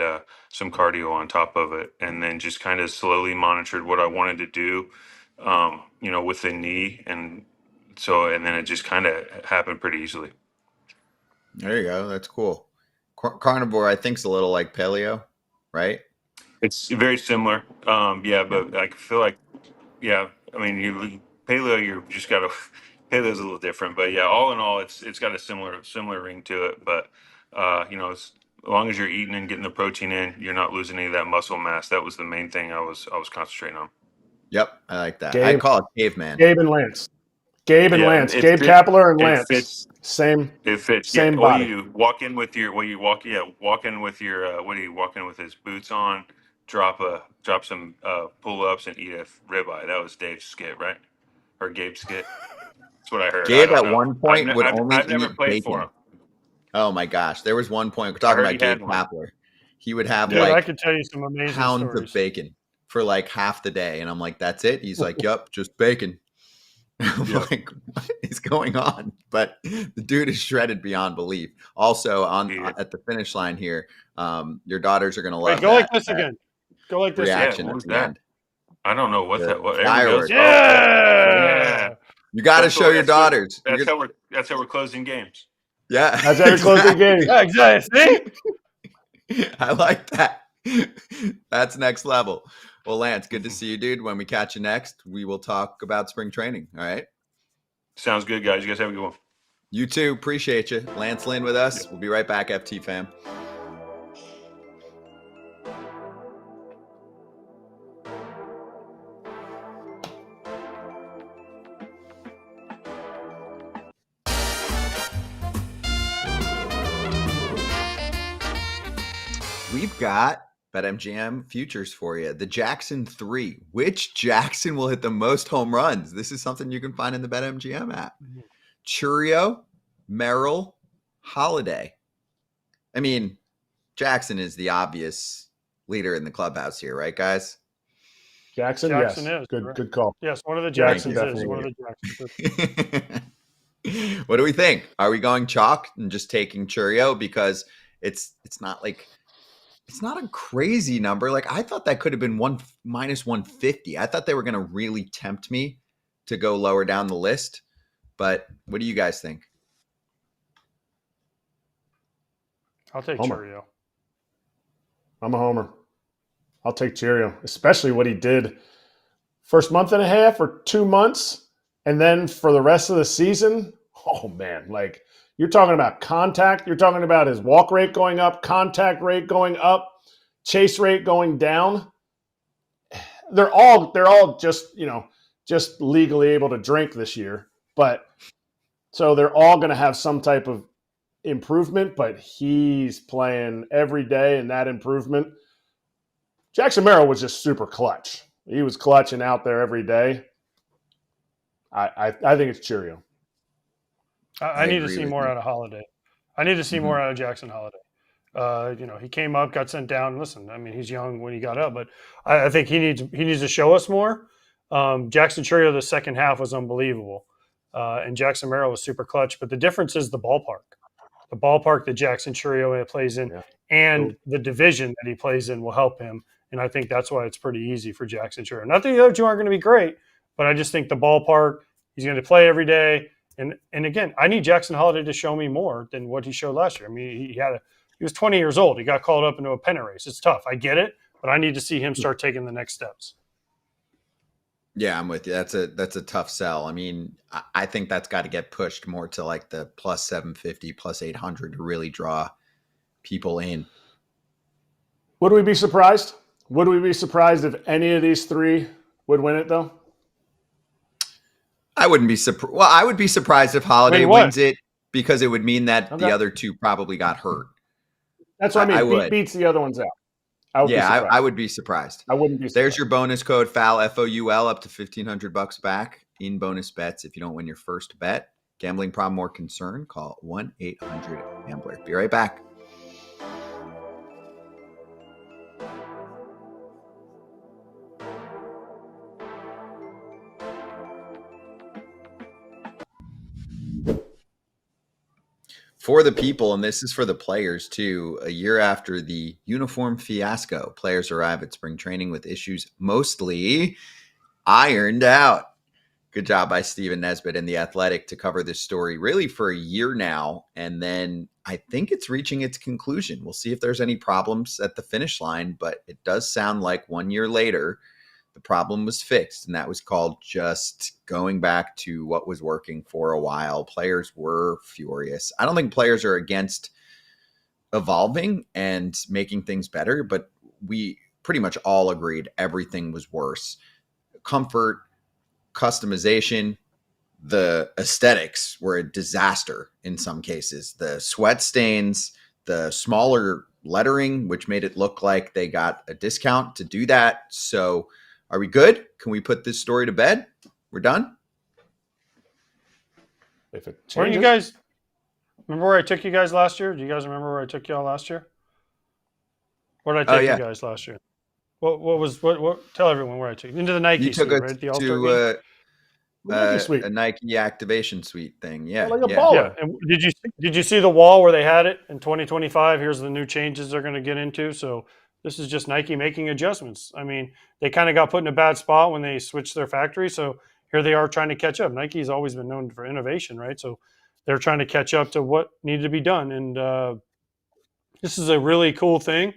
[SPEAKER 7] some cardio on top of it. And then just kind of slowly monitored what I wanted to do, with the knee. And then it just kind of happened pretty easily.
[SPEAKER 2] There you go. That's cool. Carnivore, I think, is a little like paleo, right?
[SPEAKER 7] It's very similar. But I feel like, I mean, paleo, you just got to, paleo's a little different, but yeah, all in all, it's got a similar ring to it. But, as long as you're eating and getting the protein in, you're not losing any of that muscle mass. That was the main thing I was concentrating on.
[SPEAKER 2] Yep, I like that.
[SPEAKER 4] Gabe.
[SPEAKER 2] I call it caveman.
[SPEAKER 4] Gabe and Lance. Gabe and
[SPEAKER 7] Yeah,
[SPEAKER 4] Lance.
[SPEAKER 7] it
[SPEAKER 4] Gabe
[SPEAKER 7] fits-
[SPEAKER 4] Kapler and
[SPEAKER 7] it
[SPEAKER 4] Lance.
[SPEAKER 7] fits-
[SPEAKER 4] Same.
[SPEAKER 7] It fits.
[SPEAKER 4] Same
[SPEAKER 7] Well,
[SPEAKER 4] body.
[SPEAKER 7] you walk in with your, walk in with your, what do you walk in with his boots on, drop some pull ups and eat a ribeye. That was Dave's skit, right? Or Gabe's skit. That's what I heard.
[SPEAKER 2] Gabe
[SPEAKER 7] I don't
[SPEAKER 2] at
[SPEAKER 7] know.
[SPEAKER 2] one point
[SPEAKER 7] I've,
[SPEAKER 2] would
[SPEAKER 7] I've,
[SPEAKER 2] only
[SPEAKER 7] I've never
[SPEAKER 2] eat
[SPEAKER 7] played for
[SPEAKER 2] bacon.
[SPEAKER 7] him.
[SPEAKER 2] Oh my gosh, there was one point we're talking
[SPEAKER 7] heard
[SPEAKER 2] about
[SPEAKER 7] he
[SPEAKER 2] Gabe
[SPEAKER 7] had one.
[SPEAKER 2] Kapler. He would have
[SPEAKER 3] Dude, I
[SPEAKER 2] like
[SPEAKER 3] could tell you some amazing
[SPEAKER 2] pounds
[SPEAKER 3] stories.
[SPEAKER 2] of bacon for like half the day, and I'm like, "That's it?" He's like, "Yep, just bacon." I'm
[SPEAKER 7] Yep.
[SPEAKER 2] like, what is going on? But the dude is shredded beyond belief. Also,
[SPEAKER 7] Yeah.
[SPEAKER 2] at the finish line here, your daughters are going to
[SPEAKER 3] Wait,
[SPEAKER 2] love
[SPEAKER 3] go
[SPEAKER 2] that,
[SPEAKER 3] like this
[SPEAKER 2] that
[SPEAKER 3] again. Go like this.
[SPEAKER 2] reaction
[SPEAKER 7] what
[SPEAKER 2] at
[SPEAKER 7] was
[SPEAKER 2] the
[SPEAKER 7] that?
[SPEAKER 2] end.
[SPEAKER 7] I don't know what
[SPEAKER 2] The
[SPEAKER 7] that was.
[SPEAKER 2] fireworks.
[SPEAKER 3] Yeah.
[SPEAKER 2] You got to
[SPEAKER 7] That's
[SPEAKER 2] show
[SPEAKER 7] what-
[SPEAKER 2] your
[SPEAKER 7] that's what-
[SPEAKER 2] daughters.
[SPEAKER 7] That's
[SPEAKER 2] You're
[SPEAKER 7] how we're closing games.
[SPEAKER 2] yeah,
[SPEAKER 4] That's how you're closing games.
[SPEAKER 3] Yeah, exactly. See?
[SPEAKER 2] I like that. That's next level. Well, Lance, good to see you, dude. When we catch you next, we will talk about spring training. All right.
[SPEAKER 7] Sounds good, guys. You guys have a good one.
[SPEAKER 2] You too. Appreciate you. Lance Lynn with us. We'll be right back, FT fam. We've got BetMGM futures for you. The Jackson 3. Which Jackson will hit the most home runs? This is something you can find in the BetMGM app. Churio, Merrill, Holiday. I mean, Jackson is the obvious leader in the clubhouse here, right, guys?
[SPEAKER 4] Jackson,
[SPEAKER 3] Jackson
[SPEAKER 4] yes.
[SPEAKER 3] is,
[SPEAKER 4] Good,
[SPEAKER 3] correct.
[SPEAKER 4] good call.
[SPEAKER 3] Yes, one of the
[SPEAKER 4] Jackson
[SPEAKER 3] Jacksons is
[SPEAKER 4] definitely
[SPEAKER 3] one of the Jacksons.
[SPEAKER 2] What do we think? Are we going chalk and just taking Churio because it's not like it's not a crazy number. Like I thought that could have been minus 150. I thought they were going to really tempt me to go lower down the list. But what do you guys think?
[SPEAKER 3] I'll take
[SPEAKER 4] Homer.
[SPEAKER 3] Churio.
[SPEAKER 4] I'm a homer. I'll take Cheerio, especially what he did first month and a half or 2 months. And then for the rest of the season, oh man, like you're talking about contact. You're talking about his walk rate going up, contact rate going up, chase rate going down. They're all just legally able to drink this year. But so they're all going to have some type of improvement, but he's playing every day, and that improvement. Jackson Merrill was just super clutch. He was clutching out there every day. I think it's Cheerio.
[SPEAKER 3] I need to
[SPEAKER 2] agree
[SPEAKER 3] see
[SPEAKER 2] with
[SPEAKER 3] more
[SPEAKER 2] you.
[SPEAKER 3] out of Holiday. I need to see more out of Jackson Holiday. He came up, got sent down. Listen, I mean, he's young when he got up, but I think he needs to show us more. Jackson Chourio, the second half was unbelievable, and Jackson Merrill was super clutch. But the difference is the ballpark that Jackson Chourio plays in, and the division that he plays in will help him. And I think that's why it's pretty easy for Jackson Chourio. Not that the other two aren't going to be great, but I just think the ballpark, he's going to play every day. And again, I need Jackson Holliday to show me more than what he showed last year. I mean, he was 20 years old. He got called up into a pennant race. It's tough. I get it, but I need to see him start taking the next steps.
[SPEAKER 2] Yeah, I'm with you. That's a tough sell. I mean, I think that's got to get pushed more to like the plus 750, plus 800 to really draw people in.
[SPEAKER 4] Would we be surprised? Would we be surprised if any of these three would win it, though?
[SPEAKER 2] I wouldn't be surprised. Well, I would be surprised if Holiday wins it because it would mean that the other two probably got hurt.
[SPEAKER 4] That's what I mean. Beats the other ones out. I
[SPEAKER 2] would be surprised.
[SPEAKER 4] I wouldn't be surprised.
[SPEAKER 2] There's your bonus code FOUL, FOUL, up to $1,500 back in bonus bets if you don't win your first bet. Gambling problem or concern? Call 1-800-GAMBLER. Be right back. For the people, and this is for the players too, a year after the uniform fiasco, players arrive at spring training with issues mostly ironed out. Good job by Stephen Nesbitt and The Athletic to cover this story really for a year now. And then I think it's reaching its conclusion. We'll see if there's any problems at the finish line, but it does sound like 1 year later, the problem was fixed, and that was called just going back to what was working for a while. Players were furious. I don't think players are against evolving and making things better, but we pretty much all agreed everything was worse. Comfort, customization, the aesthetics were a disaster in some cases. The sweat stains, the smaller lettering, which made it look like they got a discount to do that. So are we good? Can we put this story to bed? We're done?
[SPEAKER 4] If it changes.
[SPEAKER 3] Weren't you guys – remember where I took you guys last year? Do you guys remember where I took y'all last year? Where did I take you guys last year? What? Tell everyone where I took you. Into the Nike suite, right? The All-Star game?
[SPEAKER 2] A Nike activation suite thing. Yeah.
[SPEAKER 4] Like a baller.
[SPEAKER 3] Yeah. And did you see the wall where they had it in 2025? Here's the new changes they're going to get into. So this is just Nike making adjustments. I mean, they kind of got put in a bad spot when they switched their factory. So here they are trying to catch up. Nike's always been known for innovation, right? So they're trying to catch up to what needed to be done. And this is a really cool thing.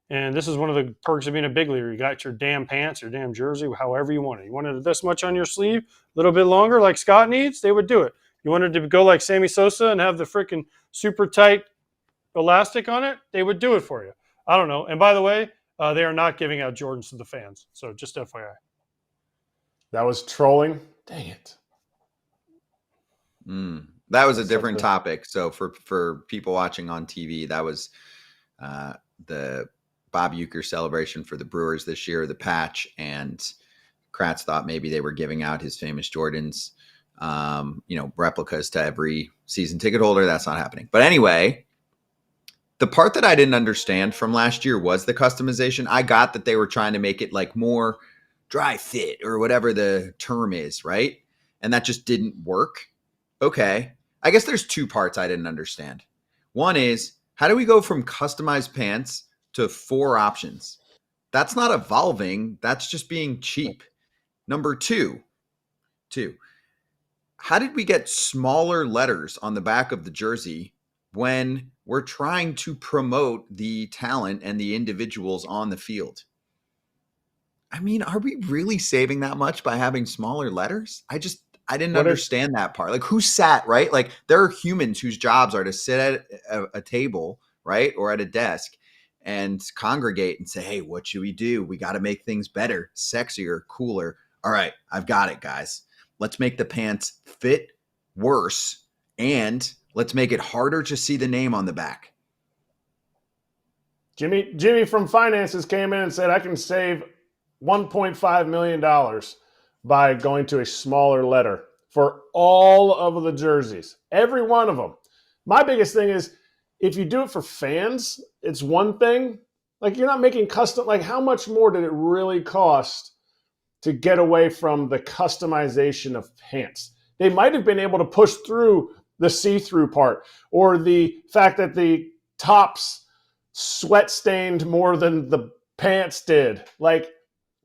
[SPEAKER 3] And this is one of the perks of being a big leaguer. You got your damn pants, your damn jersey, however you want it. You wanted it this much on your sleeve, a little bit longer like Scott needs, they would do it. You wanted to go like Sammy Sosa and have the freaking super tight elastic on it, they would do it for you. I don't know. And by the way, they are not giving out Jordans to the fans. So just FYI.
[SPEAKER 4] That was trolling. Dang it.
[SPEAKER 2] That was a different topic. So for people watching on TV, that was the Bob Uecker celebration for the Brewers this year, the patch, and Kratz thought maybe they were giving out his famous Jordans, replicas to every season ticket holder. That's not happening. But anyway, the part that I didn't understand from last year was the customization. I got that they were trying to make it like more dry fit or whatever the term is, right? And that just didn't work. Okay. I guess there's two parts I didn't understand. One is, how do we go from customized pants to 4 options? That's not evolving. That's just being cheap. Number two, how did we get smaller letters on the back of the jersey when we're trying to promote the talent and the individuals on the field? I mean, are we really saving that much by having smaller letters? I didn't understand that part. Like, who sat, right? Like, there are humans whose jobs are to sit at a table, right? Or at a desk and congregate and say, hey, what should we do? We got to make things better, sexier, cooler. All right, I've got it, guys. Let's make the pants fit worse, and let's make it harder to see the name on the back.
[SPEAKER 4] Jimmy from finances came in and said, I can save $1.5 million by going to a smaller letter for all of the jerseys, every one of them. My biggest thing is, if you do it for fans, it's one thing. Like, you're not making custom. Like, how much more did it really cost to get away from the customization of pants? They might have been able to push through the see-through part, or the fact that the tops sweat stained more than the pants did. Like,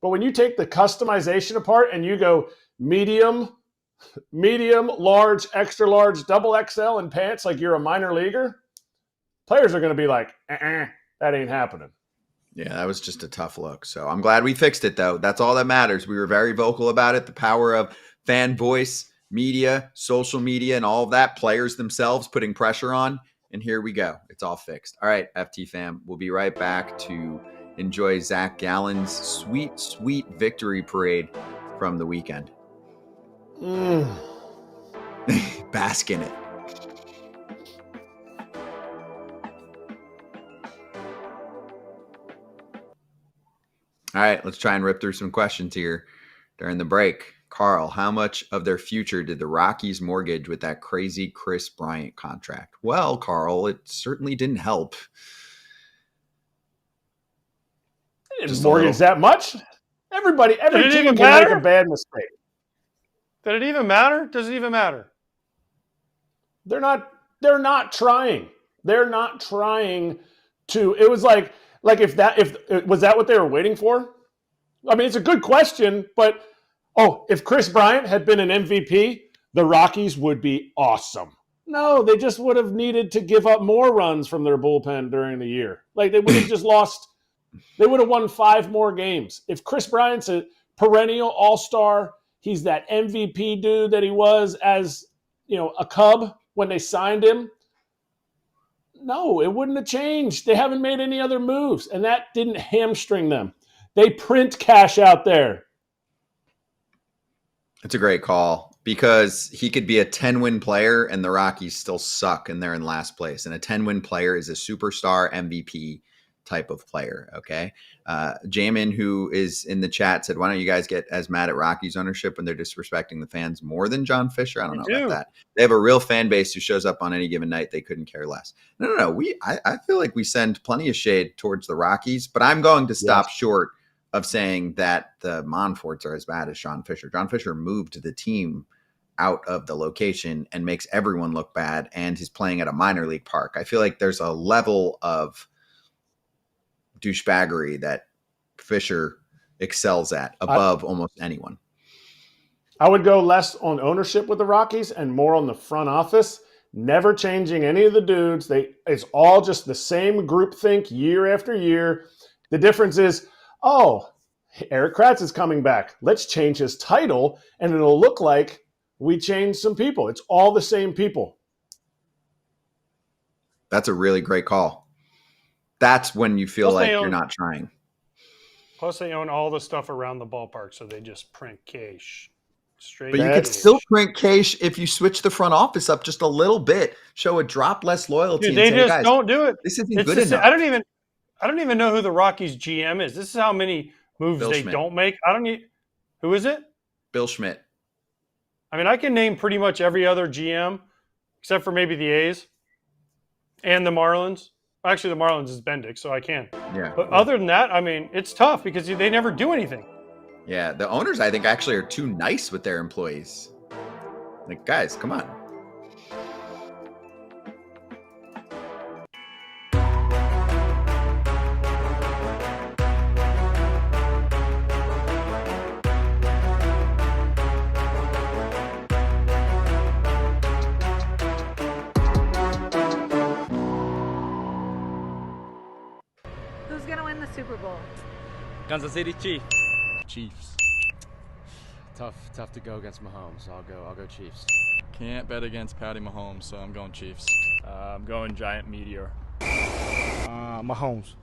[SPEAKER 4] but when you take the customization apart and you go medium, large, extra large, double XL in pants like you're a minor leaguer, players are going to be like, that ain't happening.
[SPEAKER 2] Yeah, that was just a tough look. So I'm glad we fixed it, though. That's all that matters. We were very vocal about it. The power of fan voice, media, social media, and all of that, players themselves putting pressure on. And here we go. It's all fixed. All right, FT fam, we'll be right back to enjoy Zach Gallen's sweet, sweet victory parade from the weekend. Bask in it. All right, let's try and rip through some questions here during the break. Carl, how much of their future did the Rockies mortgage with that crazy Kris Bryant contract? Well, Carl, it certainly didn't help.
[SPEAKER 4] They didn't mortgage that much. Every team can make a bad mistake.
[SPEAKER 3] Did it even matter? Does it even matter?
[SPEAKER 4] They're not trying. They're not trying to. It was like if was that what they were waiting for? I mean, it's a good question, but if Kris Bryant had been an MVP, the Rockies would be awesome. No, they just would have needed to give up more runs from their bullpen during the year. Like, they would have just lost. They would have won 5 more games. If Kris Bryant's a perennial all-star, he's that MVP dude that he was as, a Cub when they signed him. No, it wouldn't have changed. They haven't made any other moves, and that didn't hamstring them. They print cash out there.
[SPEAKER 2] It's a great call, because he could be a 10-win player and the Rockies still suck and they're in last place. And a 10-win player is a superstar MVP type of player. Okay. Jamin, who is in the chat, said, why don't you guys get as mad at Rockies ownership when they're disrespecting the fans more than John Fisher? I don't know about that. They have a real fan base who shows up on any given night. They couldn't care less. No. I feel like we send plenty of shade towards the Rockies, but I'm going to stop short of saying that the Monforts are as bad as John Fisher. John Fisher moved the team out of the location and makes everyone look bad, and he's playing at a minor league park. I feel like there's a level of douchebaggery that Fisher excels at above almost anyone.
[SPEAKER 4] I would go less on ownership with the Rockies and more on the front office, never changing any of the dudes. It's all just the same groupthink year after year. The difference is, Erik Kratz is coming back. Let's change his title, and it'll look like we changed some people. It's all the same people.
[SPEAKER 2] That's a really great call. That's when you feel like you're not trying.
[SPEAKER 3] Plus, they own all the stuff around the ballpark, so they just print cash.
[SPEAKER 2] But you could still print cash if you switch the front office up just a little bit, show a drop less loyalty.
[SPEAKER 3] Dude, they
[SPEAKER 2] and say,
[SPEAKER 3] just
[SPEAKER 2] guys,
[SPEAKER 3] don't do it.
[SPEAKER 2] This isn't good enough.
[SPEAKER 3] I don't even know who the Rockies GM is. This is how many moves
[SPEAKER 2] Bill
[SPEAKER 3] they
[SPEAKER 2] Schmidt.
[SPEAKER 3] don't make. Who is it?
[SPEAKER 2] Bill Schmidt.
[SPEAKER 3] I mean, I can name pretty much every other GM except for maybe the A's and the Marlins. Actually, the Marlins is Bendix, so I can.
[SPEAKER 2] Yeah.
[SPEAKER 3] But other than that, I mean, it's tough because they never do anything.
[SPEAKER 2] Yeah, the owners, I think, actually are too nice with their employees. Like, guys, come on.
[SPEAKER 8] Who's gonna win the Super Bowl?
[SPEAKER 9] Kansas City Chiefs.
[SPEAKER 10] Chiefs. Tough to go against Mahomes, so I'll go Chiefs.
[SPEAKER 11] Can't bet against Patty Mahomes, so I'm going Chiefs.
[SPEAKER 12] I'm going Giant Meteor.
[SPEAKER 10] Mahomes.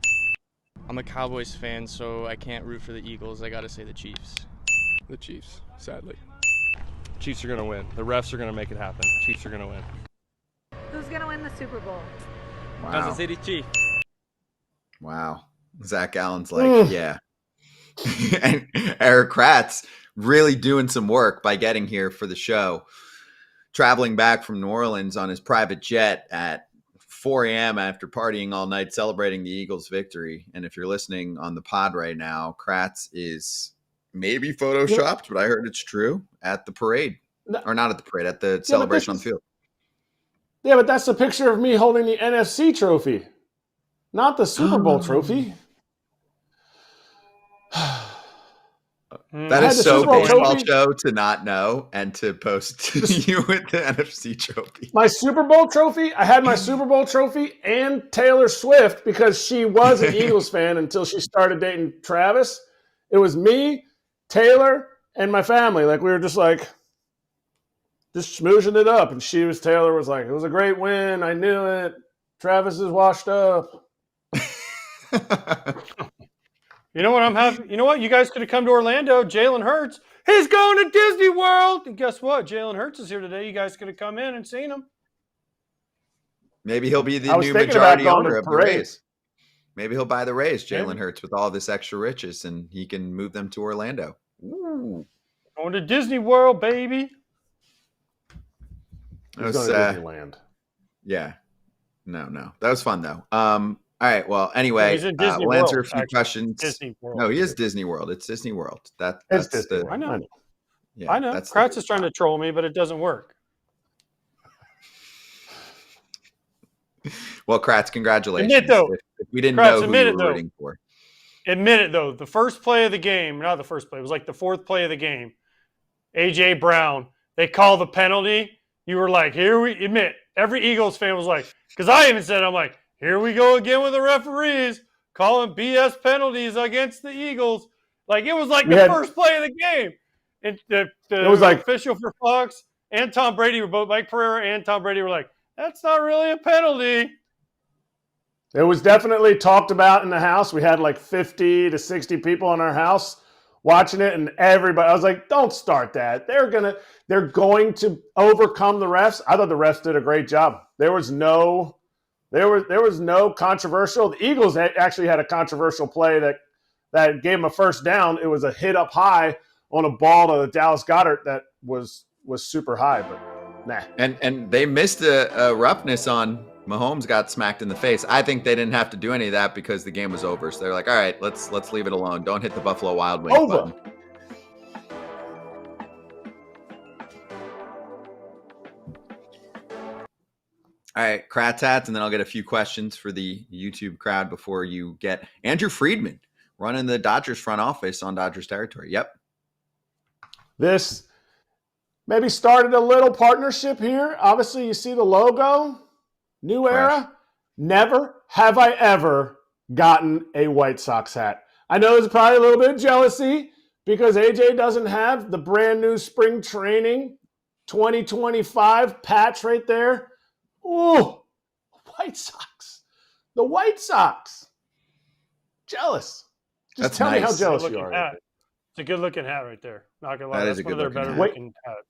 [SPEAKER 9] I'm a Cowboys fan, so I can't root for the Eagles. I gotta say the Chiefs.
[SPEAKER 11] The Chiefs, sadly.
[SPEAKER 12] Chiefs are going to win. The refs are going to make it happen. Chiefs are going to win.
[SPEAKER 8] Who's gonna win the Super Bowl?
[SPEAKER 2] Wow.
[SPEAKER 9] Kansas City Chiefs.
[SPEAKER 2] Wow. Zach Allen's like, yeah. And Erik Kratz really doing some work by getting here for the show, traveling back from New Orleans on his private jet at 4 a.m. after partying all night celebrating the Eagles' victory. And if you're listening on the pod right now, Kratz is maybe photoshopped, but I heard it's true at the parade. Or not at the parade, at the celebration on the field.
[SPEAKER 4] Yeah, but that's a picture of me holding the NFC trophy, not the Super Bowl trophy.
[SPEAKER 2] That is so baseball show to not know and to post you with the NFC trophy.
[SPEAKER 4] My Super Bowl trophy, I had my Super Bowl trophy and Taylor Swift because she was an Eagles fan until she started dating Travis. It was me, Taylor, and my family. Like, we were just schmoozing it up. And Taylor was like, it was a great win. I knew it. Travis is washed up.
[SPEAKER 3] You know what I'm having? You know what? You guys could have come to Orlando. Jalen Hurts, he's going to Disney World. And guess what? Jalen Hurts is here today. You guys could have come in and seen him.
[SPEAKER 2] Maybe he'll be the new majority owner of the Rays. Maybe he'll buy the Rays, Jalen Hurts, with all this extra riches, and he can move them to Orlando. Ooh.
[SPEAKER 3] Going to Disney World, baby.
[SPEAKER 4] He's going to Disneyland.
[SPEAKER 2] Yeah. No. That was fun, though. All right. Well, anyway, we'll answer a few questions. No, he is Disney World. It's Disney World. That's
[SPEAKER 3] the. I know. Yeah, I know. Kratz is trying to troll me, but it doesn't work.
[SPEAKER 2] Well, Kratz, congratulations. If we didn't
[SPEAKER 3] Kratz,
[SPEAKER 2] know who you were rooting for.
[SPEAKER 3] Admit it, though. The first play of the game, not the first play, it was like the fourth play of the game. A.J. Brown, they call the penalty. You were like, admit. Every Eagles fan was like, because I even said, I'm like, here we go again with the referees calling BS penalties against the Eagles. Like, it was like the first play of the game. And it was like official for Fox and Tom Brady were both, Mike Pereira and Tom Brady were like, that's not really a penalty.
[SPEAKER 4] It was definitely talked about in the house. We had like 50 to 60 people in our house watching it, and everybody, I was like, don't start that. They're going to overcome the refs. I thought the refs did a great job. There was no controversial. The Eagles actually had a controversial play that gave them a first down. It was a hit up high on a ball to Dallas Goedert that was super high, but nah.
[SPEAKER 2] And they missed a roughness on Mahomes, got smacked in the face. I think they didn't have to do any of that because the game was over. So they're like, all right, let's leave it alone. Don't hit the Buffalo Wild Wings button. All right, Kratz Hatz, and then I'll get a few questions for the YouTube crowd before you get Andrew Friedman running the Dodgers front office on Dodgers territory. Yep.
[SPEAKER 4] This maybe started a little partnership here. Obviously, you see the logo. New era. Never have I ever gotten a White Sox hat. I know there's probably a little bit of jealousy because AJ doesn't have the brand new spring training 2025 patch right there. Ooh, White Sox. The White Sox. Jealous. Just tell me how jealous you are.
[SPEAKER 3] Hat. It's a good looking hat right there. Not gonna lie. That's one of their better looking hats.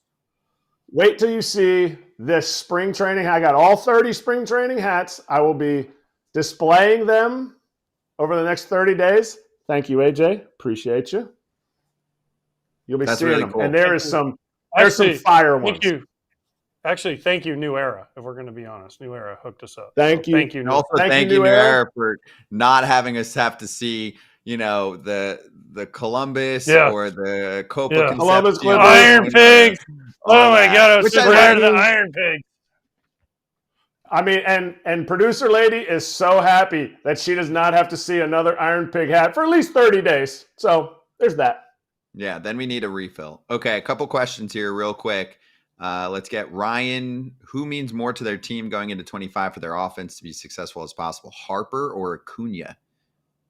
[SPEAKER 4] Wait till you see this spring training. I got all 30 spring training hats. I will be displaying them over the next 30 days. Thank you, AJ. Appreciate you. You'll be seeing them. Cool. And there's some fire ones.
[SPEAKER 3] Thank you. Actually, thank you, New Era, if we're going to be honest. New Era hooked us up.
[SPEAKER 4] Thank you.
[SPEAKER 2] Thank you, New Era, for not having us have to see, the Columbus or the Copa
[SPEAKER 4] Columbus
[SPEAKER 3] Iron Pigs. Oh my God, I was super tired of the Iron Pigs.
[SPEAKER 4] I mean, and producer lady is so happy that she does not have to see another Iron Pig hat for at least 30 days. So there's that.
[SPEAKER 2] Yeah, then we need a refill. Okay, a couple questions here real quick. Let's get Ryan. Who means more to their team going into 25 for their offense to be successful as possible? Harper or Acuna?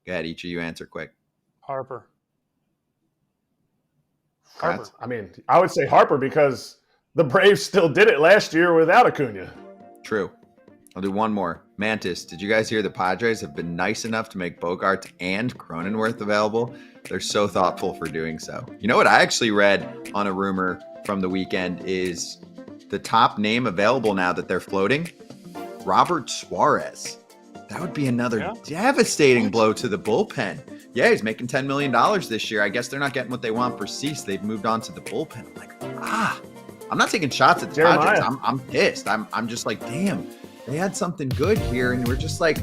[SPEAKER 2] Go ahead, each of you answer quick.
[SPEAKER 3] Harper.
[SPEAKER 4] I mean, I would say Harper because the Braves still did it last year without Acuna.
[SPEAKER 2] True. I'll do one more. Mantis, did you guys hear the Padres have been nice enough to make Bogaerts and Cronenworth available? They're so thoughtful for doing so. You know what I actually read on a rumor from the weekend is the top name available now that they're floating? Robert Suarez. That would be another devastating blow to the bullpen. Yeah, he's making $10 million this year. I guess they're not getting what they want for Cease. They've moved on to the bullpen. I'm like, I'm not taking shots at the Padres. I'm pissed. I'm just like, damn. they had something good here, and we're just like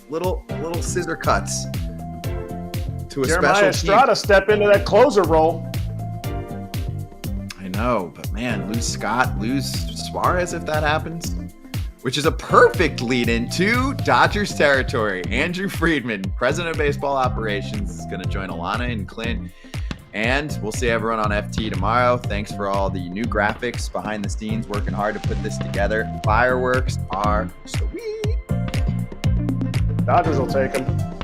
[SPEAKER 2] little scissor cuts to a
[SPEAKER 4] Jeremiah
[SPEAKER 2] special
[SPEAKER 4] Estrada
[SPEAKER 2] team.
[SPEAKER 4] step into that closer role.
[SPEAKER 2] I know, but man, lose Scott, lose Suarez if that happens, which is a perfect lead into Dodgers territory. Andrew Friedman, president of baseball operations, is going to join Alana and Clint. And we'll see everyone on FT tomorrow. Thanks for all the new graphics behind the scenes, working hard to put this together. Fireworks are sweet.
[SPEAKER 4] Dodgers will take him.